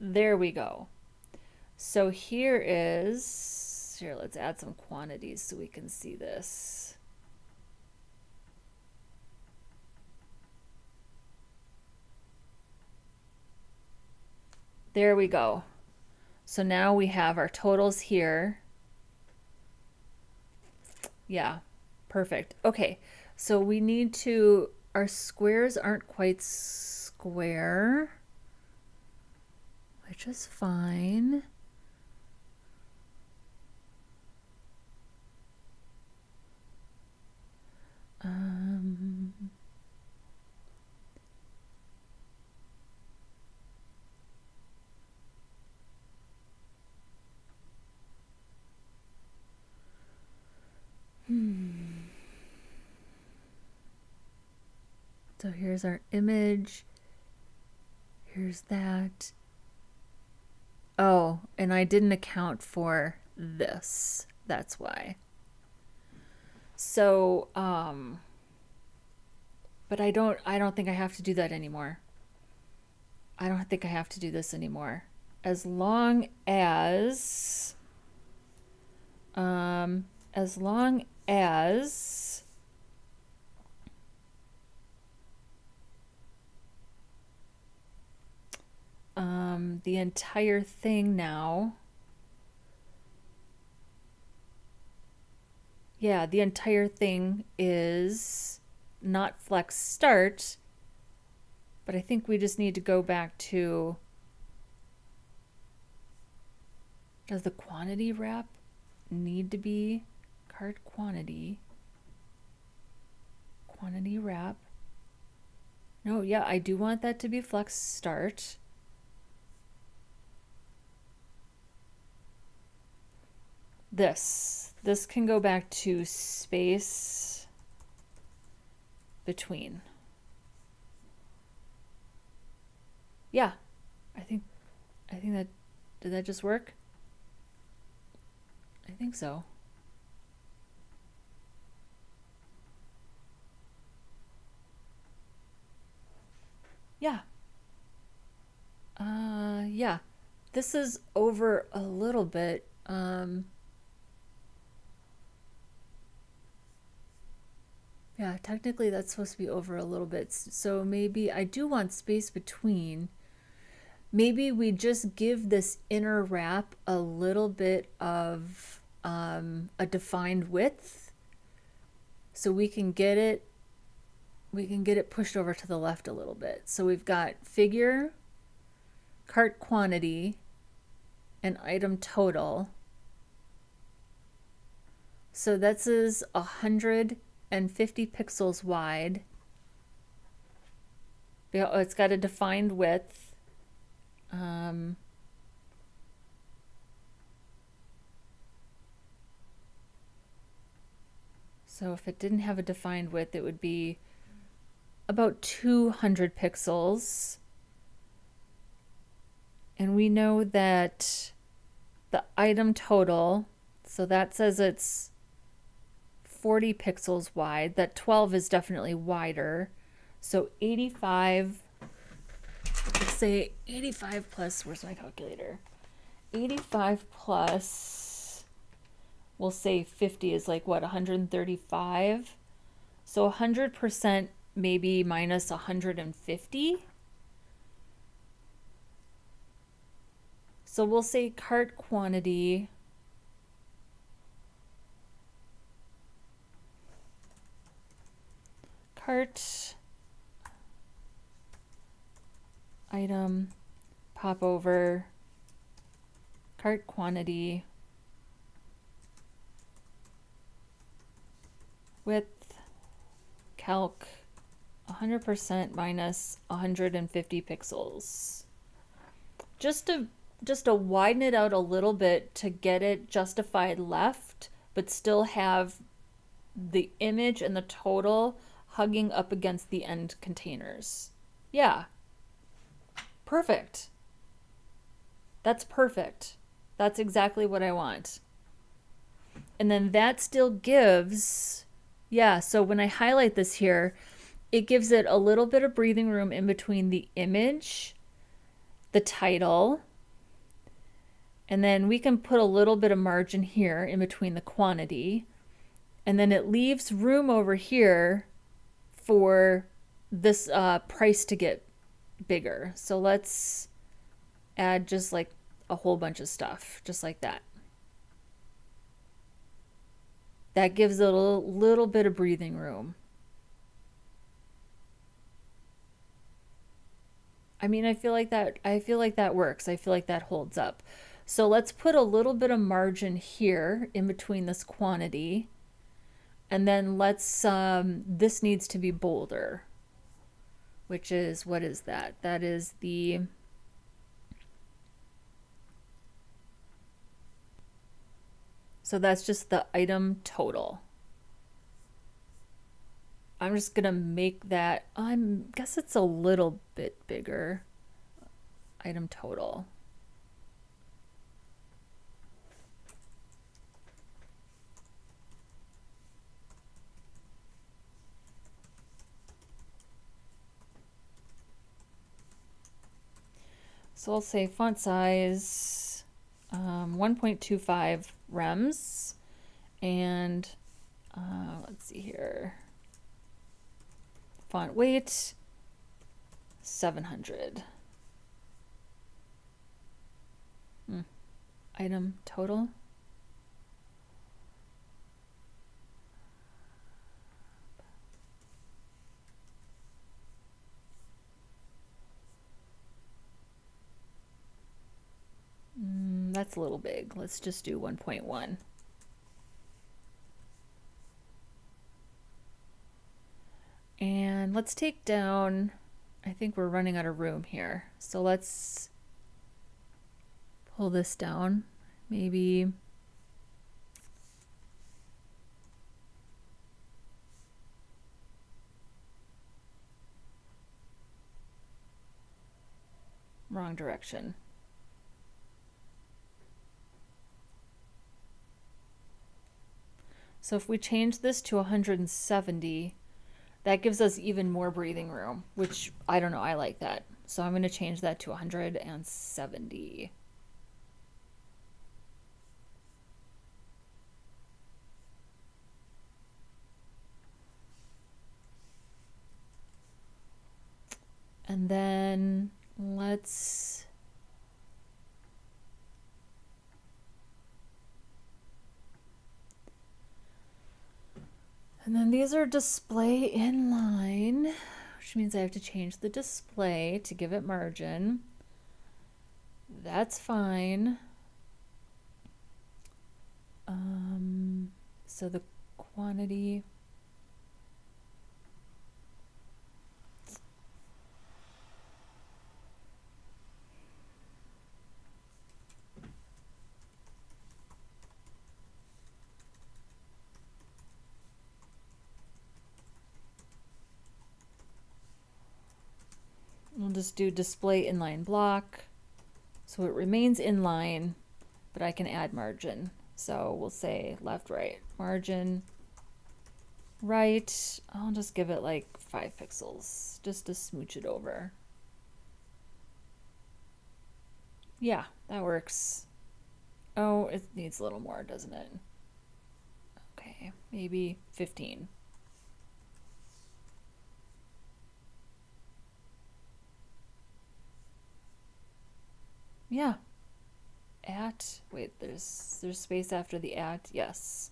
There we go. So here, let's add some quantities so we can see this. There we go. So now we have our totals here. Yeah, perfect. Okay, so we need to, our squares aren't quite square, which is fine. So here's our image. Here's that. Oh, and I didn't account for this. That's why. So, but I don't think I have to do that anymore. I don't think I have to do this anymore. As long as the entire thing now, yeah, the entire thing is not flex start, but I think we just need to go back to, does the quantity wrap need to be cart quantity wrap? No, yeah, I do want that to be flex start. This can go back to space between. Yeah, I think that, did that just work? I think so. Yeah. Yeah. This is over a little bit. Yeah, technically that's supposed to be over a little bit. So maybe I do want space between. Maybe we just give this inner wrap a little bit of a defined width. so we can get it pushed over to the left a little bit. So we've got figure, cart quantity, and item total. So this is 150 pixels wide. It's got a defined width. So if it didn't have a defined width, it would be about 200 pixels. And we know that the item total, so that says it's 40 pixels wide. That 12 is definitely wider. So 85, let's say 85 plus, where's my calculator? 85 plus, we'll say 50 is like what, 135? So 100% maybe minus 150. So we'll say cart quantity cart item popover cart quantity width calc 100% minus 150 pixels. Just to widen it out a little bit to get it justified left, but still have the image and the total hugging up against the end containers. Yeah. Perfect. That's perfect. That's exactly what I want. And then that still gives, yeah, so when I highlight this here, it gives it a little bit of breathing room in between the image, the title, and then we can put a little bit of margin here in between the quantity. And then it leaves room over here for this price to get bigger. So let's add just like a whole bunch of stuff, just like that. That gives it a little bit of breathing room. I mean, I feel like that works. I feel like that holds up. So let's put a little bit of margin here in between this quantity. And then let's, this needs to be bolder, which is, what is that? That is the, so that's just the item total. I'm just gonna make that, I guess it's a little bit bigger. Item total. So I'll say font size 1.25 rems, and let's see here, font weight 700. Item total. That's a little big. Let's just do 1.1. And let's take down, I think we're running out of room here. So let's pull this down, maybe. Wrong direction. So if we change this to 170, that gives us even more breathing room, which I don't know, I like that. So I'm going to change that to 170. And then let's And then these are display inline, which means I have to change the display to give it margin. That's fine. So the quantity, we'll just do display inline block. So it remains inline, but I can add margin. So we'll say left, right, margin, right. I'll just give it like 5 pixels just to smooch it over. Yeah, that works. Oh, it needs a little more, doesn't it? Okay, maybe 15. Yeah. At, wait, there's space after the at, yes.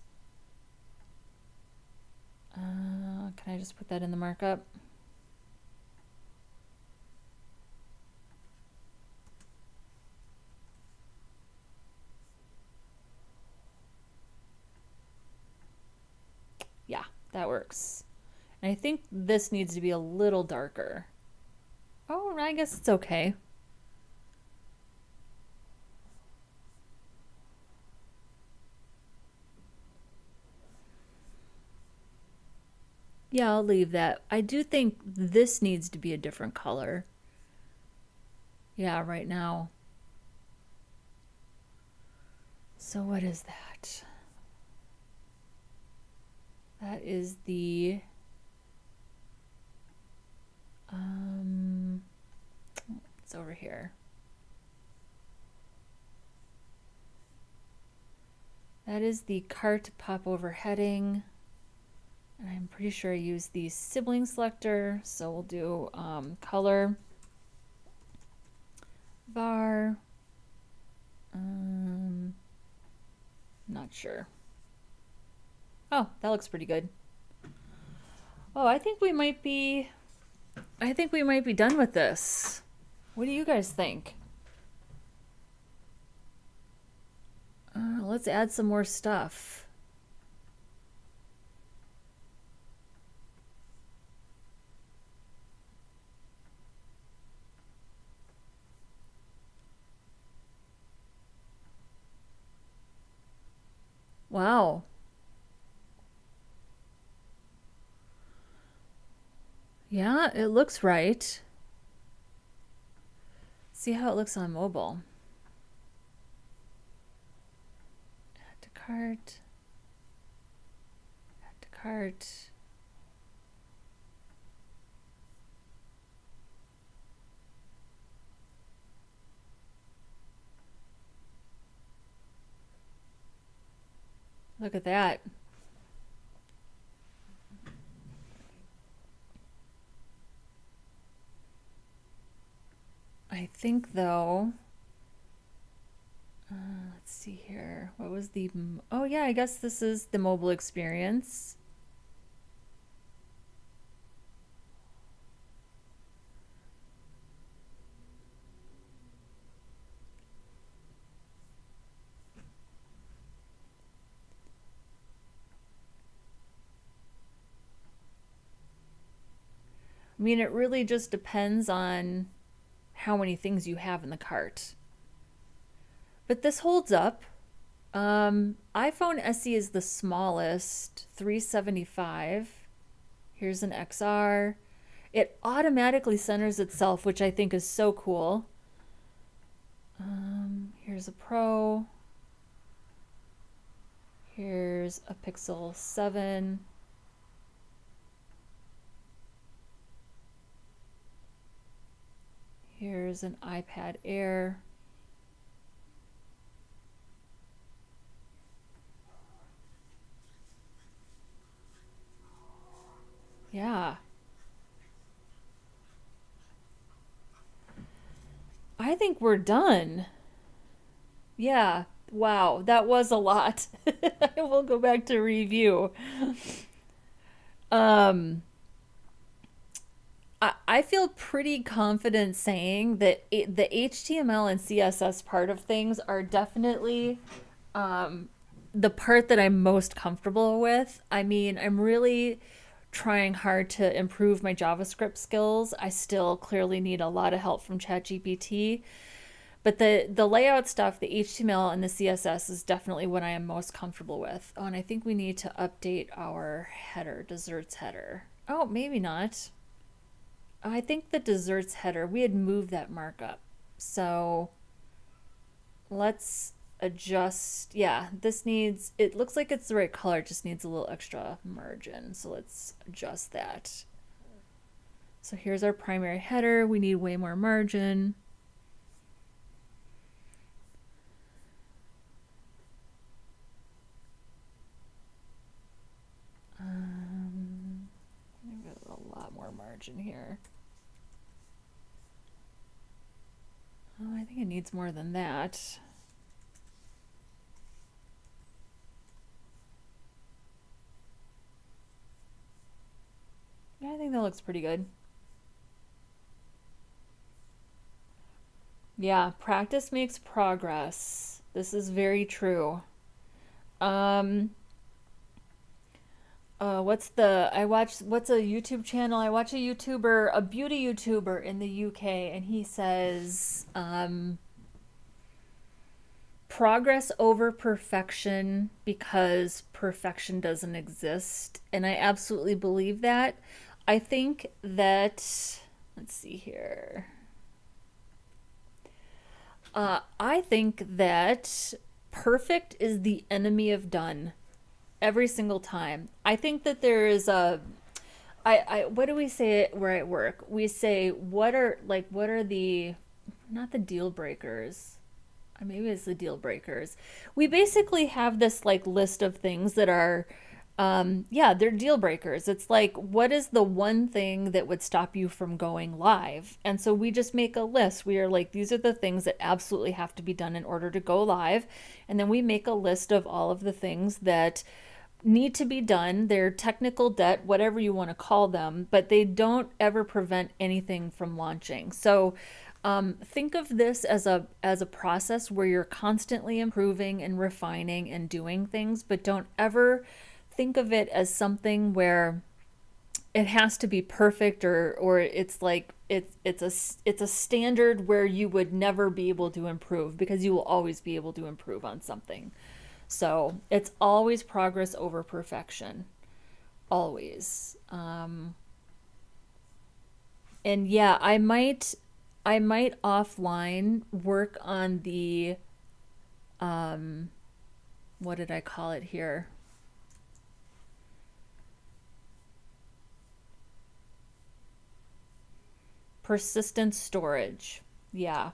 Can I just put that in the markup? Yeah, that works. And I think this needs to be a little darker. Oh, I guess it's okay. Yeah, I'll leave that. I do think this needs to be a different color. Yeah, right now. So what is that? That is the it's over here. That is the cart popover heading. And I'm pretty sure I used the sibling selector, so we'll do color var. Not sure. Oh, that looks pretty good. Oh, I think we might be done with this. What do you guys think? Let's add some more stuff. Wow. Yeah, it looks right. See how it looks on mobile. Add to cart. Add to cart. Look at that. I think though, let's see here. What was the, oh yeah, I guess this is the mobile experience. I mean, it really just depends on how many things you have in the cart. But this holds up. iPhone SE is the smallest, 375. Here's an XR. It automatically centers itself, which I think is so cool. Here's a Pro. Here's a Pixel 7. Here's an iPad Air. Yeah. I think we're done. Yeah. Wow, that was a lot. I will go back to review. Um, I feel pretty confident saying that the HTML and CSS part of things are definitely the part that I'm most comfortable with. I mean, I'm really trying hard to improve my JavaScript skills. I still clearly need a lot of help from ChatGPT. But the layout stuff, the HTML and the CSS is definitely what I am most comfortable with. Oh, and I think we need to update our header, desserts header. Oh, maybe not. I think the desserts header, we had moved that markup. So let's adjust. Yeah, this needs, it looks like it's the right color, it just needs a little extra margin. So let's adjust that. So here's our primary header. We need way more margin. I've got a lot more margin here. Oh, I think it needs more than that. Yeah, I think that looks pretty good. Yeah, practice makes progress. This is very true. Um, what's a YouTube channel? I watch a YouTuber, a beauty YouTuber in the UK, and he says, progress over perfection because perfection doesn't exist. And I absolutely believe that. I think that, let's see here. I think that perfect is the enemy of done every single time. I think that there is what do we say where I work? We say, what are the, not the deal breakers. Maybe it's the deal breakers. We basically have this like list of things that are, yeah, they're deal breakers. It's like, what is the one thing that would stop you from going live? And so we just make a list. We are like, these are the things that absolutely have to be done in order to go live. And then we make a list of all of the things that need to be done. They're technical debt, whatever you want to call them, but they don't ever prevent anything from launching. So think of this as a process where you're constantly improving and refining and doing things, but don't ever think of it as something where it has to be perfect, or it's like it's a standard where you would never be able to improve, because you will always be able to improve on something. So it's always progress over perfection, always. And yeah, I might offline work on the what did I call it here? Persistent storage. Yeah.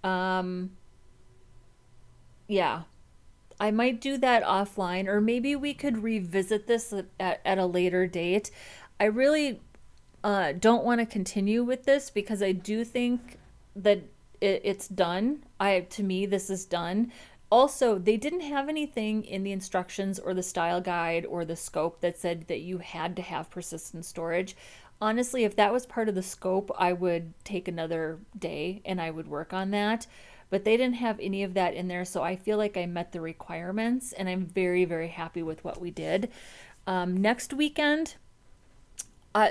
Um yeah. I might do that offline, or maybe we could revisit this at a later date. I really don't want to continue with this because I do think that it's done. To me, this is done. Also, they didn't have anything in the instructions or the style guide or the scope that said that you had to have persistent storage. Honestly, if that was part of the scope, I would take another day and I would work on that. But they didn't have any of that in there, so I feel like I met the requirements, and I'm very, very happy with what we did. Next weekend,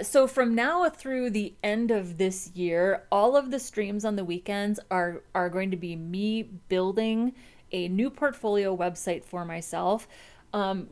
so from now through the end of this year, all of the streams on the weekends are going to be me building a new portfolio website for myself.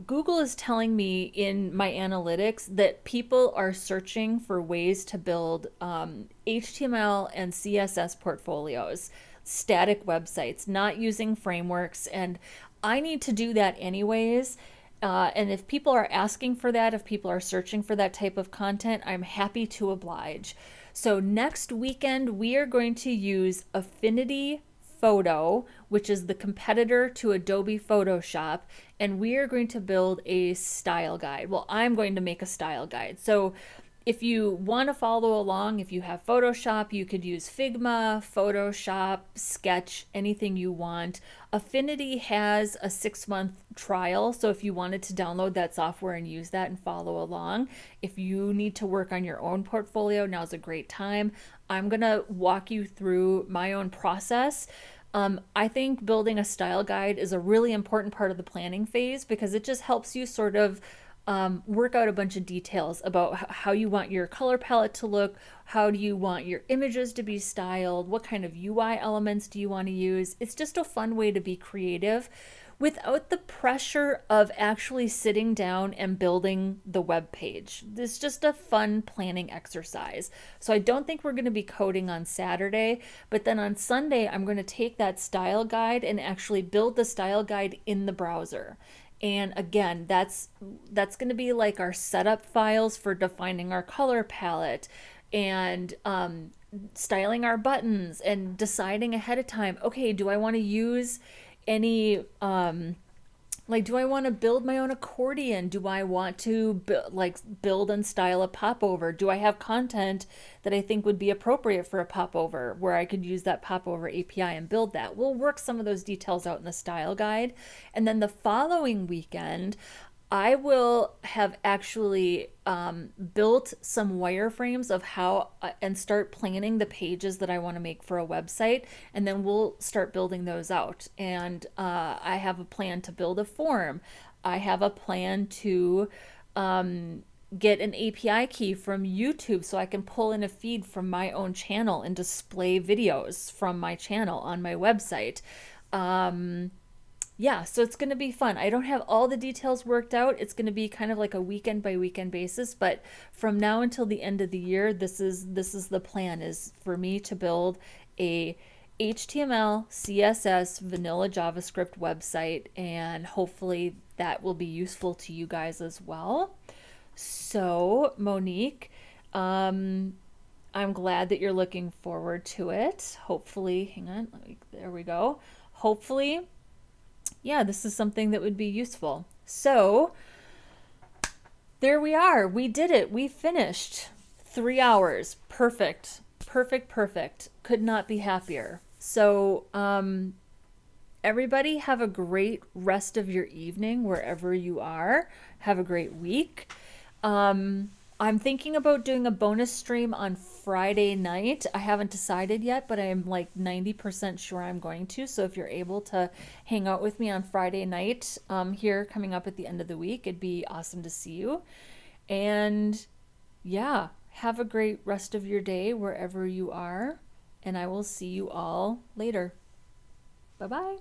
Google is telling me in my analytics that people are searching for ways to build HTML and CSS portfolios, static websites, not using frameworks, and I need to do that anyways. And if people are asking for that, if people are searching for that type of content, I'm happy to oblige. So next weekend, we are going to use Affinity Photo, which is the competitor to Adobe Photoshop, and we are going to build a style guide. Well, I'm going to make a style guide. So If you want to follow along, if you have Photoshop, you could use Figma, Photoshop, Sketch, anything you want. Affinity has a 6-month trial, so if you wanted to download that software and use that and follow along, if you need to work on your own portfolio, now's a great time. I'm going to walk you through my own process. I think building a style guide is a really important part of the planning phase because it just helps you sort of work out a bunch of details about how you want your color palette to look, how do you want your images to be styled, what kind of UI elements do you want to use. It's just a fun way to be creative without the pressure of actually sitting down and building the web page. It's just a fun planning exercise. So I don't think we're going to be coding on Saturday, but then on Sunday, I'm going to take that style guide and actually build the style guide in the browser. And again, that's going to be like our setup files for defining our color palette and styling our buttons and deciding ahead of time, okay, do I want to use any do I want to build my own accordion? Do I want to build and style a popover? Do I have content that I think would be appropriate for a popover where I could use that popover API and build that? We'll work some of those details out in the style guide. And then the following weekend, I will have actually built some wireframes of how and start planning the pages that I want to make for a website, and then we'll start building those out. And I have a plan to build a form. I have a plan to get an API key from YouTube so I can pull in a feed from my own channel and display videos from my channel on my website. Yeah, so it's going to be fun. I don't have all the details worked out. It's going to be kind of like a weekend by weekend basis, but from now until the end of the year, this is the plan, is for me to build a HTML, CSS, vanilla JavaScript website, and hopefully that will be useful to you guys as well. So, Monique, I'm glad that you're looking forward to it. Hopefully, hang on, there we go. Hopefully, yeah, this is something that would be useful. So there we are. We did it. We finished 3 hours. Perfect. Perfect, perfect. Could not be happier. So everybody have a great rest of your evening wherever you are. Have a great week. I'm thinking about doing a bonus stream on Friday night. I haven't decided yet, but I'm like 90% sure I'm going to. So if you're able to hang out with me on Friday night here coming up at the end of the week, it'd be awesome to see you. And yeah, have a great rest of your day wherever you are. And I will see you all later. Bye-bye.